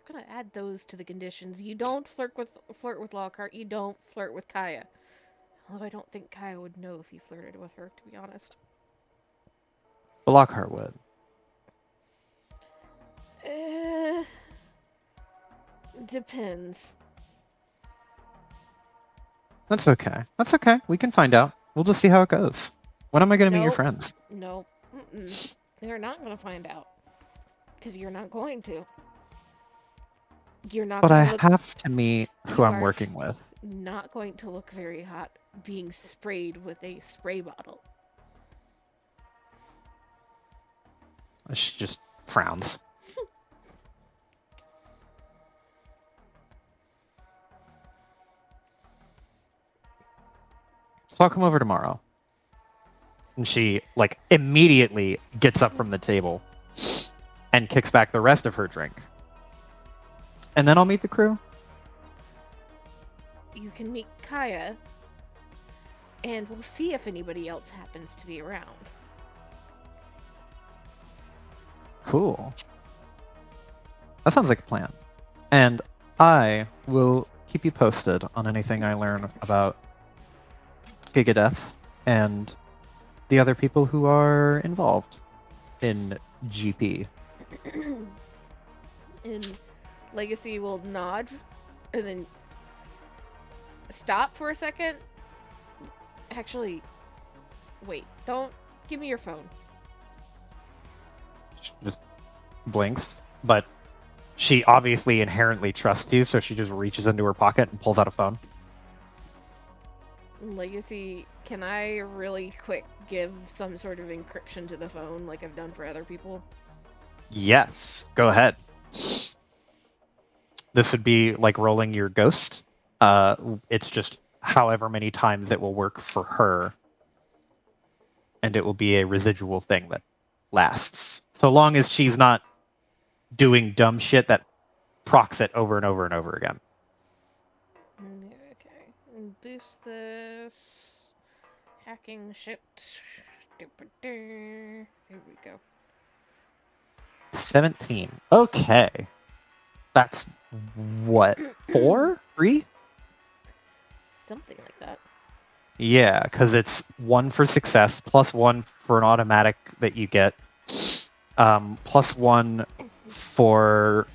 gonna add those to the conditions. You don't flirt with Lockhart. You don't flirt with Kaya. Although I don't think Kaya would know if you flirted with her, to be honest. But Lockhart would. Depends. That's okay. That's okay. We can find out. We'll just see how it goes. When am I going to meet your Nope. friends? No. They're not gonna find out. Because you're not going to. You're not But I gonna look. have to meet who You I'm are working with. not going to look very hot being sprayed with a spray bottle. She just frowns. So I'll come over tomorrow. And she, like, immediately gets up from the table and kicks back the rest of her drink. And then I'll meet the crew. You can meet Kaya, and we'll see if anybody else happens to be around. Cool. That sounds like a plan. And I will keep you posted on anything I learn about Gigadeath and the other people who are involved in GP. And Legacy will nod and then stop for a second. Actually, wait, don't give me your phone. She just blinks, but she obviously inherently trusts you, so she just reaches into her pocket and pulls out a phone. Legacy, can I really quick give some sort of encryption to the phone like I've done for other people? Yes, go ahead. This would be like rolling your ghost. It's just however many times it will work for her, and it will be a residual thing that lasts. So long as she's not doing dumb shit that procs it over and over and over again. Okay. Boost this. Hacking shit. There we go. 17. Okay. That's what? 4? 3? Something like that. Yeah, because it's 1 for success, plus 1 for an automatic that you get, plus 1 for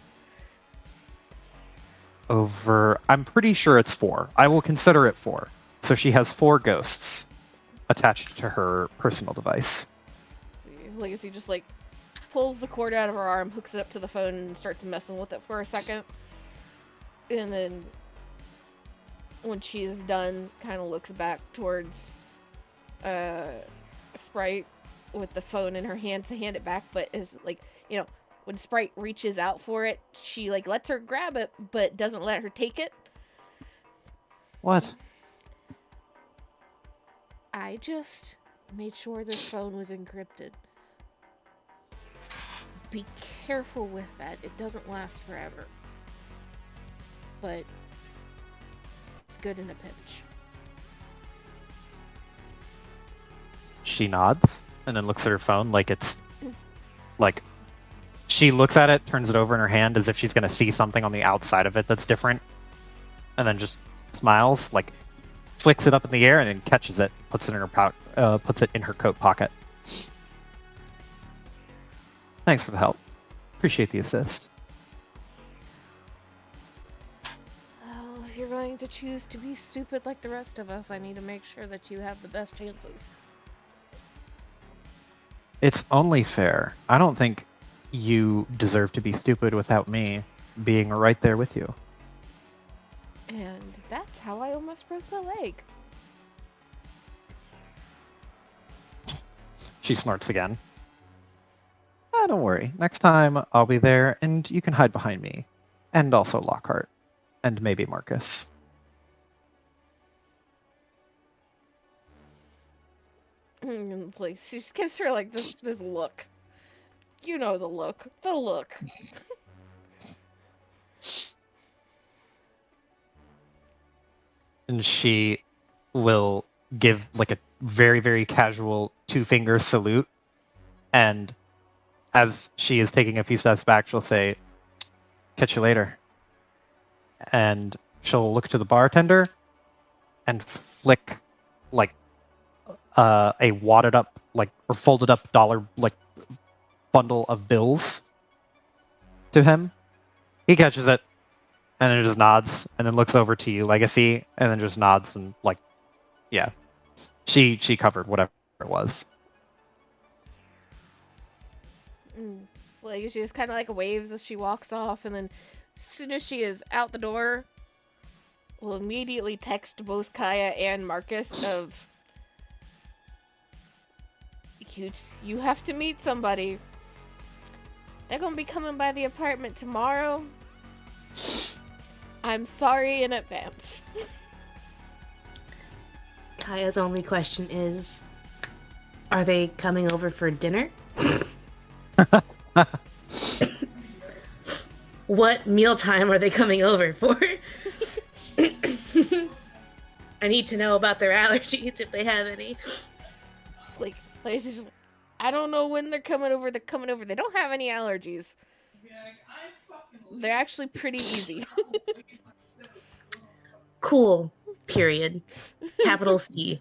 over. I'm pretty sure it's 4. I will consider it 4. So she has 4 ghosts attached to her personal device. See, Legacy just like pulls the cord out of her arm, hooks it up to the phone, and starts messing with it for a second. And then when she is done, kind of looks back towards Sprite with the phone in her hand to hand it back, but is like, you know, when Sprite reaches out for it, she like lets her grab it, but doesn't let her take it. What? I just made sure this phone was encrypted. Be careful with that. It doesn't last forever. But it's good in a pinch. She nods and then looks at her phone like it's Like, she looks at it, turns it over in her hand as if she's going to see something on the outside of it that's different, and then just smiles, like, flicks it up in the air and then catches it, puts it in her coat pocket. Thanks for the help. Appreciate the assist. Well, if you're going to choose to be stupid like the rest of us, I need to make sure that you have the best chances. It's only fair. I don't think you deserve to be stupid without me being right there with you. And that's how I almost broke my leg. She snorts again. Don't worry. Next time I'll be there and you can hide behind me. And also Lockhart. And maybe Marcus. Like, she just gives her like this look. You know the look. The look. And she will give like a very, very casual 2-finger salute. And as she is taking a few steps back, she'll say, "Catch you later." And she'll look to the bartender and flick like a wadded up, like, or folded up dollar, like, bundle of bills to him. He catches it and then just nods and then looks over to you, Legacy, and then just nods and, like, yeah, she covered whatever it was. Like, she just kind of like waves as she walks off, and then as soon as she is out the door, will immediately text both Kaya and Marcus of, you have to meet somebody. They're gonna be coming by the apartment tomorrow. I'm sorry in advance. Kaya's only question is, are they coming over for dinner? What mealtime are they coming over for? I need to know about their allergies, if they have any. It's like, Lacey's just like, I don't know when they're coming over. They're coming over. They don't have any allergies. They're actually pretty easy. Cool. Period. Capital C.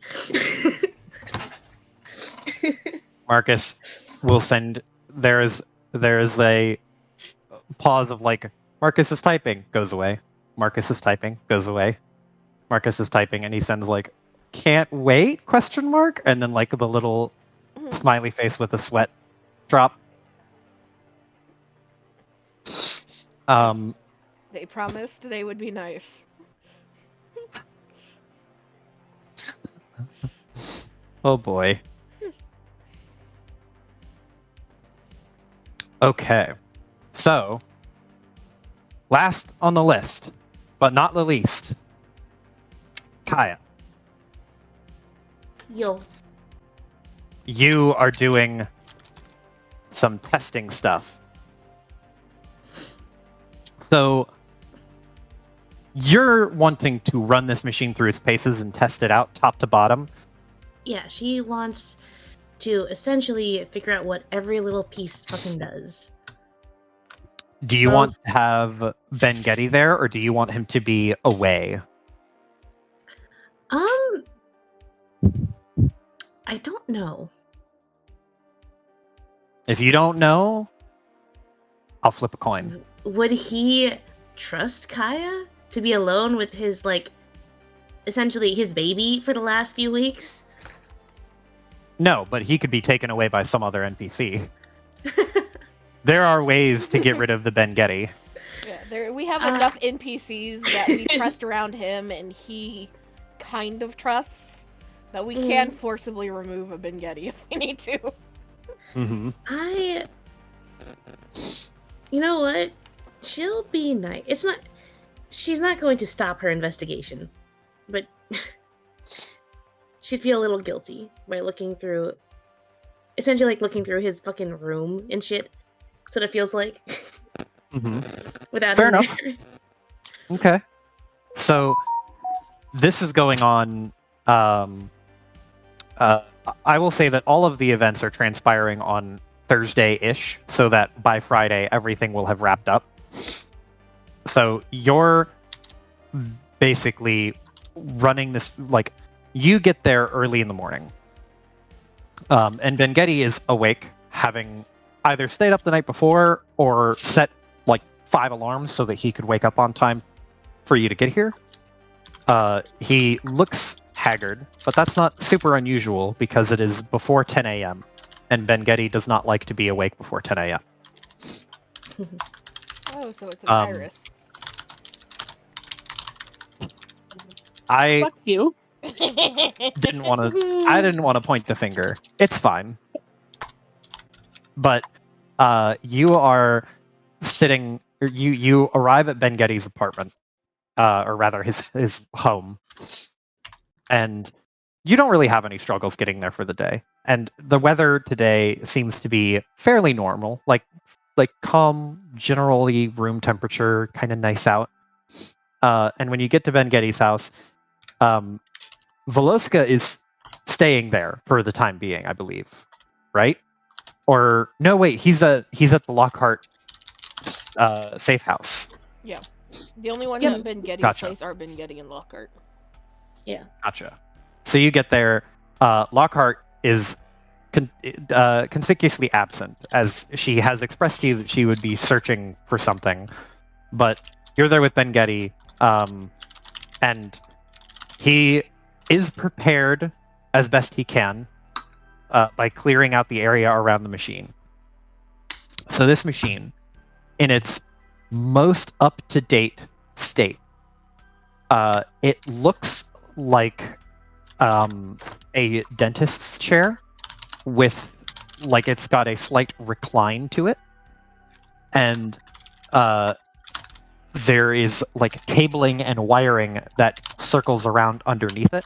Marcus will send. There is a pause of like, Marcus is typing, goes away. Marcus is typing, goes away. Marcus is typing, and he sends like, "Can't wait?" ? And then like the little smiley face with a sweat drop. They promised they would be nice. Oh boy. Okay. So, last on the list, but not the least, Kaya. Yo. You are doing some testing stuff. So, you're wanting to run this machine through its paces and test it out top to bottom. Yeah, she wants to essentially figure out what every little piece fucking does. Do you want to have Ben Getty there, or do you want him to be away? I don't know. If you don't know, I'll flip a coin. Would he trust Kaya to be alone with his, like, essentially his baby for the last few weeks? No, but he could be taken away by some other NPC. There are ways to get rid of the Ben Getty. Yeah, we have enough NPCs that we trust around him, and he kind of trusts, that we can forcibly remove a Ben Getty if we need to. Mm-hmm. You know what? She'll be nice. She's not going to stop her investigation, but she'd feel a little guilty by looking through his fucking room and shit. That's what it feels like. Without Fair him enough. there. Okay. So, this is going on. I will say that all of the events are transpiring on Thursday-ish, so that by Friday everything will have wrapped up. So you're basically running this, like, you get there early in the morning. And Bengetti is awake, having either stayed up the night before or set like 5 alarms so that he could wake up on time for you to get here. He looks haggard, but that's not super unusual because it is before 10 a.m. and Bengetti does not like to be awake before 10 a.m. Oh, so it's an iris. I Fuck you. didn't want to point the finger. It's fine. But you are sitting, you arrive at Bengetti's apartment, or rather his home, and you don't really have any struggles getting there for the day. And the weather today seems to be fairly normal, like calm, generally room temperature, kind of nice out. And when you get to Bengetti's house, Voloska is staying there for the time being, I believe, right? Or no, wait, he's at the Lockhart safe house. Yeah, the only ones Yep. at Bengetti's Gotcha. place are Bengetti and Lockhart. Yeah. Gotcha. So you get there. Lockhart is conspicuously absent, as she has expressed to you that she would be searching for something. But you're there with Bengetti, and he is prepared as best he can by clearing out the area around the machine. So this machine, in its most up-to-date state, it looks like a dentist's chair with, like, it's got a slight recline to it, and there is like cabling and wiring that circles around underneath it.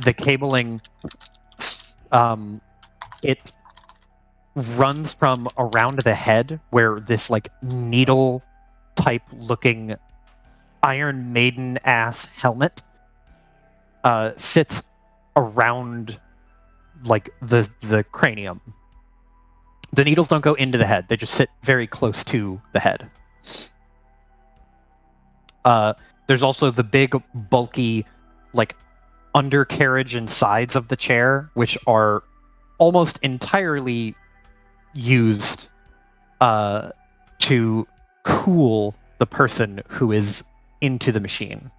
The cabling, it runs from around the head where this like needle type looking Iron Maiden ass helmet sits around like the cranium. The needles don't go into the head, they just sit very close to the head. There's also the big bulky like undercarriage and sides of the chair, which are almost entirely used to cool the person who is into the machine.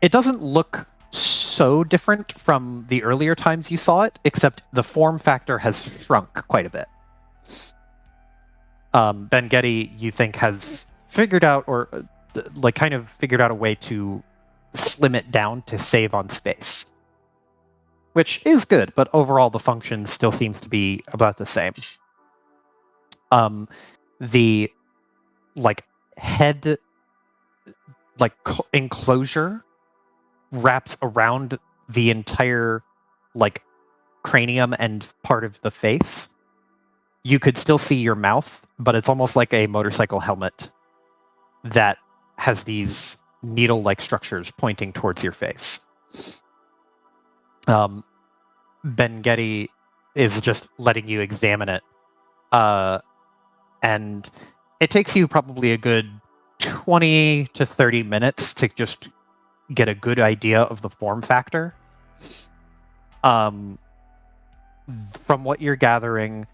It doesn't look so different from the earlier times you saw it, except the form factor has shrunk quite a bit. Bengetti, you think, has figured out, or like kind of figured out a way to slim it down to save on space, which is good, but overall the function still seems to be about the same. The like head like enclosure wraps around the entire like cranium and part of the face. You could still see your mouth, but it's almost like a motorcycle helmet that has these needle-like structures pointing towards your face. Bengetti is just letting you examine it, and it takes you probably a good 20 to 30 minutes to just get a good idea of the form factor. From what you're gathering,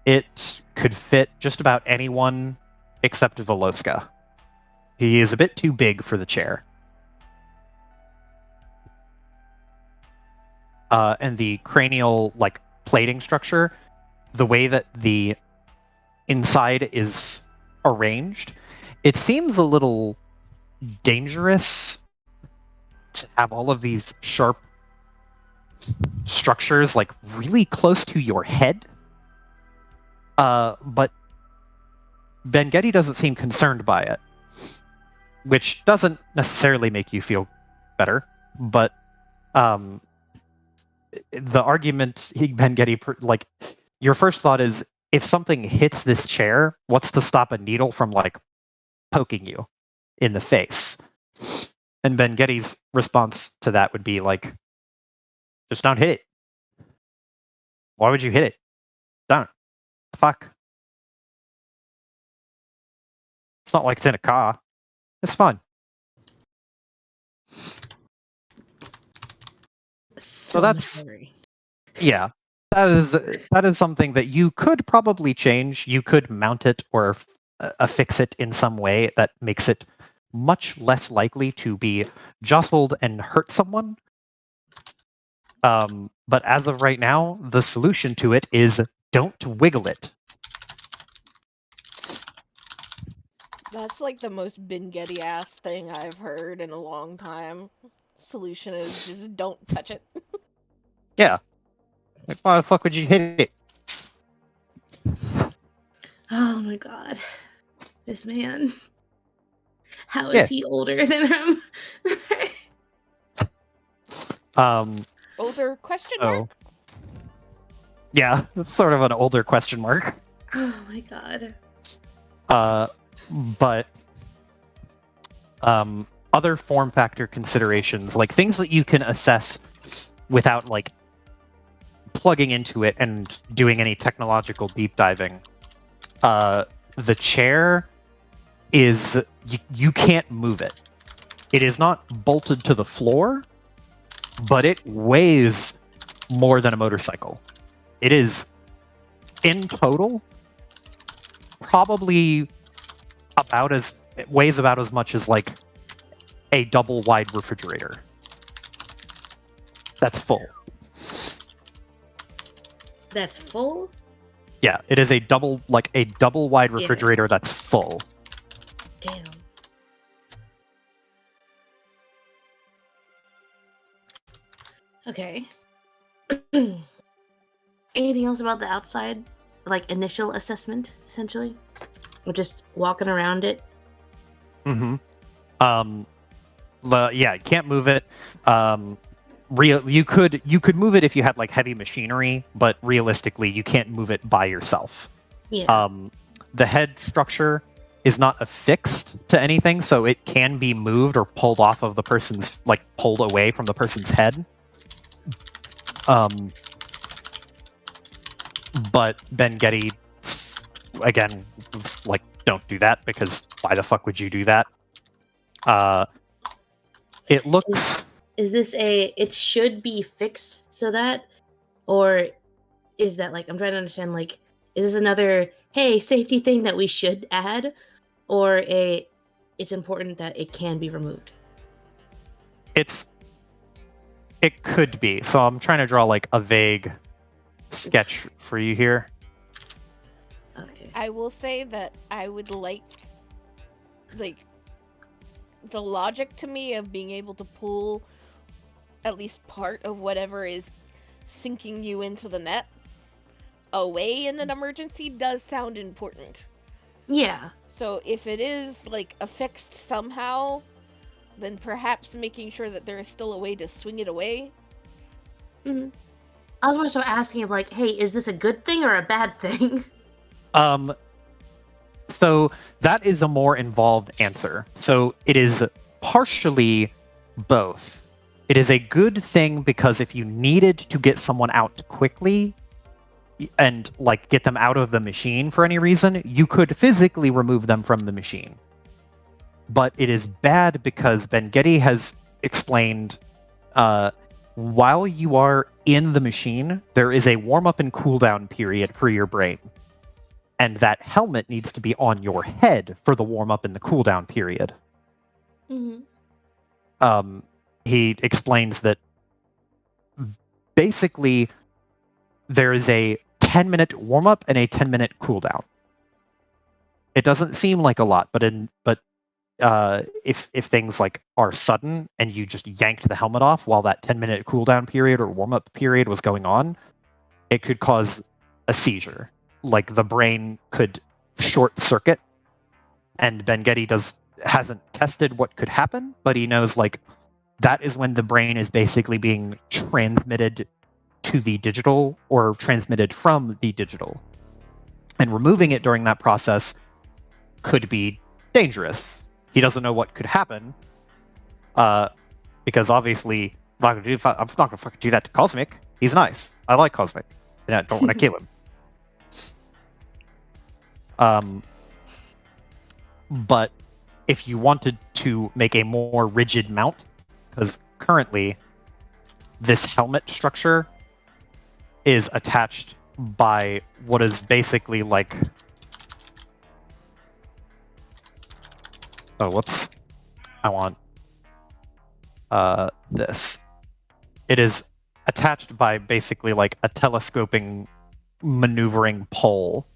it could fit just about anyone except Voloska. He is a bit too big for the chair. And the cranial like plating structure, the way that the inside is arranged, it seems a little dangerous to have all of these sharp structures like really close to your head. But Bengetti doesn't seem concerned by it, which doesn't necessarily make you feel better. But the argument Bengetti, like, your first thought is, if something hits this chair, what's to stop a needle from like poking you in the face? And Bengetti's response to that would be like, just don't hit it. Why would you hit it? Don't. Fuck. It's not like it's in a car. It's fun. So that's- much worry. Yeah. That is something that you could probably change. You could mount it or affix it in some way that makes it much less likely to be jostled and hurt someone. But as of right now, the solution to it is don't wiggle it. That's like the most Ben Getty ass thing I've heard in a long time. Solution is just don't touch it. Yeah. Like, why the fuck would you hit it? Oh my god. This man. How is he older than him? Older question so, mark? Yeah, it's sort of an older question mark. Oh my god. But other form factor considerations, like things that you can assess without like plugging into it and doing any technological deep diving. The chair is you can't move it. It is not bolted to the floor, but it weighs more than a motorcycle. It is in total probably it weighs about as much as like a double wide refrigerator. That's full. That's full? Yeah, it is a double wide refrigerator that's full. Damn. Okay. Anything else about the outside? Like initial assessment, essentially? Or just walking around it? Mm-hmm. Yeah, you can't move it. You could move it if you had like heavy machinery, but realistically you can't move it by yourself. Yeah. The head structure is not affixed to anything, so it can be moved or pulled off of the person's, like pulled away from the person's head. But Ben Getty, again, was like, don't do that, because why the fuck would you do that? It looks... Is this it should be fixed so that, or is that like, I'm trying to understand, like, is this another, hey, safety thing that we should add, or it's important that it can be removed? It could be. So I'm trying to draw like a vague sketch for you here. Okay. I will say that I would like the logic to me of being able to pull at least part of whatever is sinking you into the net away in an emergency does sound important. Yeah. So if it is like affixed somehow, then perhaps making sure that there is still a way to swing it away. Mm-hmm. I was more so asking of like, hey, is this a good thing or a bad thing? So that is a more involved answer. So it is partially both. It is a good thing because if you needed to get someone out quickly and like get them out of the machine for any reason, you could physically remove them from the machine. But it is bad because Ben Getty has explained while you are in the machine, there is a warm-up and cool-down period for your brain. And that helmet needs to be on your head for the warm-up and the cool-down period. Mm-hmm. He explains that basically there is a 10-minute warm-up and a 10-minute cool-down. It doesn't seem like a lot, but if things like are sudden and you just yanked the helmet off while that 10-minute cooldown period or warm-up period was going on, it could cause a seizure. Like the brain could short circuit, and Ben Getty hasn't tested what could happen, but he knows like that is when the brain is basically being transmitted to the digital or transmitted from the digital. And removing it during that process could be dangerous. He doesn't know what could happen, because obviously I'm not gonna fucking do that to Cosmic. He's nice. I like Cosmic. and I don't want to kill him. But if you wanted to make a more rigid mount, because currently this helmet structure is attached by what is basically like... Oh, whoops. I want this. It is attached by basically like a telescoping maneuvering pole.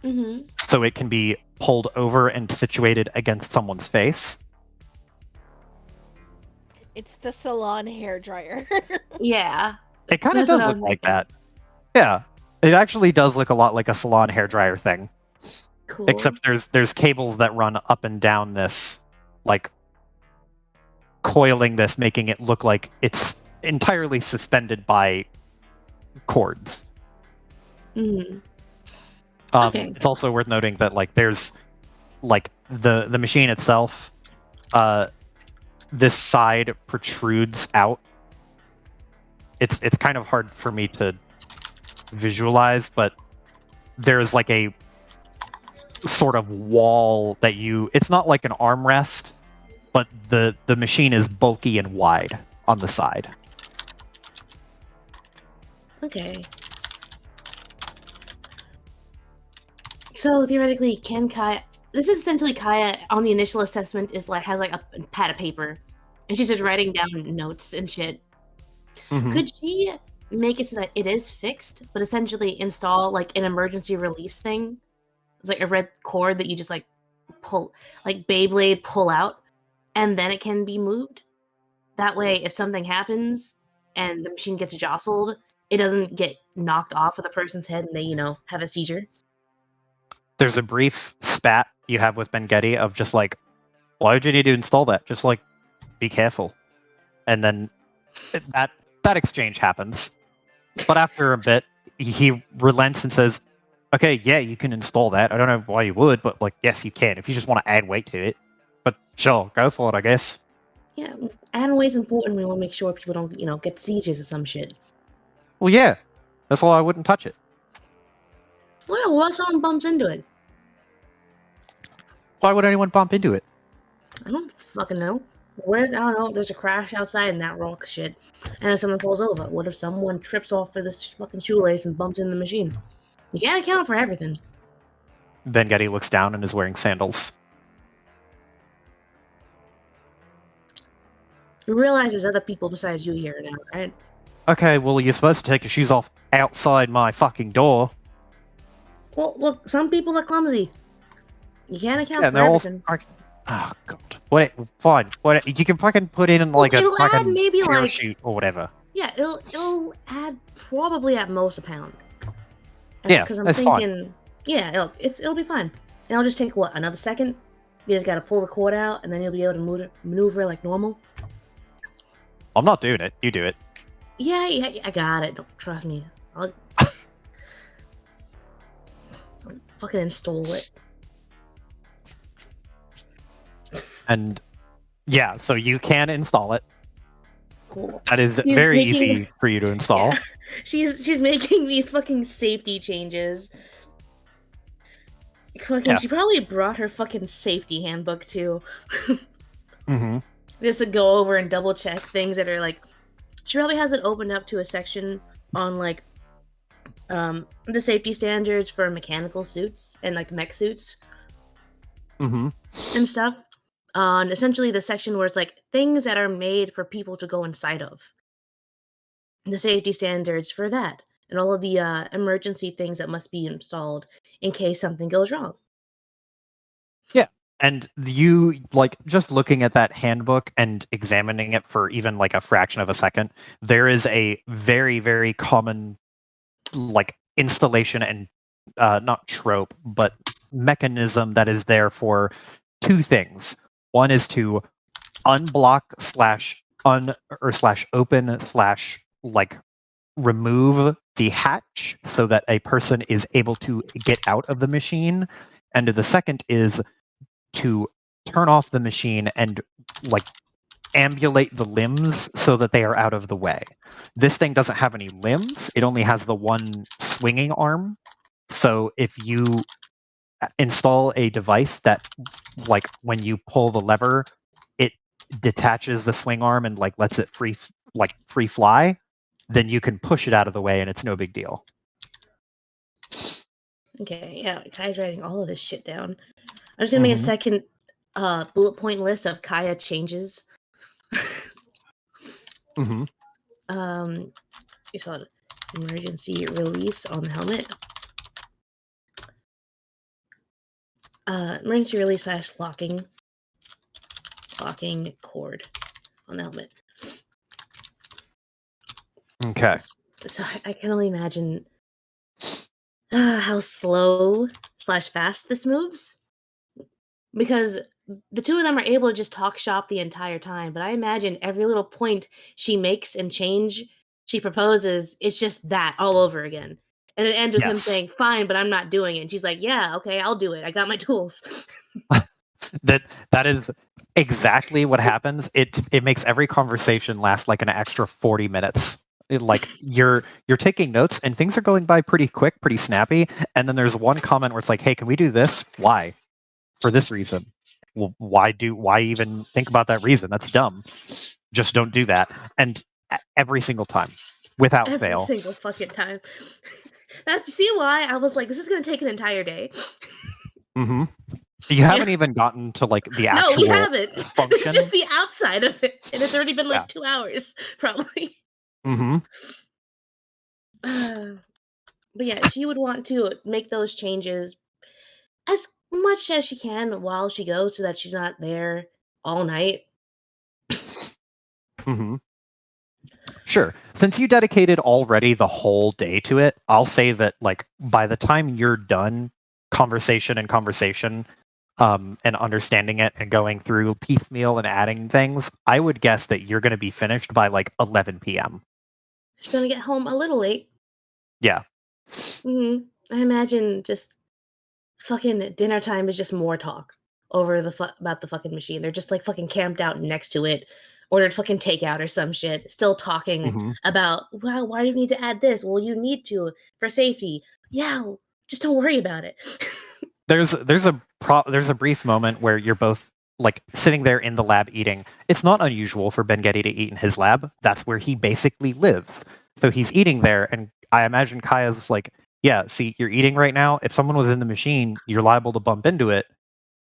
Mm-hmm. So it can be pulled over and situated against someone's face. It's the salon hair dryer. Yeah. It kind of That's what does I look was like thinking. that. Yeah. It actually does look a lot like a salon hairdryer thing. Cool. Except there's cables that run up and down this, like coiling this, making it look like it's entirely suspended by cords. Mm-hmm. Okay. It's also worth noting that like there's like the machine itself, this side protrudes out. It's kind of hard for me to visualize, but there's like a sort of wall that it's not like an armrest, but the machine is bulky and wide on the side. Okay. So theoretically, can Kaya? This is essentially Kaya on the initial assessment has like a pad of paper, and she's just writing down notes and shit. Mm-hmm. Could she make it so that it is fixed, but essentially install like an emergency release thing? It's like a red cord that you just like pull, like Beyblade pull out, and then it can be moved. That way, if something happens and the machine gets jostled, it doesn't get knocked off of the person's head and they, have a seizure. There's a brief spat you have with Ben-Getty of just like, why would you need to install that? Just like, be careful. And then that exchange happens. But after a bit, he relents and says, okay, yeah, you can install that. I don't know why you would, but like, yes, you can if you just want to add weight to it. But sure, go for it, I guess. Yeah, adding weight's important. We want to make sure people don't, get seizures or some shit. Well, yeah, that's why I wouldn't touch it. Well, what if someone bumps into it? Why would anyone bump into it? I don't fucking know. I don't know, there's a crash outside and that rock shit, and then someone falls over. What if someone trips off of this fucking shoelace and bumps in the machine? You can't account for everything. Ben-Getty looks down and is wearing sandals. You realize there's other people besides you here now, right? Okay, well, you're supposed to take your shoes off outside my fucking door. Well, look, some people are clumsy. You can't account for they're all... everything. Oh, God. Fine. You can fucking put in like it'll a fucking add maybe parachute or whatever. Yeah, it'll add probably at most a pound. Yeah, because I'm that's thinking, fine. Yeah, it'll be fine. And it'll just take another second. You just gotta pull the cord out, and then you'll be able to maneuver like normal. I'm not doing it. You do it. Yeah, I got it. Don't trust me. I'll fucking install it. And yeah, so you can install it. Cool. That is very easy for you to install. Yeah. She's making these fucking safety changes. She probably brought her fucking safety handbook too. Mm-hmm. Just to go over and double check things that are like. She probably has it opened up to a section on like the safety standards for mechanical suits and like mech suits. Mm-hmm. And stuff. And essentially the section where it's like things that are made for people to go inside of. The safety standards for that. And all of the emergency things that must be installed in case something goes wrong. Yeah. And you, like, just looking at that handbook and examining it for even, like, a fraction of a second, there is a very, very common, like, installation and, not trope, but mechanism that is there for two things. One is to unblock /open / remove the hatch so that a person is able to get out of the machine. And the second is to turn off the machine and like ambulate the limbs so that they are out of the way. This thing doesn't have any limbs. It only has the one swinging arm. So if you install a device that, like, when you pull the lever, it detaches the swing arm and like lets it free fly, then you can push it out of the way and it's no big deal. Okay, yeah, Kaya's writing all of this shit down. I'm just gonna make a second bullet point list of Kaya changes. Mm-hmm. You saw the emergency release on the helmet. Emergency release / locking cord on the helmet. Okay. So I can only imagine how slow / fast this moves, because the two of them are able to just talk shop the entire time. But I imagine every little point she makes and change she proposes, it's just that all over again. And it ends with him saying, "Fine, but I'm not doing it." And she's like, "Yeah, okay, I'll do it. I got my tools." That is exactly what happens. It makes every conversation last like an extra 40 minutes. Like you're taking notes and things are going by pretty quick, pretty snappy, and then there's one comment where it's like, "Hey, can we do this? Why? For this reason." Well, why even think about that reason? That's dumb. Just don't do that. And every single time, without Every fail. single fucking time. That's, you see why I was like, this is gonna take an entire day. Mm-hmm. You haven't even gotten to like the actual No, we haven't. function. It's just the outside of it, and it's already been like 2 hours, probably. Mm-hmm. But yeah, she would want to make those changes as much as she can while she goes, so that she's not there all night. Mm-hmm. Sure. Since you dedicated already the whole day to it, I'll say that like by the time you're done conversation and understanding it and going through piecemeal and adding things, I would guess that you're going to be finished by like 11 p.m. She's gonna get home a little late. Yeah. I imagine just fucking dinner time is just more talk over about the fucking machine. They're just like fucking camped out next to it, ordered fucking takeout or some shit, still talking about, well, why do you need to add this? Well, you need to for safety. Yeah, just don't worry about it. There's a brief moment where you're both like sitting there in the lab eating. It's not unusual for Ben Getty to eat in his lab. That's where he basically lives. So he's eating there, and I imagine Kaya's like, "Yeah, see, you're eating right now. If someone was in the machine, you're liable to bump into it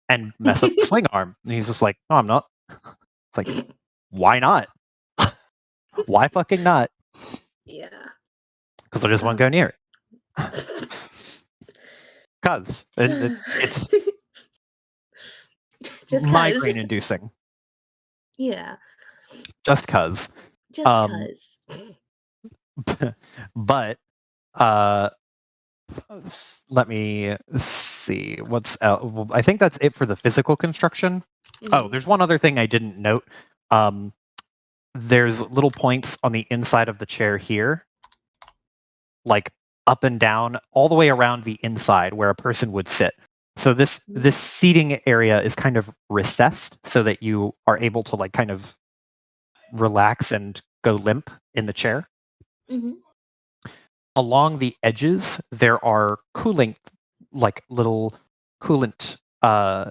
and mess up the swing arm." And he's just like, "No, I'm not." It's like, why not? Why fucking not? Yeah. Because I just won't go near it. Because it's just migraine inducing. Yeah. Just cause. Just cause. But let me see what's else. I think that's it for the physical construction. Oh, there's one other thing I didn't note. There's little points on the inside of the chair here, like up and down, all the way around the inside where a person would sit. So this seating area is kind of recessed so that you are able to like kind of relax and go limp in the chair. Along the edges, there are cooling, like little coolant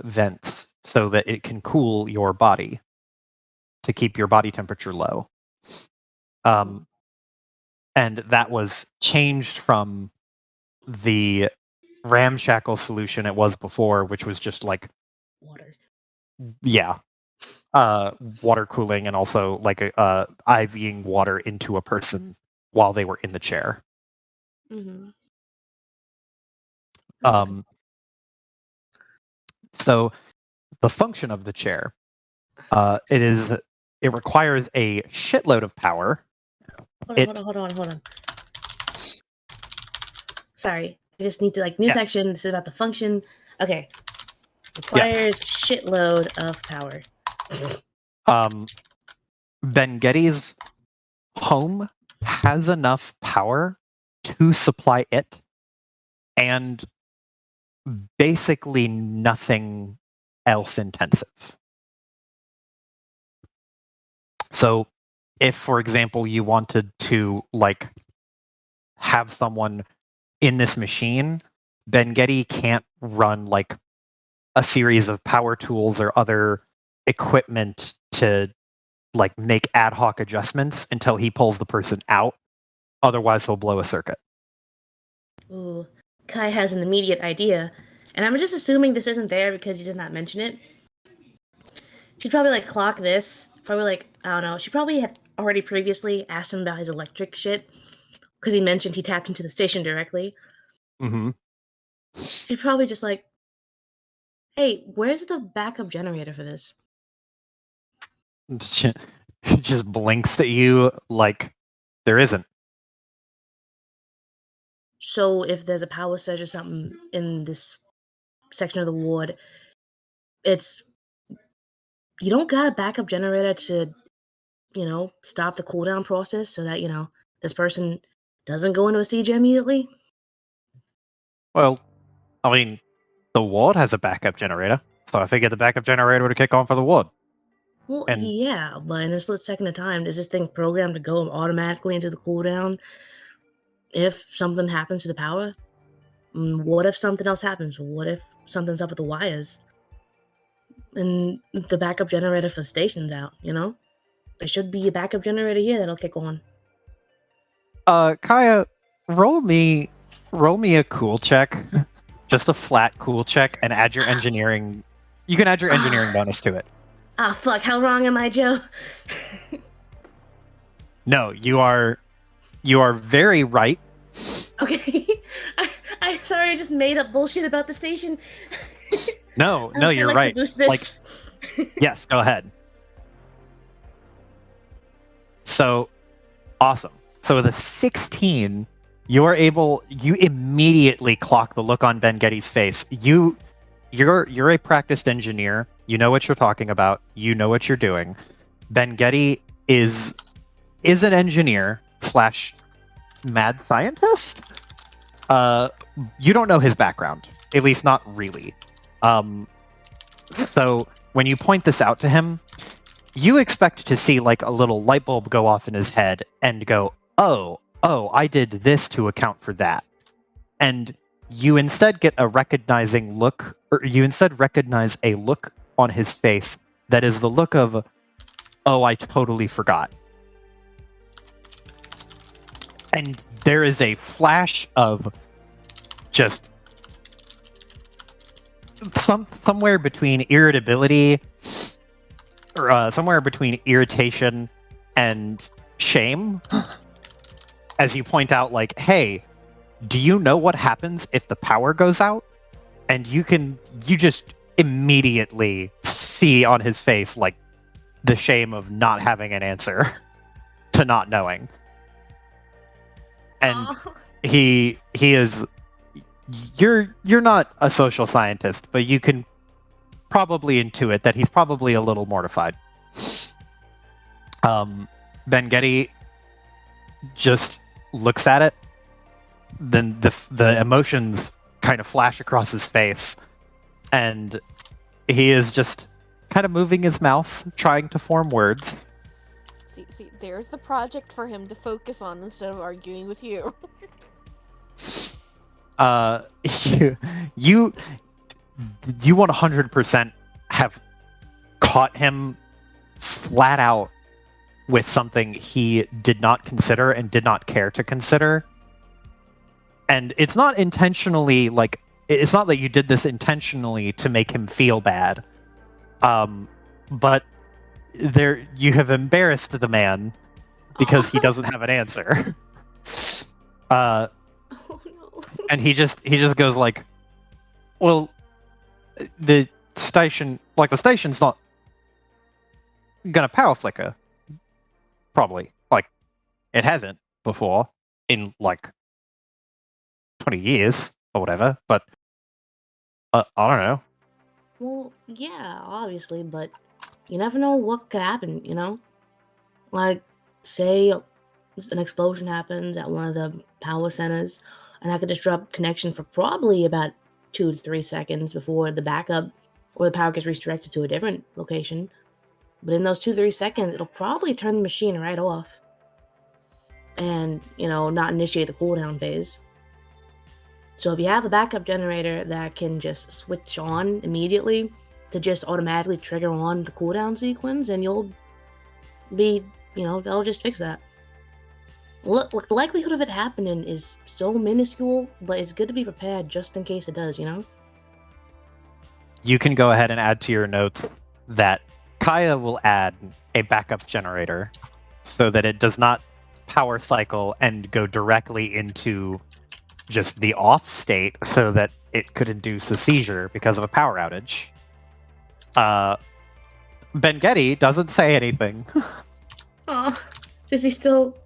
vents so that it can cool your body to keep your body temperature low. And that was changed from the ramshackle solution it was before, which was just like water. Yeah. Water cooling and also like IVing water into a person while they were in the chair. So the function of the chair, it requires a shitload of power. Hold on. Sorry, I just need to new section. This is about the function. Okay. Requires shitload of power. Ben Getty's home has enough power to supply it and basically nothing else intensive. So if, for example, you wanted to like have someone in this machine, Ben-Getty can't run like a series of power tools or other equipment to like make ad hoc adjustments until he pulls the person out. Otherwise, he'll blow a circuit. Ooh, Kai has an immediate idea, and I'm just assuming this isn't there because you did not mention it. She'd probably like clock this. Probably like, I don't know. She probably had already previously asked him about his electric shit because he mentioned he tapped into the station directly. Mm-hmm. She'd probably just like, hey, where's the backup generator for this? She just blinks at you like there isn't. So if there's a power surge or something in this section of the ward, it's you don't got a backup generator to, stop the cooldown process so that, this person doesn't go into a siege immediately? Well, I mean, the ward has a backup generator, so I figured the backup generator would kick on for the ward. Well, And yeah, but in a split second of time, is this thing programmed to go automatically into the cooldown if something happens to the power? What if something else happens? What if something's up with the wires? And the backup generator for the station's out, There should be a backup generator here that'll kick on. Kaya, roll me a cool check. Just a flat cool check, and add your engineering. You can add your engineering bonus to it. Ah, fuck, how wrong am I, Joe? No, you are very right. Okay. I sorry, I just made up bullshit about the station. No, I'd you're like right. To boost this. Like, yes, go ahead. So, awesome. So with a 16, you immediately clock the look on Ben-Getty's face. You're a practiced engineer. You know what you're talking about. You know what you're doing. Ben-Getty is an engineer / mad scientist. You don't know his background, at least not really. So when you point this out to him, you expect to see like a little light bulb go off in his head and go, oh, I did this to account for that. And you instead get a recognizing look, or you instead recognize a look on his face that is the look of, oh, I totally forgot. And there is a flash of just somewhere between irritability, or somewhere between irritation and shame, as you point out, like, hey, do you know what happens if the power goes out? And you just immediately see on his face, like, the shame of not having an answer to not knowing. And he is, you're not a social scientist, but you can probably intuit that he's probably a little mortified. Ben-Getty just looks at it, then the emotions kind of flash across his face, and he is just kind of moving his mouth, trying to form words. See, there's the project for him to focus on instead of arguing with you. You 100% have caught him flat out with something he did not consider and did not care to consider. And it's not intentionally, like, it's not that you did this intentionally to make him feel bad. But you have embarrassed the man because he doesn't have an answer. Oh no. And he just goes like, well, the station's not gonna power flicker. Probably. Like, it hasn't before in like 20 years or whatever, but I don't know. Well, yeah, obviously, but you never know what could happen, Like, say an explosion happens at one of the power centers, and that could disrupt connection for probably about 2 to 3 seconds before the backup or the power gets redirected to a different location. But in those 2-3 seconds, it'll probably turn the machine right off. And, not initiate the cooldown phase. So if you have a backup generator that can just switch on immediately to just automatically trigger on the cooldown sequence, and you'll be, that'll just fix that. Look, the likelihood of it happening is so minuscule, but it's good to be prepared just in case it does, You can go ahead and add to your notes that Kaya will add a backup generator so that it does not power cycle and go directly into just the off state so that it could induce a seizure because of a power outage. Ben-Getty doesn't say anything. Oh, does he still...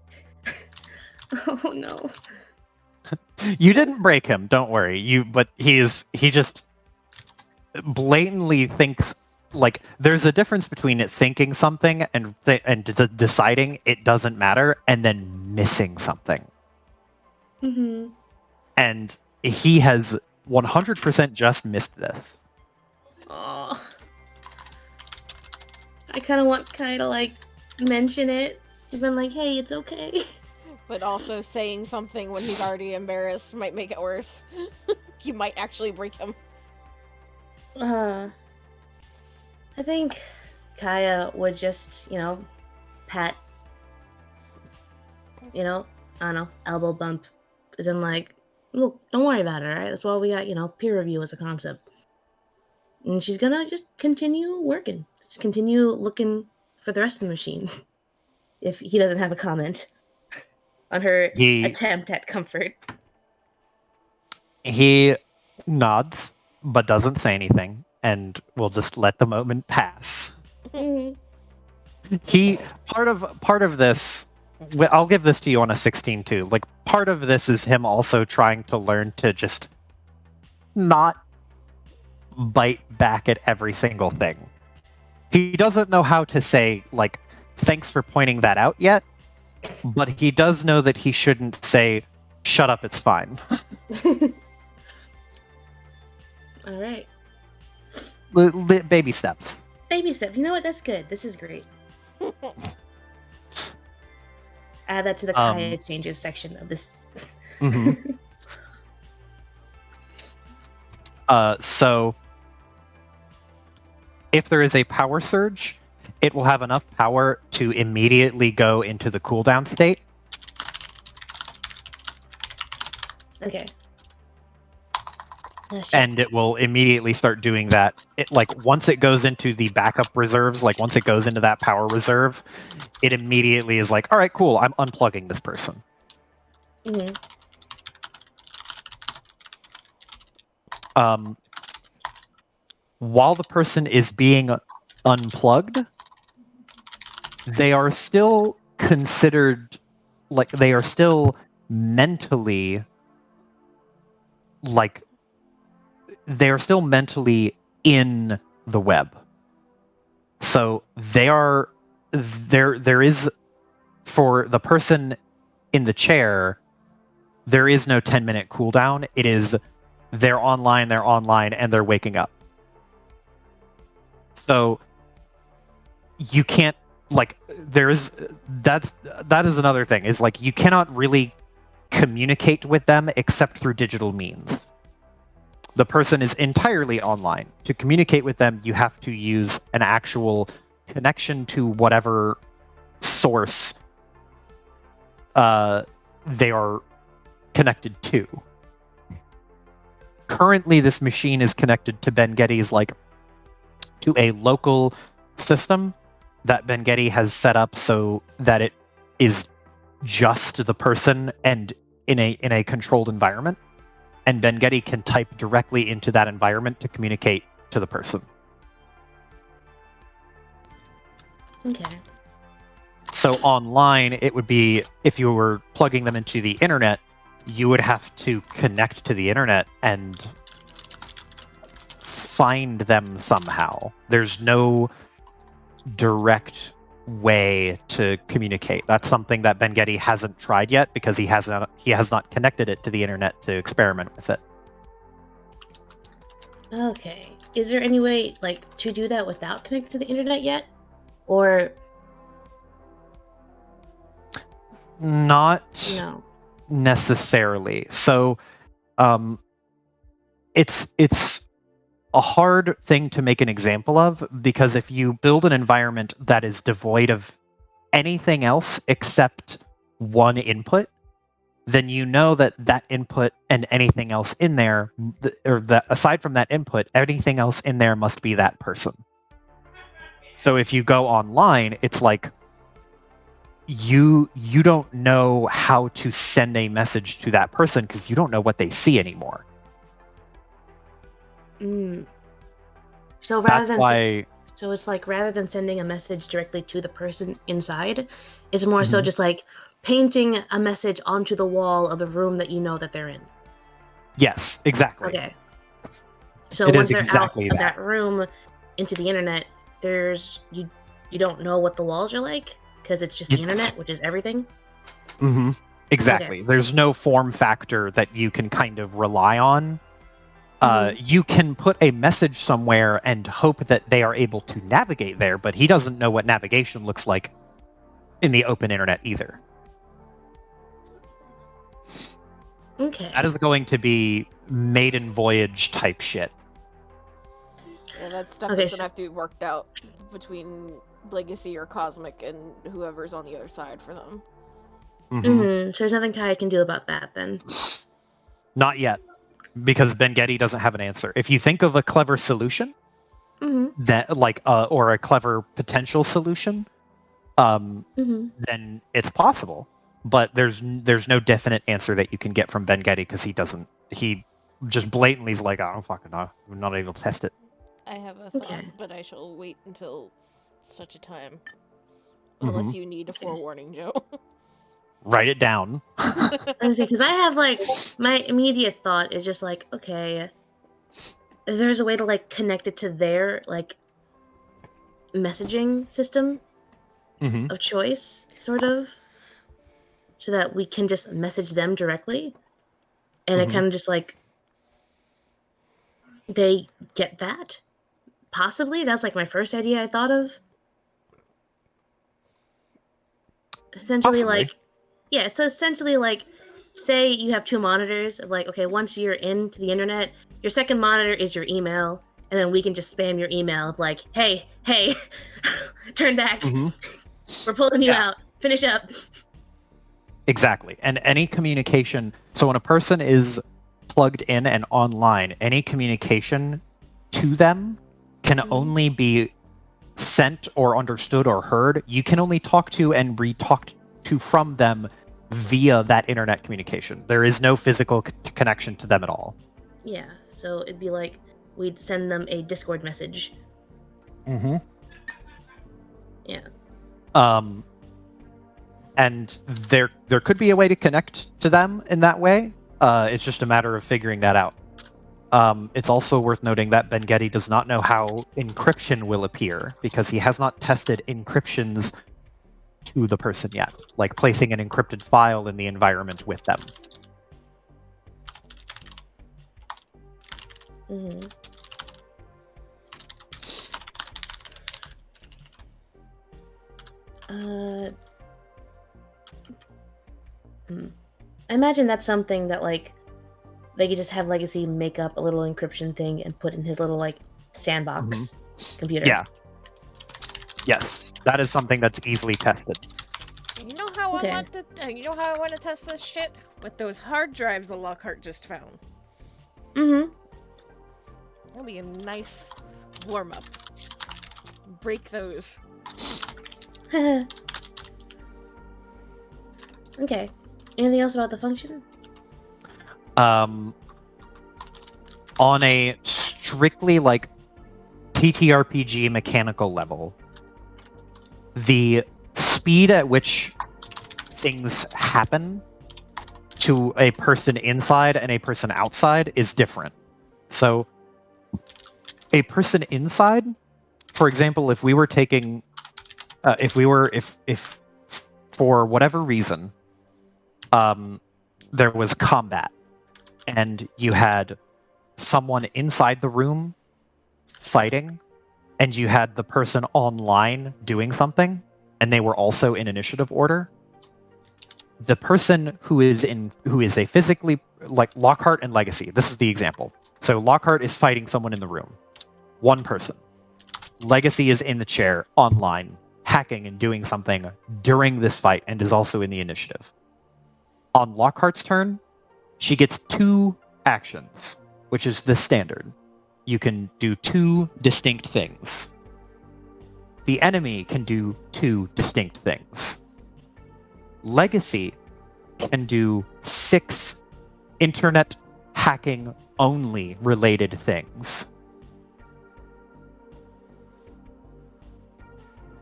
Oh, no. You didn't break him, don't worry. But he just blatantly thinks, like, there's a difference between it thinking something and deciding it doesn't matter and then missing something. Mm-hmm. And he has 100% just missed this. Oh. I kind of want Kai to, mention it. Even hey, it's okay. But also saying something when he's already embarrassed might make it worse. You might actually break him. I think Kaya would just, pat, I don't know, elbow bump. As in, look, don't worry about it, alright? That's why we got, peer review as a concept. And she's gonna just continue working. Just continue looking for the rest of the machine. If he doesn't have a comment on her attempt at comfort. He nods, but doesn't say anything, and will just let the moment pass. Part of this, I'll give this to you on a 16 too. Part of this is him also trying to learn to just not bite back at every single thing. He doesn't know how to say, thanks for pointing that out yet, but he does know that he shouldn't say, shut up, it's fine. All right. Baby steps. Baby step. You know what? That's good. This is great. Add that to the Kaya changes section of this. Mm-hmm. So, if there is a power surge, it will have enough power to immediately go into the cooldown state. Okay. And it will immediately start doing that. Once it goes into the backup reserves, once it goes into that power reserve, it immediately is all right, cool, I'm unplugging this person. Mm-hmm. While the person is being unplugged, they are still considered, they are still mentally, they are still mentally in the web. So there is, for the person in the chair, there is no 10-minute cooldown. It is, they're online, and they're waking up. So you can't, that is another thing, is you cannot really communicate with them except through digital means. The person is entirely online. To communicate with them, you have to use an actual connection to whatever source they are connected to. Currently, this machine is connected to Ben-Getty's, to a local system that Ben-Getty has set up so that it is just the person and in a controlled environment. And Ben-Getty can type directly into that environment to communicate to the person. Okay. So online, it would be, if you were plugging them into the internet, you would have to connect to the internet and find them somehow. There's no direct way to communicate. That's something that Ben-Getty hasn't tried yet because he has not connected it to the internet to experiment with it. Okay. Is there any way to do that without connecting to the internet yet? or Not no? necessarily. So, it's a hard thing to make an example of, because if you build an environment that is devoid of anything else except one input, then you know that that input and anything else in there, or that aside from that input, anything else in there must be that person. So if you go online, it's like you don't know how to send a message to that person because you don't know what they see anymore. So rather That's why. so it's like rather than sending a message directly to the person inside, it's more so just like painting a message onto the wall of the room that you know that they're in. Yes, exactly. Okay. So It once is they're exactly out of that. that room into the internet, there's you don't know what the walls are like because it's just the internet, which is everything. Mm-hmm. Exactly. Okay. There's no form factor that you can kind of rely on. You can put a message somewhere and hope that they are able to navigate there, but he doesn't know what navigation looks like in the open internet either. Okay. That is going to be maiden voyage type shit. Yeah, that stuff Okay, is gonna have to be worked out between Legacy or Cosmic and whoever's on the other side for them. So there's nothing Kai can do about that then. Not yet, because Ben-Getty doesn't have an answer. If you think of a clever solution, that or a clever potential solution, then it's possible. But there's no definite answer that you can get from Ben-Getty because he just blatantly is like, I don't fucking know. I'm not able to test it. I have a thought, but I shall wait until such a time. Unless you need a forewarning, Joe. Write it down. Because I have like my immediate thought is just like, okay, if there's a way to like connect it to their like messaging system of choice, sort of, so that we can just message them directly, and it kind of just like they get that. Possibly that's like my first idea I thought of. Essentially, Possibly. so essentially, like, say you have two monitors of like, okay, once you're into the internet, your second monitor is your email, and then we can just spam your email of like, hey, turn back. We're pulling you out. Finish up. Exactly. And any communication, so when a person is plugged in and online, any communication to them can only be sent or understood or heard. You can only talk to and re-talk to from them via that internet communication. There is no physical connection to them at all. Yeah, so it'd be like we'd send them a Discord message. Yeah. And there could be a way to connect to them in that way. It's just a matter of figuring that out. It's also worth noting that Ben-Getty does not know how encryption will appear because he has not tested encryptions to the person yet, like placing an encrypted file in the environment with them. I imagine that's something that like they could just have Legacy make up a little encryption thing and put in his little like sandbox computer. Yeah. Yes, that is something that's easily tested. You know how I want to. You know how I want to test this shit with those hard drives that Lockhart just found. That'll be a nice warm up. Break those. Okay. Anything else about the function? On a strictly like TTRPG mechanical level, the speed at which things happen to a person inside and a person outside is different. So a person inside, for example, if we were taking if for whatever reason there was combat and you had someone inside the room fighting and you had the person online doing something, and they were also in initiative order, the person who is a physically, like Lockhart and Legacy, this is the example. So Lockhart is fighting someone in the room. One person. Legacy is in the chair, online, hacking and doing something during this fight, and is also in the initiative. On Lockhart's turn, she gets 2 actions, which is the standard. You can do 2 distinct things. The enemy can do 2 distinct things. Legacy can do 6 internet hacking only related things.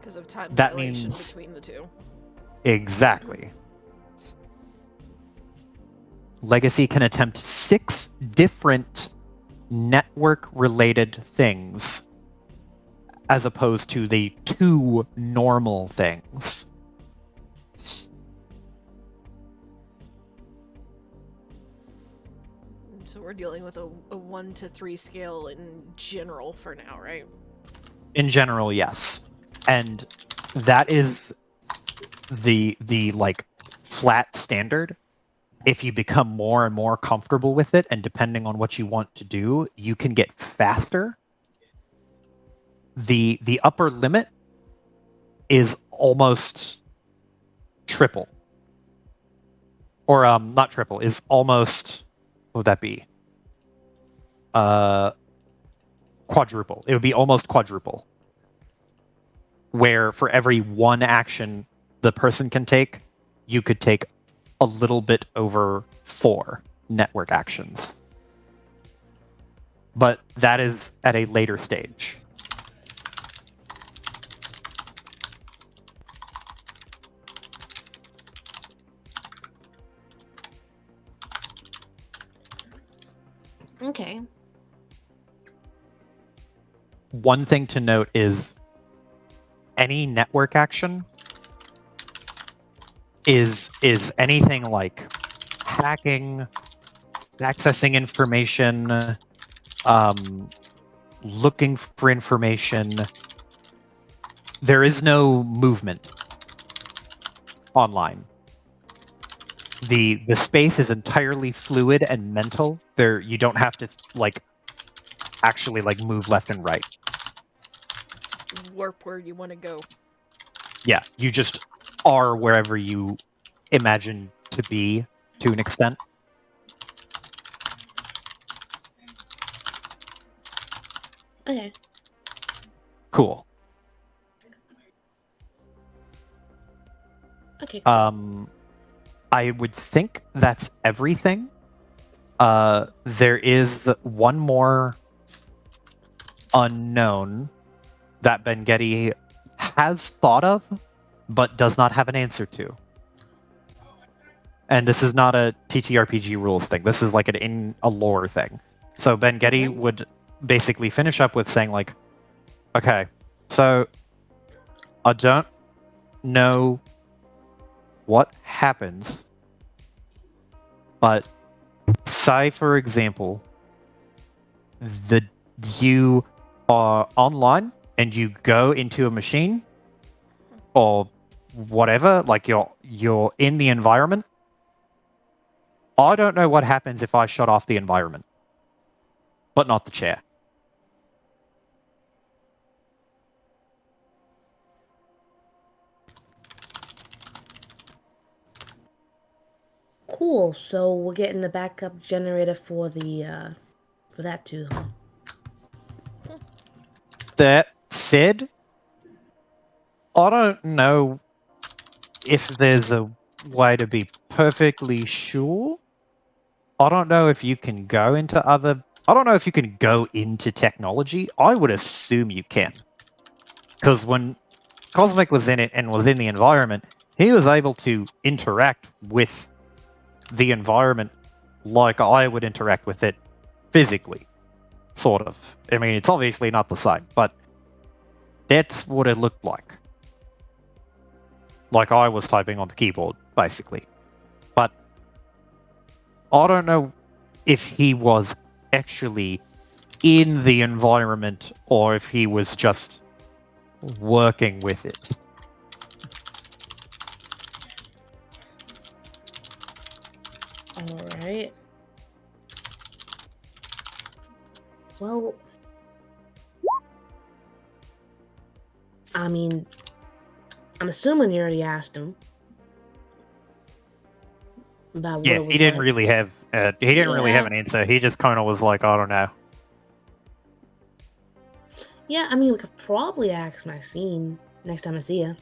Because of time That dilation means- between the two. Exactly. Legacy can attempt 6 different network-related things as opposed to the 2 normal things. So we're dealing with a 1 to 3 scale in general for now, right? In general, yes. And that is the like flat standard. If you become more and more comfortable with it, and depending on what you want to do, you can get faster. The upper limit is almost triple. Or not triple, is almost, what would that be? Quadruple. It would be almost quadruple. Where for every 1 action the person can take, you could take a little bit over 4 network actions. But that is at a later stage. Okay. One thing to note is any network action is anything like hacking, accessing information, looking for information. There is no movement online. The space is entirely fluid and mental. There, you don't have to actually move left and right. Just warp where you want to go. Yeah, you just are wherever you imagine to be to an extent. Okay. Cool. Okay. Cool. I would think that's everything. There is one more unknown that Ben Getty has thought of, but does not have an answer to. And this is not a TTRPG rules thing. This is like a lore thing. So Ben Getty would basically finish up with saying okay, so I don't know what happens, but say for example, you are online and you go into a machine or whatever, you're in the environment. I don't know what happens if I shut off the environment, but not the chair. Cool. So we're getting the backup generator for the for that too. Huh? That said, I don't know if there's a way to be perfectly sure. I don't know if you can go into I don't know if you can go into technology. I would assume you can. Because when Cosmic was in it and was in the environment, he was able to interact with the environment like I would interact with it physically. Sort of. I mean, it's obviously not the same, but that's what it looked like. Like I was typing on the keyboard, basically. But I don't know if he was actually in the environment or if he was just working with it. All right. Well, I mean, I'm assuming you already asked him about what Yeah, it was he didn't like. really have really have Yeah. an answer. He just kind of was like, I don't know. Yeah, I mean, we could probably ask Maxine next time I see her.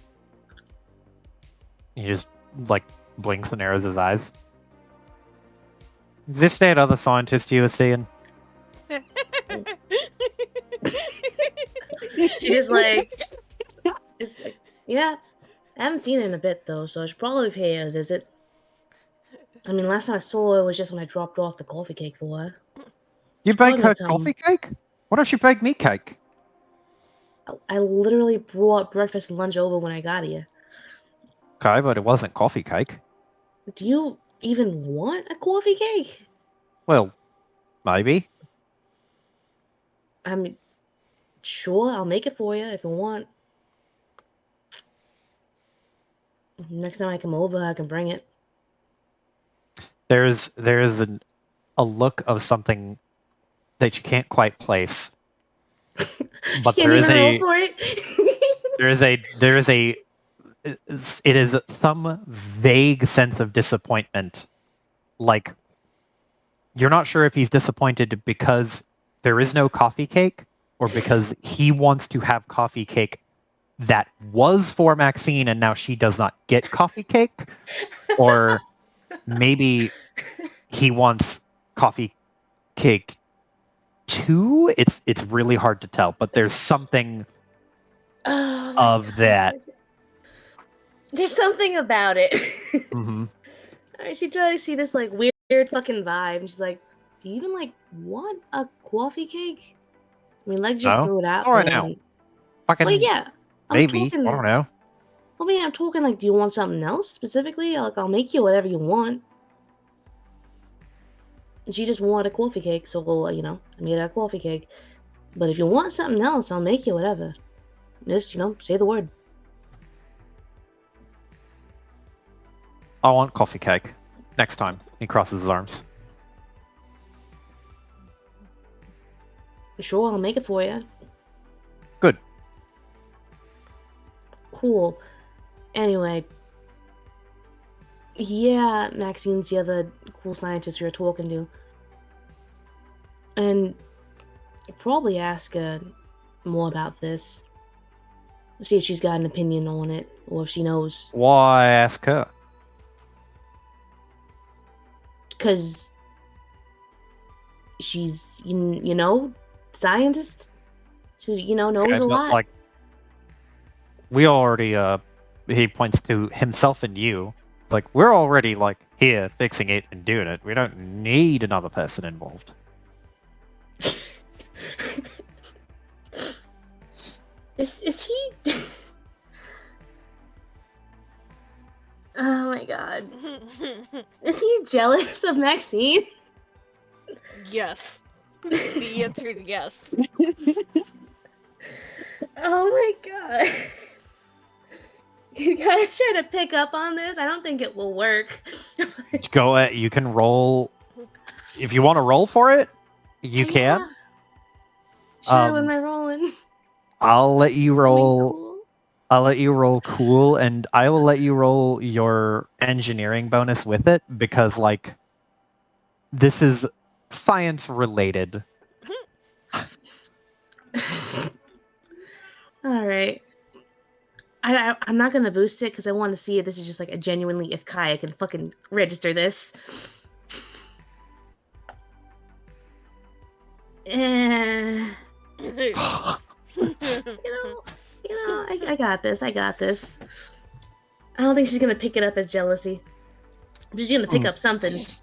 He just like blinks and narrows his eyes. Is this that other scientist you were seeing? She just like, yeah. I haven't seen her in a bit though, so I should probably pay her a visit. I mean, last time I saw her was just when I dropped off the coffee cake for her. You She bake probably her made some- coffee cake? Why don't you bake me cake? I literally brought breakfast and lunch over when I got here. Okay, but it wasn't coffee cake. Do you even want a coffee cake? Well, maybe. I mean, sure, I'll make it for you if you want. Next time I come over, I can bring it. There's a look of something that you can't quite place. But She can't even roll for it. it is some vague sense of disappointment. Like, you're not sure if he's disappointed because there is no coffee cake or because he wants to have coffee cake that was for Maxine and now she does not get coffee cake, or maybe he wants coffee cake too. It's really hard to tell, but there's something Oh my of that. God. There's something about it. Mm-hmm. Alright, she tries to see this like weird fucking vibe. And she's like, "Do you even like want a coffee cake?" I mean, like just No? throw it out All right there. now. And... Fucking Well, yeah. I'm maybe. talking. I don't know. I mean, I'm talking like, do you want something else specifically? Like, I'll make you whatever you want. And she just wanted a coffee cake, so I made her a coffee cake. But if you want something else, I'll make you whatever. Just, say the word. I want coffee cake. Next time. He crosses his arms. Sure, I'll make it for you. Good. Cool. Anyway. Yeah, Maxine's the other cool scientist we were talking to. And I'll probably ask her more about this. See if she's got an opinion on it, or if she knows. Why ask her? Because she's, scientist. She, knows Okay, a but, lot. like, we already, he points to himself and you. Like, we're already, like, here fixing it and doing it. We don't need another person involved. Is he? Oh my god. Is he jealous of Maxine? Yes. The answer is yes. Oh my god. You guys try to pick up on this? I don't think it will work. You can roll. If you want to roll for it, you can. Yeah. Sure, when am I rolling? I'll let you It's gonna be roll. cool. I'll let you roll cool, and I will let you roll your engineering bonus with it, because, like, this is science related. All right. I'm not gonna boost it because I want to see if this is just like a genuinely if Kaya can fucking register this. I got this. I got this. I don't think she's gonna pick it up as jealousy. She's gonna pick up something. It's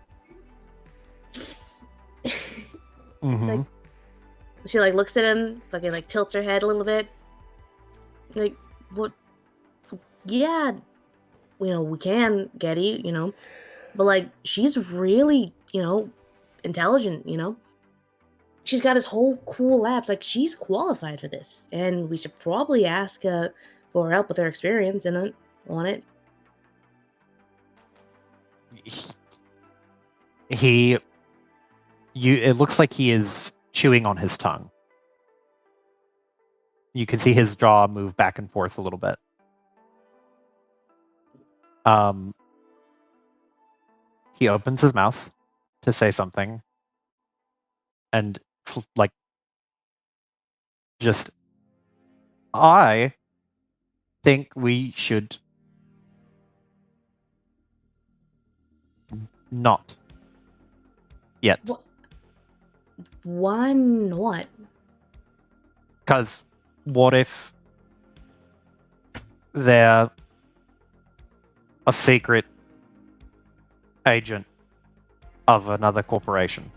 like she like looks at him, fucking like tilts her head a little bit. Like, what? Yeah, we can Getty, but like she's really, intelligent, she's got this whole cool lab. Like, she's qualified for this, and we should probably ask her for help with her experience on it. It looks like he is chewing on his tongue. You can see his jaw move back and forth a little bit. He opens his mouth to say something, and like, just, I think we should not yet. Why not? Because what if they're a secret agent of another corporation?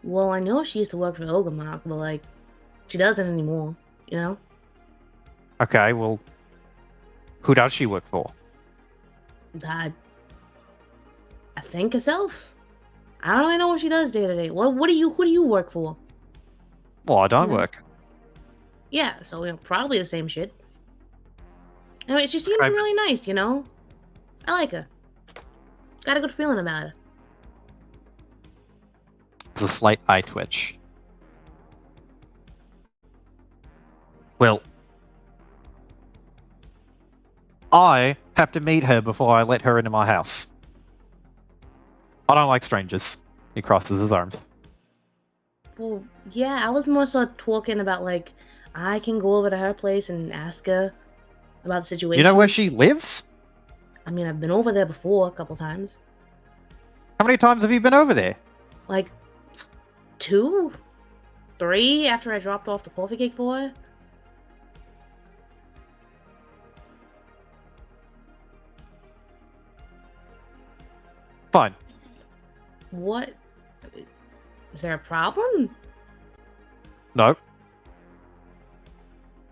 Well, I know she used to work for Ogamark, but like, she doesn't anymore, you know? Okay, well, who does she work for? I think herself. I don't really know what she does day to day. Who do you work for? Well, I don't work. Yeah, so probably the same shit. Anyway, she seems really nice, you know? I like her. Got a good feeling about her. It's a slight eye twitch. Well, I have to meet her before I let her into my house. I don't like strangers. He crosses his arms. Well, yeah, I was more so talking about, like, I can go over to her place and ask her about the situation. You know where she lives? I mean, I've been over there before a couple times. How many times have you been over there? Like, 2? 3 after I dropped off the coffee cake for her. Fine. What? Is there a problem? No.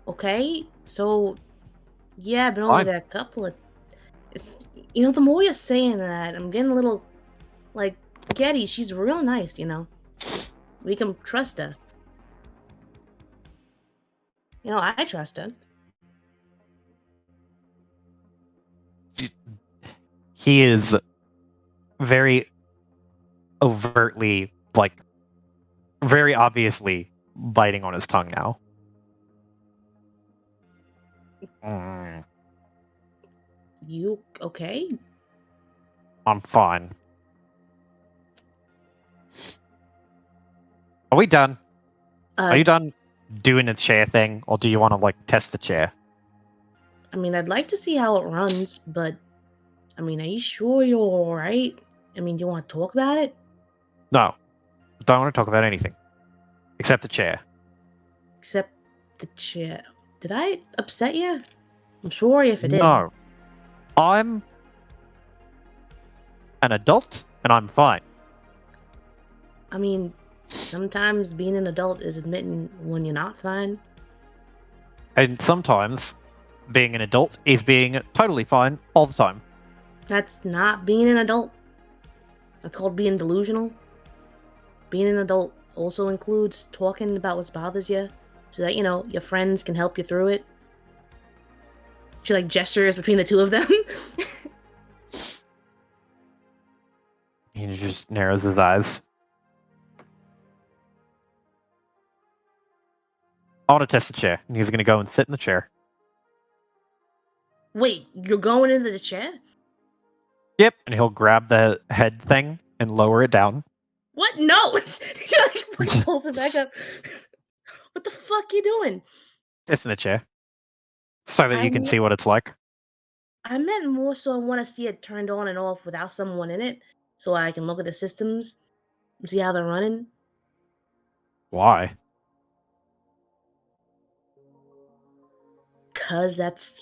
Okay, so yeah, I've been over there a couple of. It's the more you're saying that, I'm getting a little like Getty. She's real nice, you know. We can trust her. You know, I trust her. He is very overtly, like, very obviously biting on his tongue now. You okay? I'm fine. Are we done? Are you done doing the chair thing, or do you want to, like, test the chair? I mean, I'd like to see how it runs, but I mean, are you sure you're all right? I mean, do you want to talk about it? No. Don't want to talk about anything. Except the chair. Except the chair. Did I upset you? I'm sorry if I did. No. I'm an adult, and I'm fine. I mean, sometimes being an adult is admitting when you're not fine. And sometimes being an adult is being totally fine all the time. That's not being an adult. That's called being delusional. Being an adult also includes talking about what bothers you so that, your friends can help you through it. She, like, gestures between the two of them. He just narrows his eyes. I want to test the chair. And he's going to go and sit in the chair. Wait, you're going into the chair? Yep. And he'll grab the head thing and lower it down. What? No! She, like, pulls it back up. What the fuck you doing? Just in the chair. So that you can see what it's like. I meant more so I want to see it turned on and off without someone in it, so I can look at the systems and see how they're running. Why? Because that's,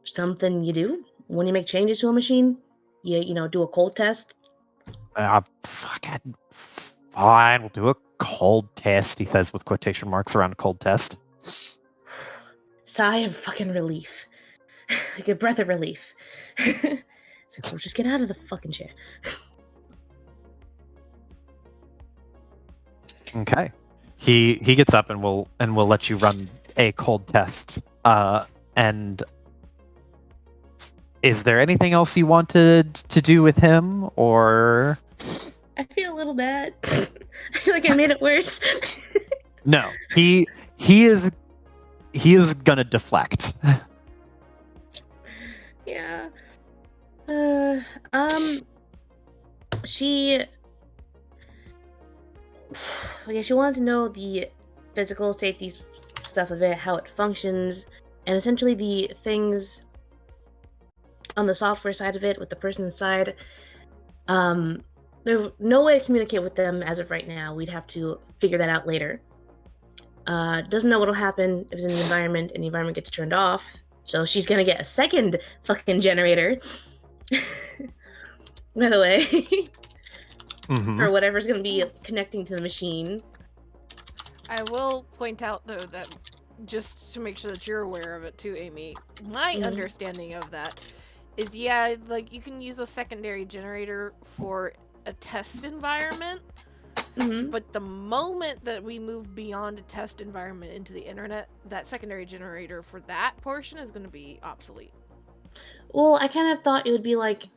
something you do when you make changes to a machine. You do a cold test. Fucking fine. We'll do a cold test, he says with quotation marks around a cold test. Sigh of fucking relief. Like a breath of relief. So we'll just get out of the fucking chair. Okay. He gets up and will let you run a cold test. And is there anything else you wanted to do with him, or I feel a little bad. I feel like I made it worse. no? He is gonna deflect. Yeah. She. Yeah, she wanted to know the physical safety stuff of it, how it functions, and essentially the things on the software side of it with the person inside. There's no way to communicate with them as of right now. We'd have to figure that out later. Doesn't know what'll happen if it's in the environment and the environment gets turned off. So she's gonna get a second fucking generator. By the way, for whatever's gonna be connecting to the machine. I will point out, though, that just to make sure that you're aware of it too, Amy, my understanding of that is, yeah, like, you can use a secondary generator for a test environment, but the moment that we move beyond a test environment into the internet, that secondary generator for that portion is going to be obsolete. Well, I kind of thought it would be like,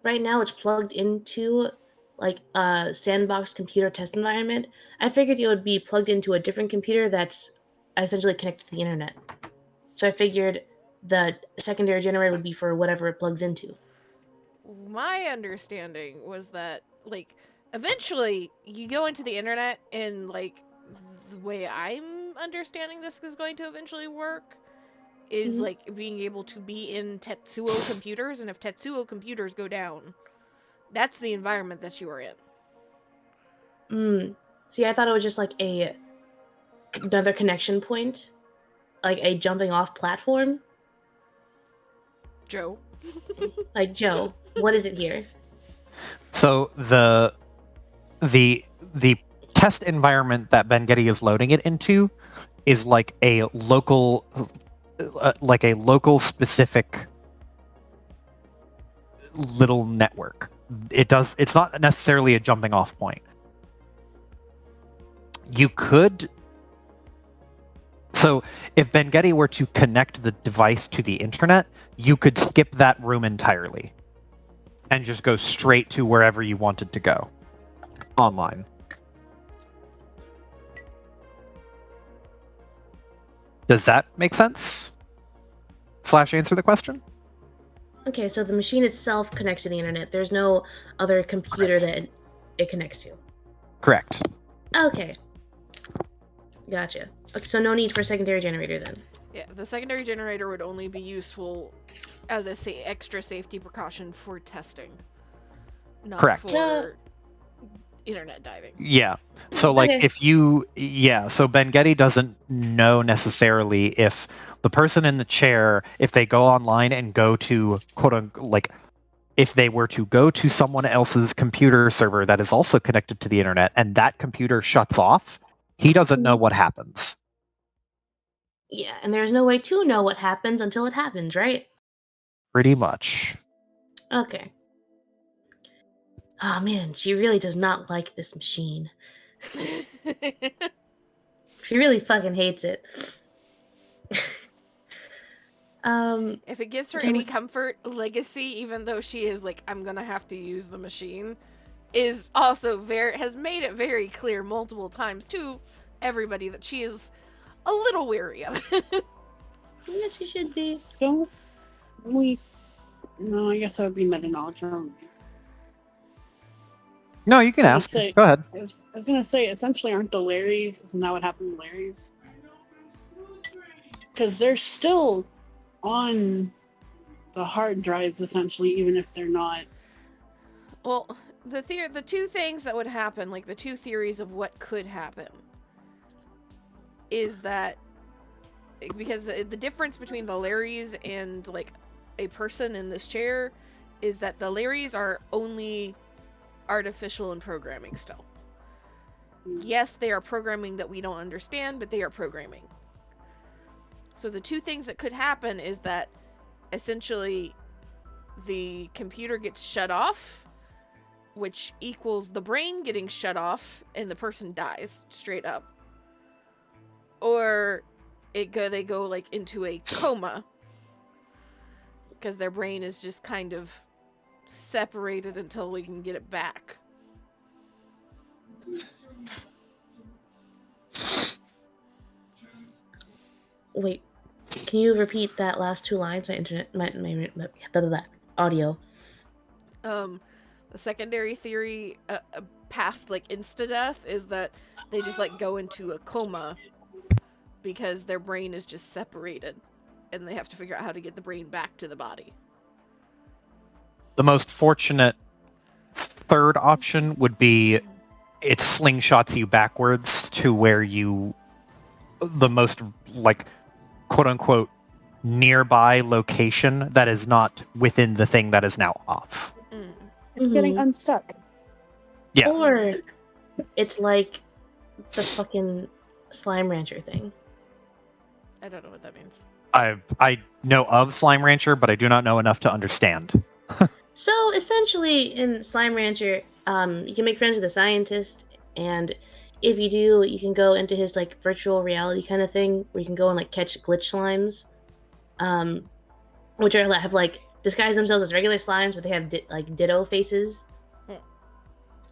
right now it's plugged into like a sandbox computer test environment. I figured it would be plugged into a different computer that's essentially connected to the internet. So I figured the secondary generator would be for whatever it plugs into. My understanding was that, like, eventually you go into the internet, and, like, the way I'm understanding this is going to eventually work is, like, being able to be in Tetsuo computers, and if Tetsuo computers go down, that's the environment that you are in. See, I thought it was just like another connection point, like a jumping off platform. Joe? Like, Joe, what is it here? So the test environment that Ben Getty is loading it into is like a local specific little network. It's not necessarily a jumping off point. You could. So if Ben Getty were to connect the device to the internet, you could skip that room entirely and just go straight to wherever you wanted to go online. Does that make sense? / answer the question? Okay, so the machine itself connects to the internet. There's no other computer that it connects to. Correct. Okay. Gotcha. Okay, so no need for a secondary generator then. Yeah, the secondary generator would only be useful as a extra safety precaution for testing. Not Correct. for internet diving. Yeah. So like so Ben Getty doesn't know necessarily if the person in the chair, if they go online and go to quote unquote, like if they were to go to someone else's computer server that is also connected to the internet and that computer shuts off, he doesn't know what happens. Yeah, and there's no way to know what happens until it happens, right? Pretty much. Okay. Oh man, she really does not like this machine. She really fucking hates it. If it gives her any comfort, Legacy, even though she is like, I'm gonna have to use the machine, is also has made it very clear multiple times to everybody that she is a little weary of it. Yes, she should be. No, I guess that would be meta knowledge. No, you can ask. Go ahead. I was gonna say, essentially, aren't the Larrys? Isn't that what happened to Larrys? Because they're still on the hard drives, essentially, even if they're not. Well, the two things that would happen, like the two theories of what could happen, is that because the difference between the Larrys and like a person in this chair is that the Larrys are only artificial and programming still. Yes, they are programming that we don't understand, but they are programming. So the two things that could happen is that essentially the computer gets shut off which equals the brain getting shut off and the person dies straight up. Or they go like into a coma because their brain is just kind of separated until we can get it back. Wait, can you repeat that last 2 lines? My internet, my blah, blah, blah, audio. The secondary theory past like insta-death is that they just like go into a coma because their brain is just separated and they have to figure out how to get the brain back to the body. The most fortunate third option would be it slingshots you backwards to where the most, like, quote-unquote, nearby location that is not within the thing that is now off. It's getting unstuck. Yeah. Or it's like the fucking Slime Rancher thing. I don't know what that means. I know of Slime Rancher, but I do not know enough to understand. So essentially, in Slime Rancher, you can make friends with a scientist, and if you do, you can go into his like virtual reality kind of thing, where you can go and like catch glitch slimes, which have like disguise themselves as regular slimes, but they have like ditto faces.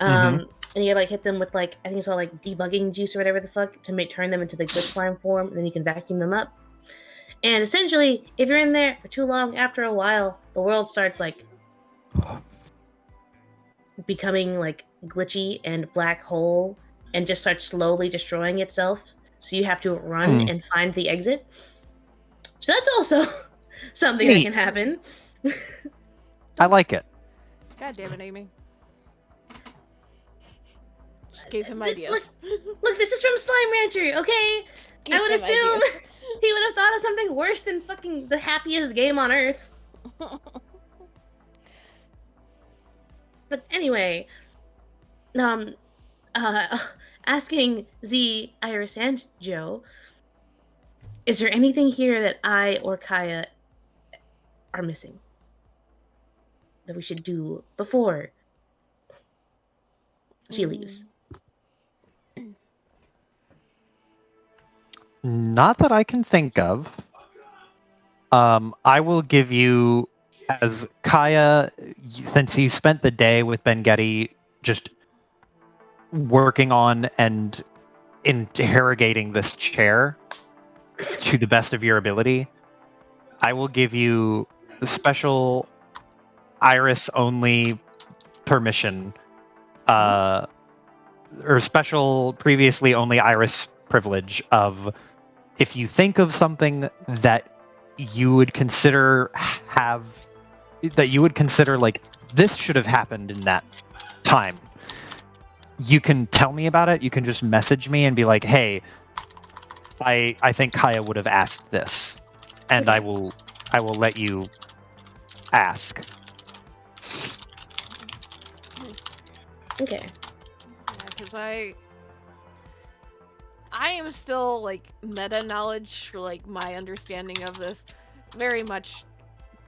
And you like hit them with like, I think it's all like debugging juice or whatever the fuck to turn them into the glitch slime form, and then you can vacuum them up. And essentially, if you're in there for too long, after a while, the world starts like becoming like glitchy and black hole and just starts slowly destroying itself. So you have to run and find the exit. So that's also something that can happen. I like it. God damn it, Amy. Just gave him ideas. Look, this is from Slime Rancher, okay? I would assume he would have thought of something worse than fucking the happiest game on earth. But anyway, asking Z, Iris, and Joe, is there anything here that I or Kaya are missing that we should do before she leaves? Not that I can think of. I will give you, as Kaya, since you spent the day with Ben Getty just working on and interrogating this chair to the best of your ability, I will give you special Iris-only permission, or special previously only Iris privilege of, if you think of something that you would consider like this should have happened in that time, you can tell me about it. You can just message me and be like, hey, I think Kaya would have asked this, and I will let you ask. Okay. Because I am still like meta knowledge for like my understanding of this very much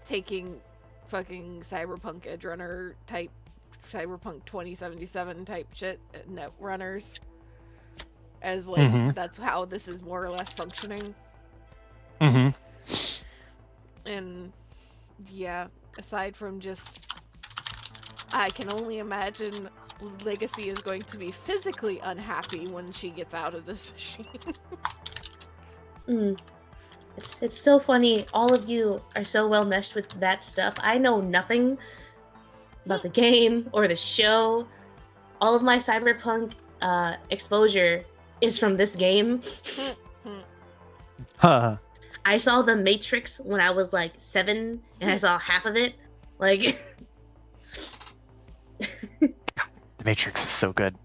taking fucking Cyberpunk Edgerunner type, Cyberpunk 2077 type shit, net runners, as like that's how this is more or less functioning. And yeah, aside from just, I can only imagine Legacy is going to be physically unhappy when she gets out of this machine. It's so funny. All of you are so well meshed with that stuff. I know nothing about the game or the show. All of my Cyberpunk exposure is from this game. I saw The Matrix when I was like 7, and I saw half of it. Like, The Matrix is so good.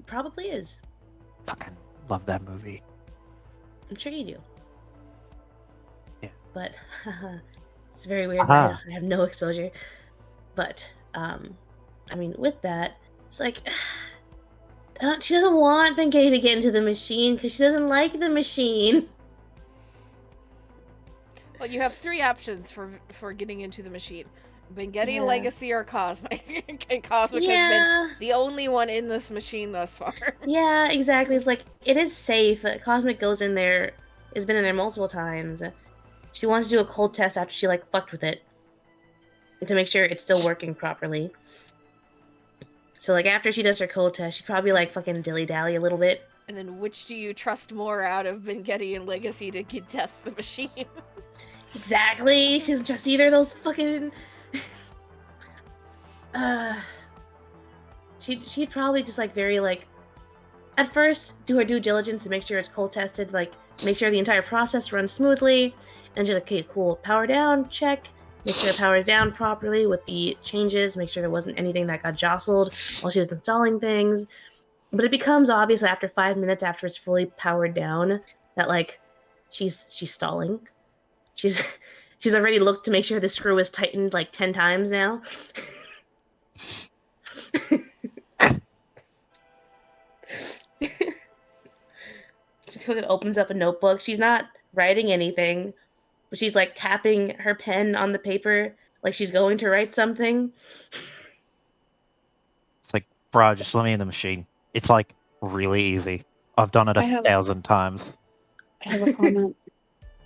Probably is. Fucking love that movie. I'm sure you do. Yeah. But it's very weird that I have no exposure. But I mean, with that, it's like she doesn't want Benkei to get into the machine because she doesn't like the machine. Well, you have 3 options for getting into the machine. Benghetti, Yeah. Legacy, or Cosmic? And Cosmic has Yeah. been the only one in this machine thus far. Yeah, exactly. It's like, it is safe. Cosmic goes in there, has been in there multiple times. She wanted to do a cold test after she, like, fucked with it. To make sure it's still working properly. So, like, after she does her cold test, she'd probably, like, fucking dilly-dally a little bit. And then which do you trust more out of Benghetti and Legacy to test the machine? Exactly. She doesn't trust either of those fucking... She'd probably just, like, very, like... At first, do her due diligence to make sure it's cold tested, like, make sure the entire process runs smoothly, and just, okay, cool, power down, check, make sure it powers down properly with the changes, make sure there wasn't anything that got jostled while she was installing things. But it becomes obvious after 5 minutes after it's fully powered down that, like, she's stalling. She's already looked to make sure the screw is tightened, like, 10 times now. She fucking opens up a notebook. She's not writing anything, but she's like tapping her pen on the paper like she's going to write something. It's like, bro, just let me in the machine. It's like really easy. I've done it 1,000 times. I have a comment.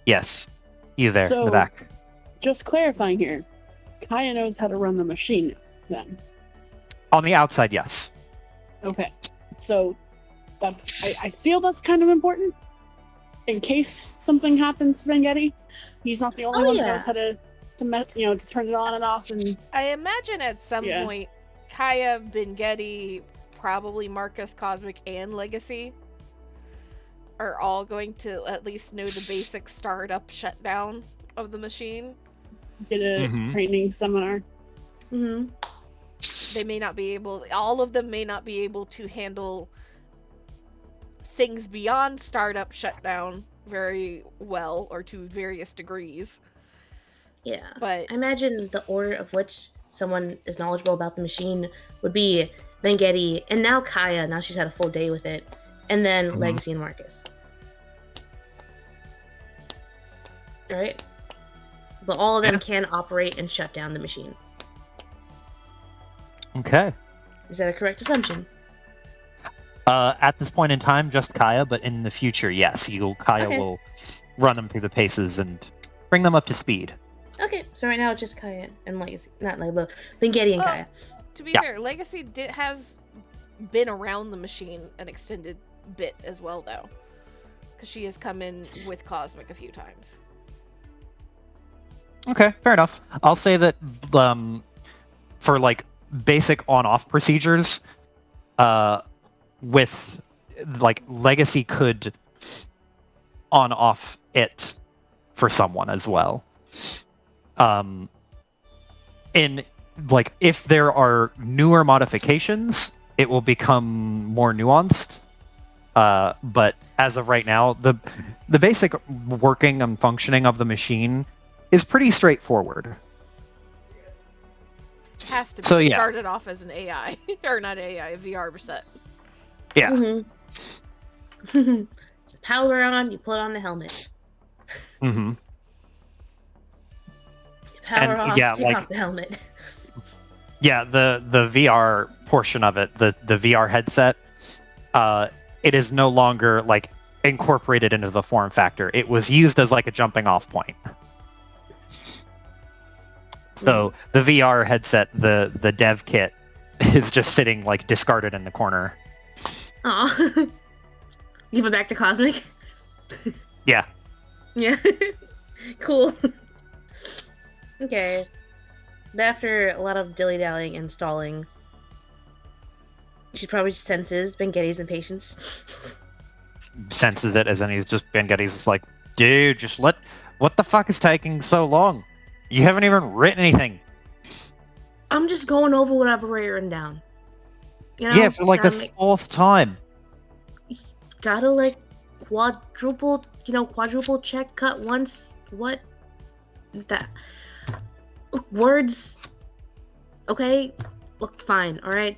Yes. You there in So- the back. Just clarifying here. Kaya knows how to run the machine then. On the outside, yes. Okay. So that I feel that's kind of important. In case something happens to Benghetti. He's not the only one that knows how to turn it on and off, and I imagine at some point, Kaya, Benghetti, probably Marcus, Cosmic, and Legacy are all going to at least know the basic startup shutdown of the machine. get a training seminar. Mm-hmm. They may not be able, all of them may not be able to handle things beyond startup shutdown very well, or to various degrees. Yeah. But I imagine the order of which someone is knowledgeable about the machine would be Benghetti, and now Kaya, now she's had a full day with it, and then Legacy and Marcus. Alright? But all of them can operate and shut down the machine. Okay. Is that a correct assumption? At this point in time, just Kaya, but in the future, yes, Kaya Okay. will run them through the paces and bring them up to speed. Okay, so right now it's just Kaya and Legacy. Not Legacy, Benghetti and Kaya. to be fair, Legacy has been around the machine an extended bit as well, though. Because she has come in with Cosmic a few times. Okay, fair enough. I'll say that for like basic on-off procedures, with like Legacy could on-off it for someone as well. In like if there are newer modifications, it will become more nuanced. But as of right now, the basic working and functioning of the machine is pretty straightforward. Has to be. So, yeah. Started off as an AI. Or not AI, a VR set. Yeah. Mm-hmm. So power on, you put on the helmet. Mm-hmm. Power And, off, yeah, take like- off the helmet. Yeah, the VR portion of it, the VR headset, it is no longer like incorporated into the form factor. It was used as like a jumping off point. So the VR headset, the dev kit, is just sitting like discarded in the corner. Aw. Give it back to Cosmic? Yeah. Yeah. Cool. Okay. But after a lot of dilly-dallying and stalling, she probably just senses Benghetti's impatience. Senses it as in he's just Benghetti's just like, dude, just what the fuck is taking so long? You haven't even written anything. I'm just going over what I've already written down. You know? Yeah, for like the Gotta, fourth time. gotta like quadruple check cut once. What? That. Look, words. Okay? Look, fine, alright?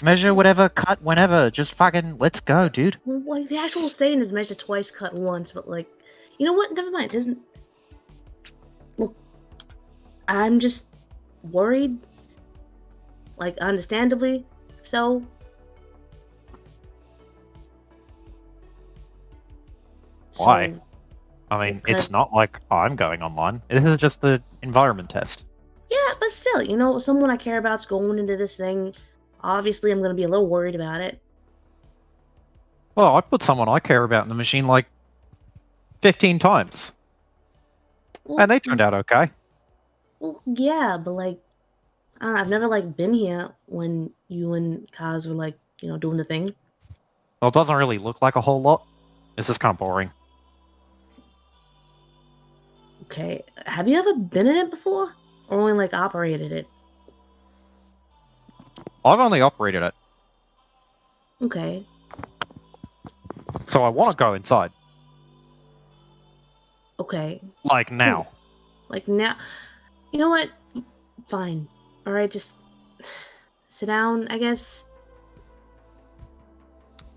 Measure whatever, cut whenever. Just fucking let's go, dude. Well, like, the actual saying is measure twice, cut once, but like, you know what? Never mind. It doesn't. Look, I'm just worried. Like, understandably so. Why? So, I mean, because- it's not like I'm going online. This is just the environment test. yeah, but still, someone I care about's going into this thing. Obviously, I'm going to be a little worried about it. Well, I put someone I care about in the machine like 15 times, Well, and they turned out okay. Well, yeah, but like, I don't know, I've never like been here when you and Kaz were like, doing the thing. Well, it doesn't really look like a whole lot. It's just kind of boring. Okay, have you ever been in it before, or only like operated it? I've only operated it, Okay, so I want to go inside. okay, Like now. like now, you know what? Fine. All right, just sit down, I guess.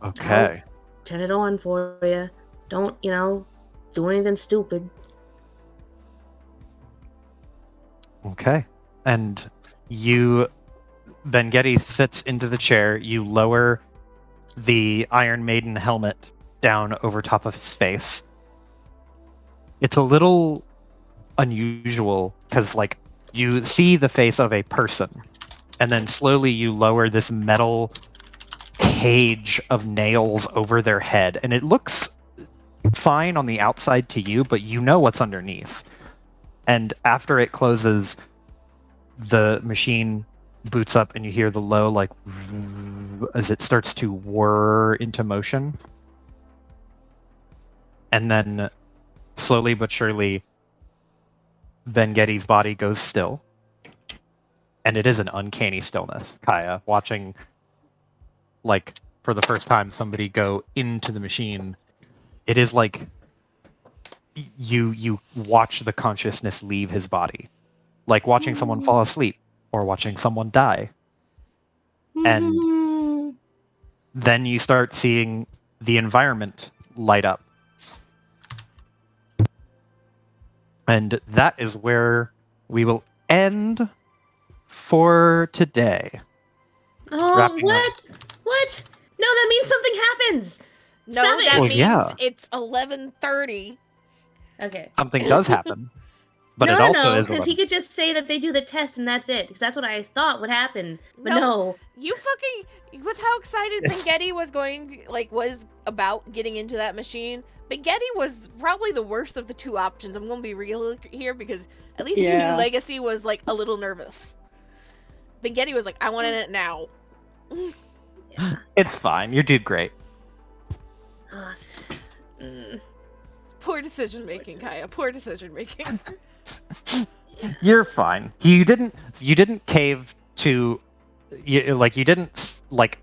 Okay. Turn it on for you. Don't, do anything stupid. Okay. And Vengetti sits into the chair. You lower the Iron Maiden helmet down over top of his face. It's a little unusual because, like, you see the face of a person, and then slowly you lower this metal cage of nails over their head, and it looks fine on the outside to you, but you know what's underneath. And after it closes, the machine boots up and you hear the low, like, as it starts to whir into motion. And then slowly but surely, Vengetti's body goes still. And it is an uncanny stillness. Kaya, watching, like, for the first time somebody go into the machine, it is like you watch the consciousness leave his body. Like watching someone fall asleep or watching someone die. And then you start seeing the environment light up. And that is where we will end for today. Oh, Wrapping what? What? No, that means something happens. No, Stop it! that Well, means yeah. it's 11:30. Okay. Something does happen. But it no, also is because he 11. could just say that they do the test and that's it. Because that's what I thought would happen. But No. no. You fucking, with how excited Yes. Bengetti was about getting into that machine, Bengetti was probably the worst of the two options. I'm gonna be real here because at least you knew Yeah. Legacy was like a little nervous. Bengetti was like, I want in it now. It's fine. You did great. Poor decision making, Kaya. Poor decision making. You're fine. You didn't cave to you didn't like